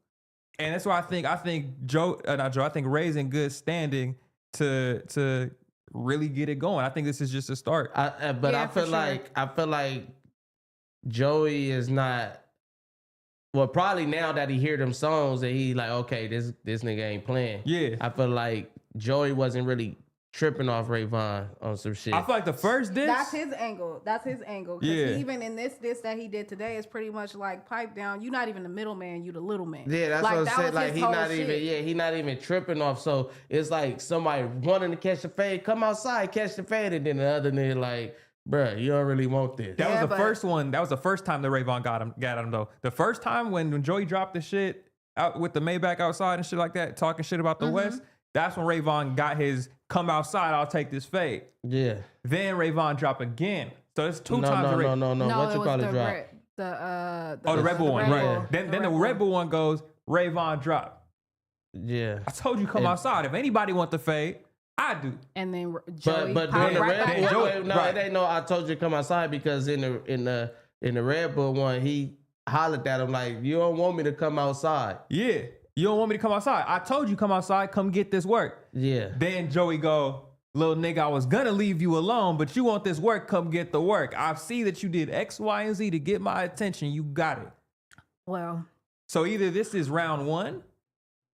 And that's why I think I think Ray's in good standing to really get it going. I think this is just a start. I feel like Joey is not. Well, probably now that he hear them songs that he like, okay, this nigga ain't playing. Yeah. I feel like Joey wasn't really tripping off Rayvon on some shit. I feel like the first diss. That's his angle. Yeah. Even in this diss that he did today, it's pretty much like pipe down. You're not even the middleman. You the little man. Yeah, that's like, what I'm saying. Like he not even tripping off. So it's like somebody wanting to catch the fade, come outside, catch the fade, and then the other nigga like, bruh, you don't really want this. That was the first one. That was the first time that Rayvon got him though. The first time when Joey dropped the shit out with the Maybach outside and shit like that, talking shit about the West, that's when Rayvon got his come outside, I'll take this fade. Yeah. Then Rayvon dropped again. So it's two times. No. What you call it drop? The Red Bull one. Right. Then the Red Bull one goes, Rayvon drop. Yeah. I told you come outside. If anybody want the fade, I do. And then Joey but popped the right Red back Bull, out. it ain't no I told you to come outside, because in the Red Bull one, he hollered at him like, you don't want me to come outside. Yeah. You don't want me to come outside. I told you come outside, come get this work. Yeah. Then Joey go, little nigga, I was gonna leave you alone, but you want this work, come get the work. I see that you did X, Y, and Z to get my attention. You got it. Well. So either this is round one.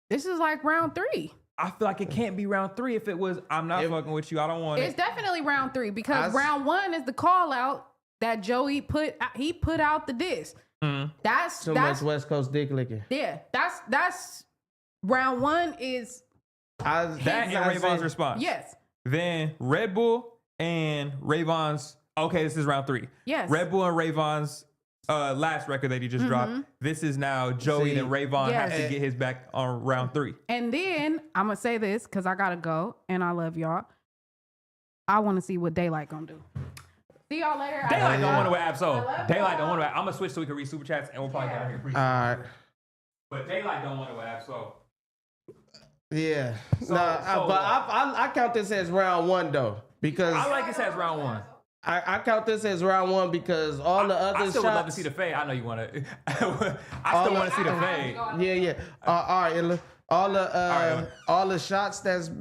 This is like round 3. I feel like it can't be round 3 if it was, I'm not fucking with you, I don't want it. It's definitely round 3 because round 1 is the call out that Joey put out the diss. Mm-hmm. That's much West Coast dick licking. Yeah, that's round 1 is that and Rayvon's response. Yes. Then Red Bull and Rayvon's. Okay, this is round 3. Yes. Red Bull and Rayvon's last record that he just dropped. This is now Joey and Rayvon has to get his back on round 3. And then I'm gonna say this because I gotta go and I love y'all. I want to see what Daylight gonna do. See y'all later. Daylight don't want to wear Absol. Daylight don't want to wear. I'm gonna switch so we can read super chats and we'll probably get out here. All right. But Daylight don't want to wear Absol. Yeah. I count this as round 1 though, because I like this as round 1. I count this as round 1 because all the other shots. I still would love to see the fade. I know you want to. I still want to see the fade. Yeah. All right. All the shots that's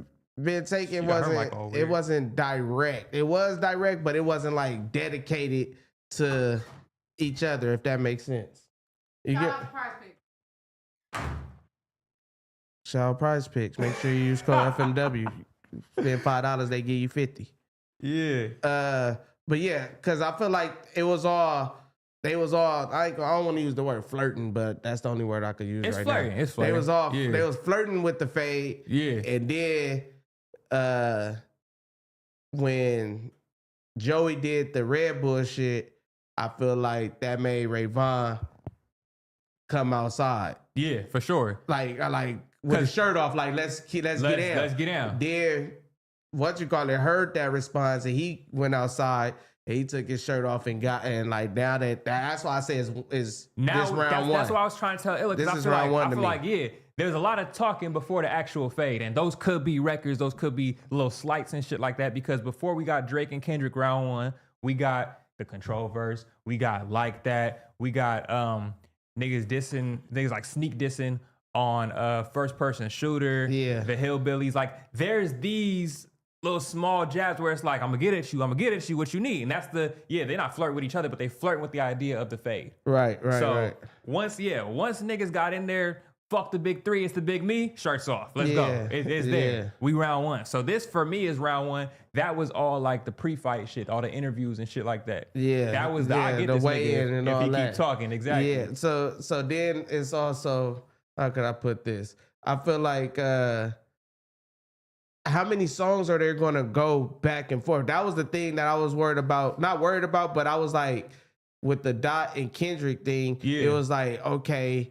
been taken wasn't direct. It was direct, but it wasn't like dedicated to each other, if that makes sense. Shout out Prize Picks. Make sure you use code FMW. Spend $5, they give you 50. Yeah. But yeah, because I feel like they was all. I don't want to use the word flirting, but that's the only word I could use it's right flirting. now. It's flirting. They was flirting with the fade. Yeah. And then when Joey did the Red Bull shit, I feel like that made Rayvon come outside. Yeah, for sure. Like with his shirt off, like let's get down. Let's get down. Then heard that response and he went outside and he took his shirt off and like now that's why I say is now this round one. That's what I was trying to tell Illa. This I is feel round like, one I to feel me. like, yeah, there's a lot of talking before the actual fade, and those could be records, those could be little slights and shit like that. Because before we got Drake and Kendrick round one, we got the Control verse, we got Like That, we got niggas like sneak dissing on First Person Shooter, Yeah. the Hillbillies. Like there's these little small jabs where it's like, I'm gonna get at you what you need. And that's they're not flirting with each other, but they flirting with the idea of the fade. Right. So once niggas got in there, fuck the big three, it's the big me, shirts off. Let's go. It's there. We round one. So this for me is round one. That was all like the pre-fight shit, all the interviews and shit like that. Yeah. That was I get the this way nigga in and if all he that. keep talking. Exactly. Yeah. So then it's also, how could I put this? I feel like how many songs are there gonna go back and forth? That was the thing that I was not worried about, but I was like, with the Dot and Kendrick thing, it was like, okay,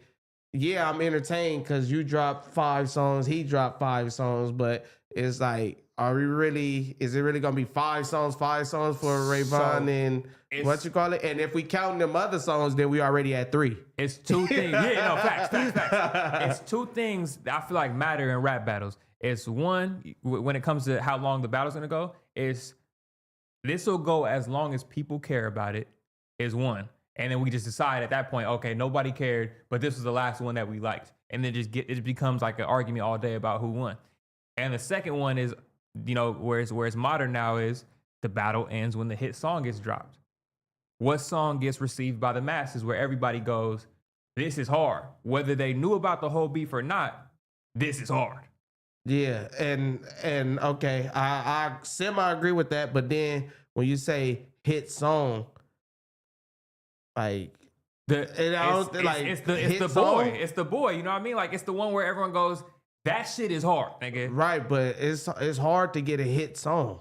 yeah, I'm entertained because you dropped 5 songs, he dropped 5 songs, but it's like, is it really gonna be 5 songs for Rayvon and what you call it? And if we count them other songs, then we already at 3. It's 2 things. Facts. It's 2 things that I feel like matter in rap battles. It's one, when it comes to how long the battle's gonna go, is this will go as long as people care about it, is one. And then we just decide at that point, okay, nobody cared, but this was the last one that we liked. And then it becomes like an argument all day about who won. And the second one is, where it's modern now is the battle ends when the hit song gets dropped. What song gets received by the masses where everybody goes, this is hard. Whether they knew about the whole beef or not, this is hard. Yeah, and okay, I semi agree with that, but then when you say hit song, like it's the boy, you know what I mean? Like it's the one where everyone goes, that shit is hard, nigga. Right, but it's hard to get a hit song.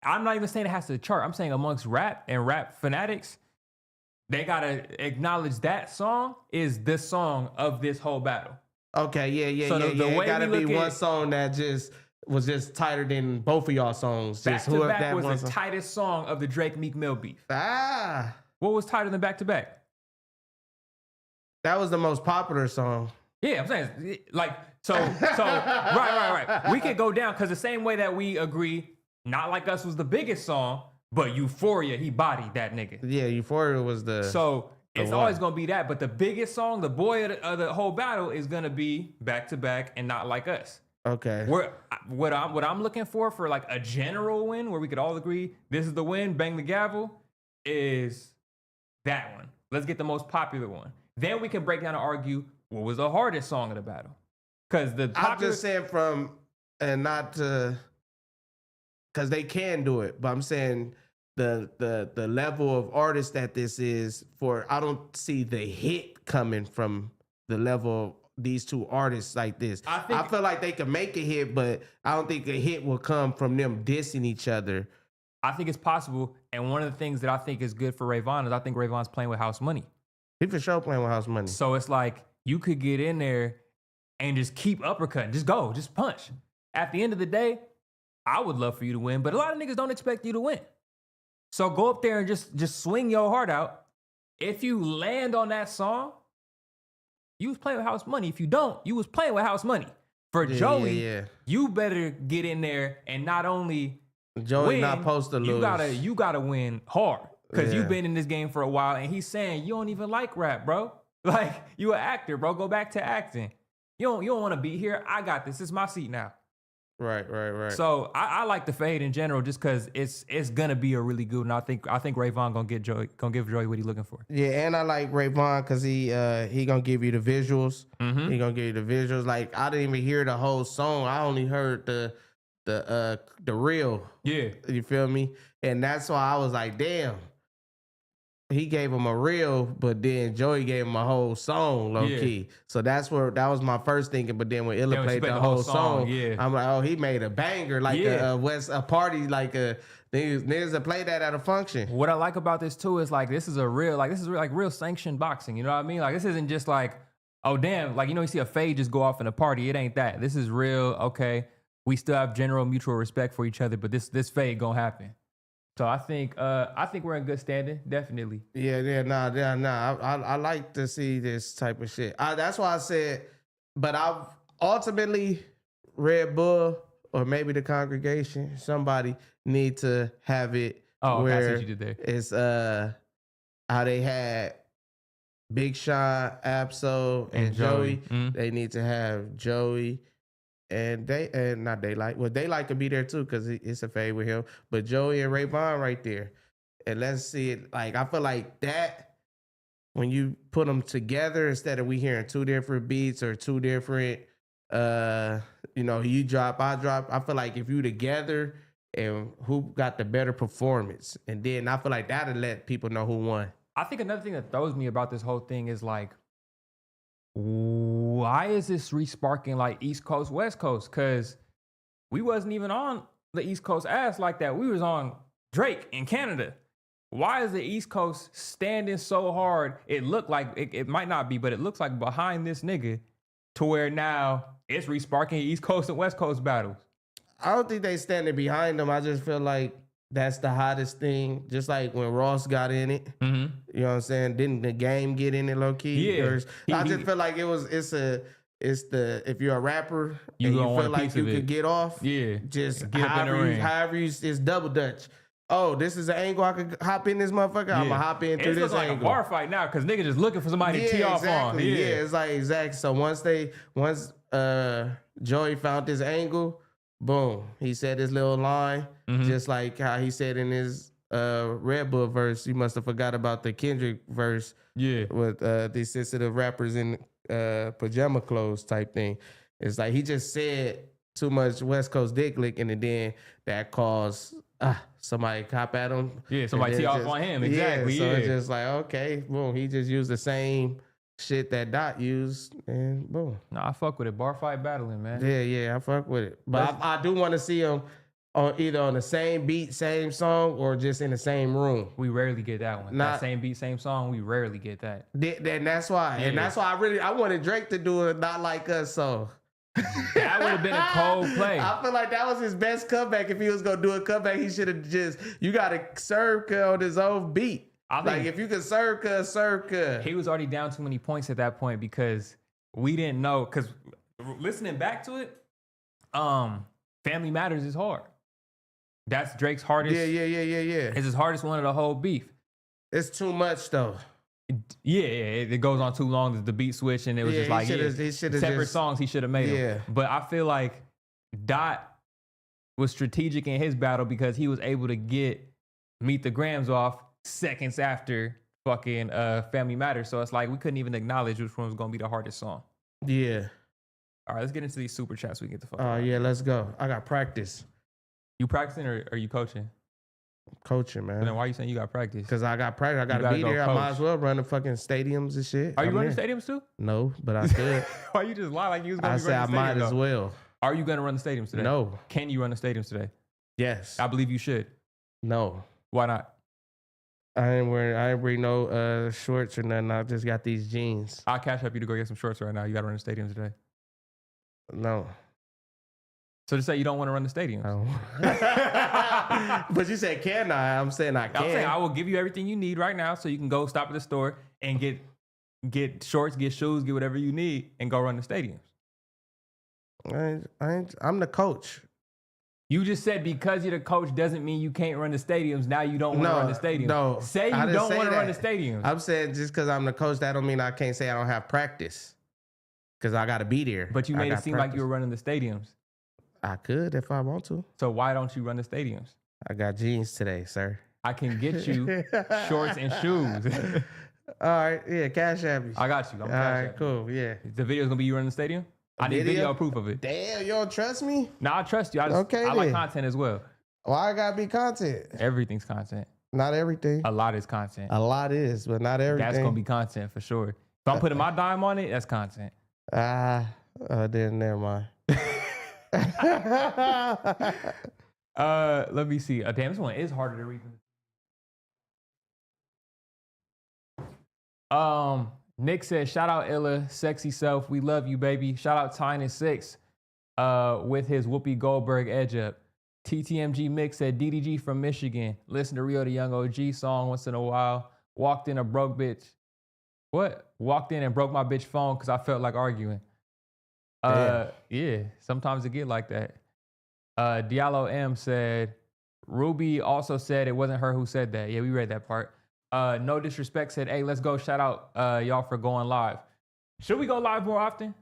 I'm not even saying it has to chart. I'm saying amongst rap and rap fanatics, they gotta acknowledge that song is the song of this whole battle. Okay, yeah. So the way it gotta we be look one at- song that was just tighter than both of y'all songs. Back Just to whoever Back that was one the tightest song of the Drake Meek Mill beef. Ah, What was tighter than Back to Back? that was the most popular song. Yeah, I'm saying right. We could go down because the same way that we agree, Not Like Us was the biggest song, but Euphoria, he bodied that nigga. Yeah, Euphoria was the. So it's one. always gonna be that, but the biggest song, the boy of the whole battle, is gonna be Back to Back and Not Like Us. Okay. What I'm looking for like a general win where we could all agree this is the win, bang the gavel, is that one. Let's get the most popular one. Then we can break down and argue what was the hardest song of the battle. Because I'm just saying because they can do it, but I'm saying the level of artist that this is for. I don't see the hit coming from the level of these 2 artists like this. I feel like they can make a hit, but I don't think a hit will come from them dissing each other. I think it's possible, and one of the things that I think is good for Rayvon is I think Rayvon's playing with house money. He for sure playing with house money. So it's like you could get in there and just keep uppercutting, just punch. At the end of the day, I would love for you to win, but a lot of niggas don't expect you to win. So go up there and just swing your heart out. If you land on that song, you was playing with house money. If you don't, you was playing with house money. For Joey, you better get in there and not only Joey win, not supposed to lose. You gotta win hard. Because Yeah. you've been in this game for a while, and he's saying you don't even like rap, bro. Like, you an actor, bro. Go back to acting. You don't want to be here. I got this. It's my seat now. Right. So I like the fade in general just because it's gonna be a really good one. I think Rayvon gonna give Joey what he's looking for. Yeah, and I like Rayvon because he gonna give you the visuals. Mm-hmm. He gonna give you the visuals. Like I didn't even hear the whole song. I only heard the reel. Yeah. You feel me? And that's why I was like, damn. He gave him a reel, but then Joey gave him a whole song, low key. So that was my first thinking. But then when Illa played the whole song, I'm like, oh, he made a banger, like a party, like niggas that play that at a function. What I like about this too is like this is real sanctioned boxing. You know what I mean? Like this isn't just like, oh damn, like you see a fade just go off in a party. It ain't that. This is real. Okay, we still have general mutual respect for each other, but this fade gonna happen. So I think we're in good standing, definitely. Yeah, nah. I like to see this type of shit. That's why I said, but I've ultimately Red Bull or maybe the congregation, somebody need to have it Oh, okay, I see where what you did there. it's how they had Big Sean, Absol, and Joey. Mhm. They need to have Joey and not Daylight. Well, Daylight could be there too because it's a fade with him. But Joey and Ray Vaughn right there, and let's see it. Like I feel like that when you put them together instead of we hearing two different beats or two different, you drop, I drop. I feel like if you together and who got the better performance, and then I feel like that'll let people know who won. I think another thing that throws me about this whole thing is like, why is this re-sparking like East Coast, West Coast? Because we wasn't even on the East Coast ass like that. We was on Drake in Canada. Why is the East Coast standing so hard? It looked like, it might not be, but it looks like behind this nigga to where now it's re-sparking East Coast and West Coast battles. I don't think they standing behind them. I just feel like that's the hottest thing. Just like when Ross got in it. Mm-hmm. You know what I'm saying? Didn't the game get in it low key? Yeah. I just feel like it's if you're a rapper You and you gonna want feel a like piece you of could it. get off, Yeah. just Get up in the ring. however you it's double dutch. Oh, this is an angle I could hop in this motherfucker. I'm gonna hop in through It's this like angle. a bar fight now because niggas just looking for somebody to tee off on. Yeah, it's like exactly. So once Joey found this angle, boom, he said his little line, just like how he said in his Red Bull verse. You must have forgot about the Kendrick verse. Yeah. With these sensitive rappers in pajama clothes type thing. It's like he just said too much West Coast dick licking, and then that caused somebody cop at him. Yeah, somebody tee off on him. Exactly. Yeah, so it's just like, okay, boom, he just used the same shit that Dot used, and boom. Nah, I fuck with it. Bar fight battling, man. Yeah, I fuck with it. But I do want to see him either on the same beat, same song, or just in the same room. We rarely get that one. That same beat, same song, we rarely get that. And that's why. Yeah. And that's why I wanted Drake to do it, Not Like Us song. That would have been a cold play. I feel like that was his best comeback. If he was gonna do a comeback, he should have you gotta serve Cuz on his own beat. Like if you could serve Cuz, serve Cuz. He was already down too many points at that point because we didn't know. Because listening back to it, Family Matters is hard. That's Drake's hardest. Yeah. It's his hardest one of the whole beef. It's too much though. It goes on too long. The beat switch, and it was just like separate songs. He should have made them. But I feel like Dot was strategic in his battle because he was able to get Meet the Grams off seconds after fucking Family Matters. So it's like we couldn't even acknowledge which one was gonna be the hardest song. Yeah. All right, let's get into these super chats. We can get the fuck. Oh yeah, let's go. I got practice. You practicing or are you coaching? Coaching, man. And then why are you saying you got practice? Because I got practice. I got to be there. I might as well run the fucking stadiums and shit. Are you running stadiums too? No, but I could. Why you just lie like you was going to be running I the stadium? might as well. Are you going to run the stadiums today? No. Can you run the stadiums today? Yes. I believe you should. No. Why not? I ain't wearing no shorts or nothing. I just got these jeans. I'll cash up you to go get some shorts right now. You got to run the stadiums today. No. So to say you don't want to run the stadiums. No. But you said can I? I'm saying I can. I'm saying I will give you everything you need right now so you can go stop at the store and get shorts, get shoes, get whatever you need and go run the stadiums. I'm the coach. You just said because you're the coach doesn't mean you can't run the stadiums. Now you don't want to run the stadiums. No. Say you don't want to run the stadiums. I'm saying just because I'm the coach, that don't mean I can't say I don't have practice. Because I got to be there. But you made it seem like you were running the stadiums. I could if I want to. So why don't you run the stadiums? I got jeans today, sir. I can get you shorts and shoes. All right, yeah, cash app me. I got you. All right, cool, yeah. The video's gonna be you running the stadium? I need video proof of it. Damn, you don't trust me? Nah, I trust you. I like content as well. Why I gotta be content? Everything's content. Not everything. A lot is content. A lot is, but not everything. That's gonna be content for sure. If I'm putting my dime on it, that's content. Then never mind. Let me see. Damn, this one is harder to read. Nick says, shout out Illa, sexy self. We love you, baby. Shout out Tyne and 6 with his Whoopi Goldberg edge up. TTMG Mix said DDG from Michigan. Listen to Rio the Young OG song once in a while. Walked in and broke my bitch phone because I felt like arguing. Yeah, sometimes it get like that. Diallo M said, Ruby also said it wasn't her who said that. Yeah, we read that part. No Disrespect said, hey, let's go. Shout out y'all for going live. Should we go live more often?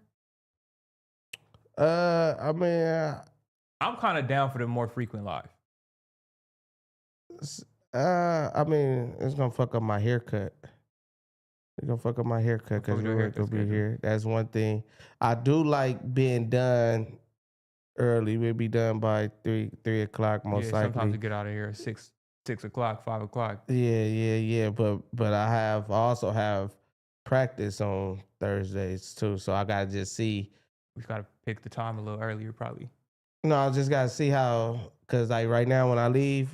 I mean, I'm kind of down for the more frequent live. I mean, it's gonna fuck up my haircut. It's gonna fuck up my haircut because we weren't gonna be here. That's one thing. I do like being done early. We'll be done by 3 o'clock most likely. Sometimes we get out of here at 6 o'clock, 5 o'clock. Yeah. But I also have practice on Thursdays too. So I gotta just see. We gotta pick the time a little earlier, probably. No, I just gotta see how, cause like right now when I leave,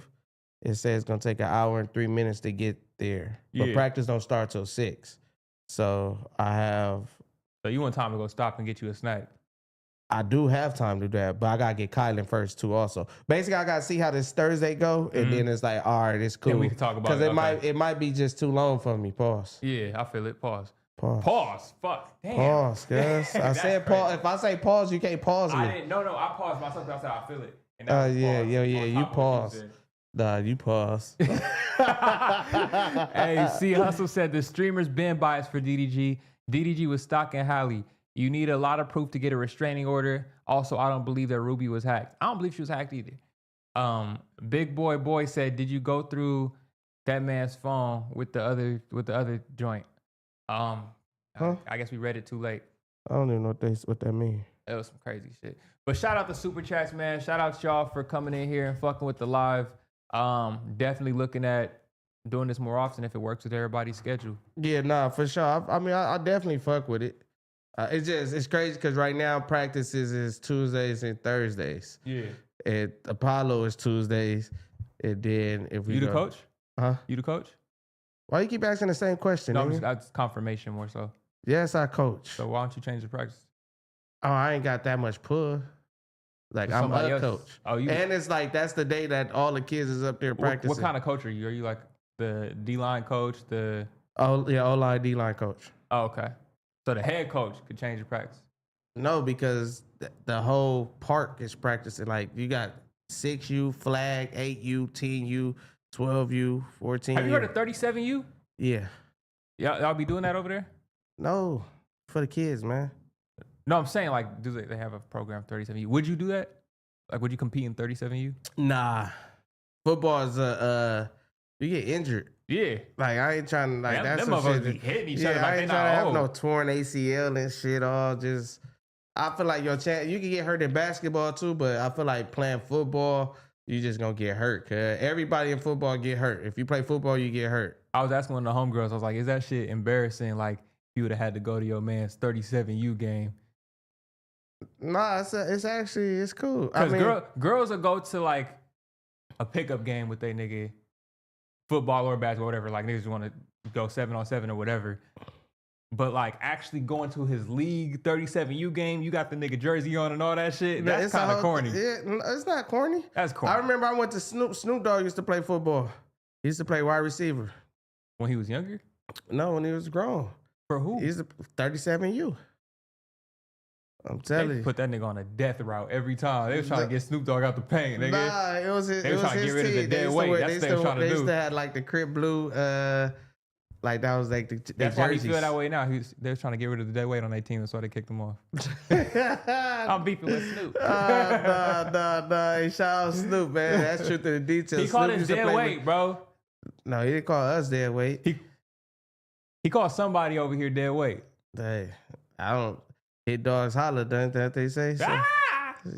it says it's gonna take an hour and 3 minutes to get there. But practice don't start till 6. So So you want time to go stop and get you a snack? I do have time to do that, but I gotta get Kylan first too. Also, basically, I gotta see how this Thursday go, and then it's like, all right, it's cool. Then we can talk about it. Because it might be just too long for me. Pause. Yeah, I feel it. Pause. Fuck. Damn. Pause, guys. I said pause. If I say pause, you can't pause me. I didn't. No. I paused myself. I said I feel it. Yeah. You pause. Nah, you pause. Hey, C Hustle said the streamers been biased for DDG. DDG was stalking Halle. You need a lot of proof to get a restraining order. Also, I don't believe that Ruby was hacked. I don't believe she was hacked either. Big Boy said, did you go through that man's phone with the other joint? I guess we read it too late. I don't even know what that means. It was some crazy shit. But shout out to Super Chats, man. Shout out to y'all for coming in here and fucking with the live. Definitely looking at doing this more often if it works with everybody's schedule. Yeah, nah, for sure. I definitely fuck with it. It's crazy because right now practices is Tuesdays and Thursdays. Yeah. And Apollo is Tuesdays. And then if we the coach? Huh? You the coach? Why you keep asking the same question? No, that's confirmation more so. Yes, I coach. So why don't you change the practice? Oh, I ain't got that much pull. Like I'm a coach. Oh, and it's like that's the day that all the kids is up there practicing. What kind of coach are you? Are you like the D-line coach? O-line D-line coach. Oh, okay. So the head coach could change the practice? No, because the whole park is practicing. Like you got 6U, flag, 8U, 10U, 12U, 14U. Have you heard of 37U? Yeah. Y'all be doing that over there? No, for the kids, man. No, I'm saying like, do they have a program 37U? Would you do that? Like, would you compete in 37U? Nah. Football is you get injured. Yeah. Like I ain't trying to like that's them some motherfuckers shit. Be hitting each Yeah, other. Like I ain't trying to have no torn ACL and shit. All just, I feel like your chance. You can get hurt in basketball too, but I feel like playing football, you just gonna get hurt. Cause everybody in football get hurt. If you play football, you get hurt. I was asking one of the homegirls. I was like, "Is that shit embarrassing? Like you would have had to go to your man's 37U game." Nah, it's cool. Because girls will go to like a pickup game with their nigga, football or basketball, whatever. Like niggas want to go 7-on-7 or whatever. But like actually going to his league 37U game, you got the nigga jersey on and all that shit. That's kind of corny. It's not corny. That's corny. I remember I went to Snoop Dogg used to play football. He used to play wide receiver. When he was younger? No, when he was grown. For who? He's 37U. I'm telling you. Put that nigga on a death route every time. They was trying to get Snoop Dogg out the paint. Nigga. Nah, it was his. They were trying to get rid of the dead weight. That's what they were trying to do. They used to have like the Crip Blue, like that was like the That's why he jerseys. feel that way now. They was trying to get rid of the dead weight on their team. That's why they kicked him off. I'm beefing with Snoop. Nah. Hey, shout out Snoop, man. That's truth to the details. He called us dead weight, bro. No, he didn't call us dead weight. He called somebody over here dead weight. Hey, I don't. Hit dogs holler, don't that they say? So,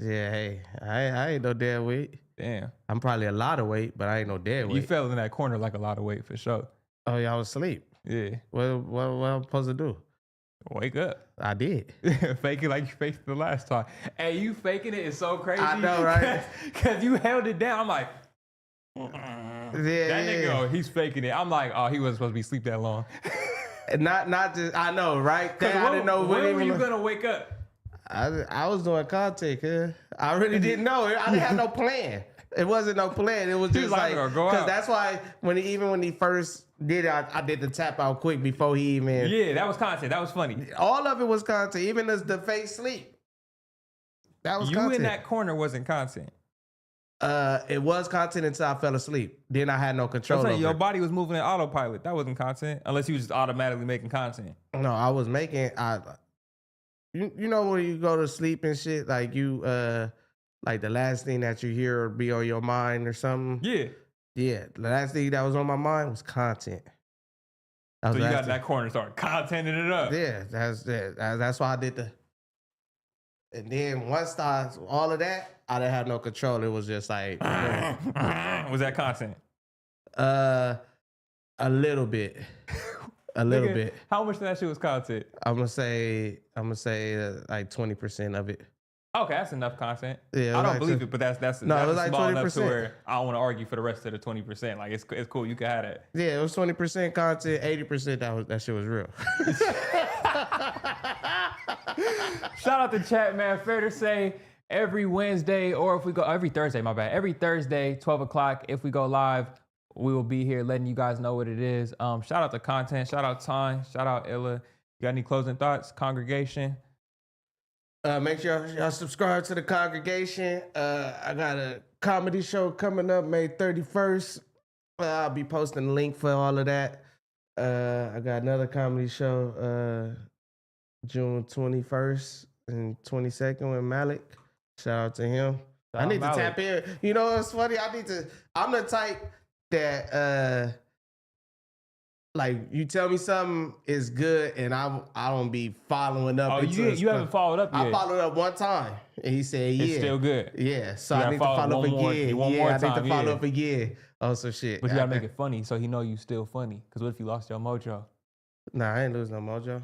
yeah, hey, I ain't no dead weight. Damn. I'm probably a lot of weight, but I ain't no dead weight. You fell in that corner like a lot of weight for sure. Oh, yeah, I was asleep. Yeah. What I'm supposed to do? Wake up. I did. Fake it like you faked it the last time. Hey, you faking it is so crazy. I know, right? Because you held it down. I'm like, yeah, that nigga, oh, he's faking it. I'm like, oh, he wasn't supposed to be asleep that long. Not just, I know, right? I didn't know when were you going to wake up? I was doing content, huh? I really didn't know. I didn't have no plan. It wasn't no plan. It was He just was like, like, "Go because out." that's why when he first did it, I did the tap out quick before he even. Yeah, that was content. That was funny. All of it was content, even the fake sleep. That was You content. in that corner wasn't content. It was content until I fell asleep. Then I had no I'm control saying over your it. body was moving in autopilot. That wasn't content, unless you was just automatically making content. No, I was making. You know when you go to sleep and shit, like you like the last thing that you hear or be on your mind or something. Yeah. Yeah, the last thing that was on my mind was content. So you got in that corner and started contenting it up. Yeah, that's why I did the. And then once all of that, I didn't have no control. It was just like Was that content? a little bit, a little Nigga, bit. How much of that shit was content? I'm gonna say like 20% of it. Okay, that's enough content. Yeah, I don't like believe it, but that's No, it that's was like small enough to 20%. where I don't want to argue for the rest of the 20%. Like it's cool. You can have that. Yeah, it was 20% content, 80% that shit was real. Shout out to chat, man. Fair to say, every Wednesday, or if we go every Thursday, my bad. Every Thursday, 12 o'clock, if we go live, we will be here letting you guys know what it is. Shout out to content, shout out Time, shout out Illa. You got any closing thoughts, congregation? Make sure y'all subscribe to the congregation. I got a comedy show coming up May 31st. I'll be posting a link for all of that. I got another comedy show June 21st and 22nd with Malik. Shout out to him. I need to tap in. You know what's funny? I'm the type that like you tell me something is good and I don't be following up. Oh, you haven't followed up yet. I followed up one time and he said, yeah. It's still good. Yeah. So You I gotta need to follow up again. one more I need time, to follow yeah. up again. Oh, so shit. But you gotta make it funny so he know you still funny. Cause what if you lost your mojo? Nah, I ain't lose no mojo.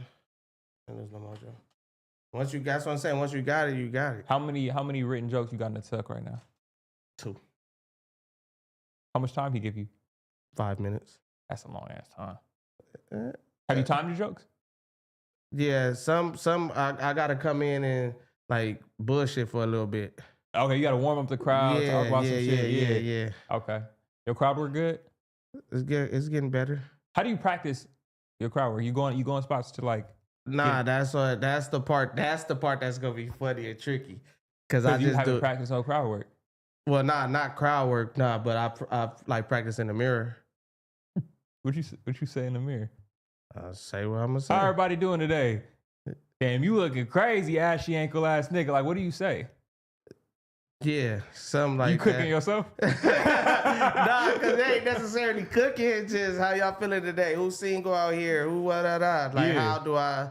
Once you got, that's what I'm saying. Once you got it, you got it. How many written jokes you got in the tuck right now? 2. How much time he give you? 5 minutes. That's a long ass time. Have you timed your jokes? Yeah, some I gotta come in and like bullshit for a little bit. Okay, you gotta warm up the crowd, talk about some shit. Yeah. Okay. Your crowd work good? It's good. It's getting better. How do you practice your crowd work? You going spots to like Nah, that's the part that's gonna be funny and tricky. Cause I you just haven't do practiced no crowd work. well, not crowd work, but I like practice in the mirror. What you say in the mirror? I'll say what I'm gonna say. How everybody doing today? Damn, you looking crazy, ashy ankle ass nigga. Like, what do you say? Yeah, something like You cooking that. yourself? Nah, cause they ain't necessarily cooking. It's just how y'all feeling today. Who's single out here? Who what? Like, Yeah. how do I,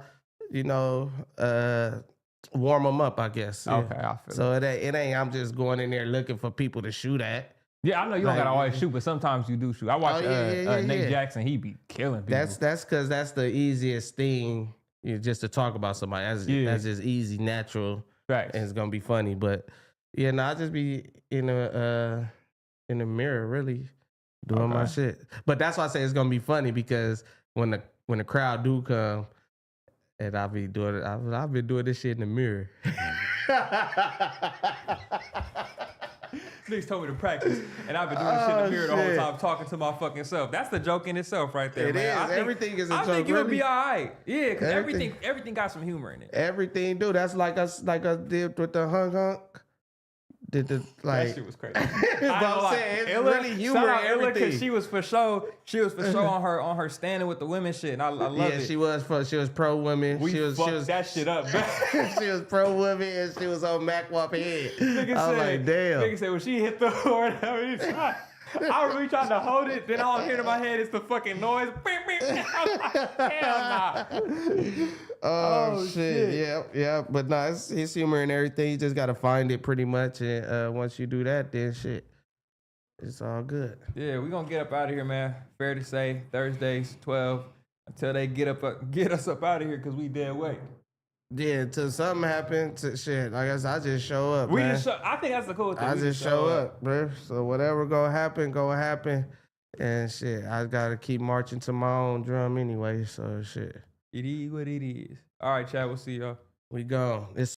warm them up? I guess. Yeah. Okay, I feel So it ain't. I'm just going in there looking for people to shoot at. Yeah, I know you don't Like, gotta always shoot, but sometimes you do shoot. I watch Nate yeah. Jackson. He be killing people. That's because that's the easiest thing, just to talk about somebody. That's just easy, natural, Facts. and it's gonna be funny. But yeah, no, I just be in the mirror, really doing my shit. But that's why I say it's gonna be funny because when the crowd do come, and I've been doing this shit in the mirror. Niggas told me to practice, and I've been doing this shit in the mirror the whole time, talking to my fucking self. That's the joke in itself, right there, It man. is. Everything is a joke. I think you'll really. be all right. Yeah, because Everything. everything got some humor in it. Everything do. That's like us did with the hunk. Did the like? That shit was crazy. I'm saying it's really humor shout out in Illa, everything. 'cause she was for show on her standing with the women shit, and I love it. She was pro women. We She was that shit up. she was pro women and she was on Mac Wop head. Nigga I was like, damn. Nigga said when she hit the horn, I was really trying to hold it. Then all I'm hearing in my head is the fucking noise. I'm like, hell nah. Oh shit. Yeah. But nah, it's humor and everything. You just gotta find it pretty much. And once you do that, then shit, it's all good. Yeah, we gonna get up out of here, man. Fair to say, Thursdays 12 until they get us up out of here because we dead weight. Yeah, till something happened to shit. I guess I just show up. We man. just I think that's the cool thing. I We just show up, bro. So whatever gonna happen. And shit, I gotta keep marching to my own drum anyway. So shit. It is what it is. All right, Chad. We'll see y'all. We gone. It's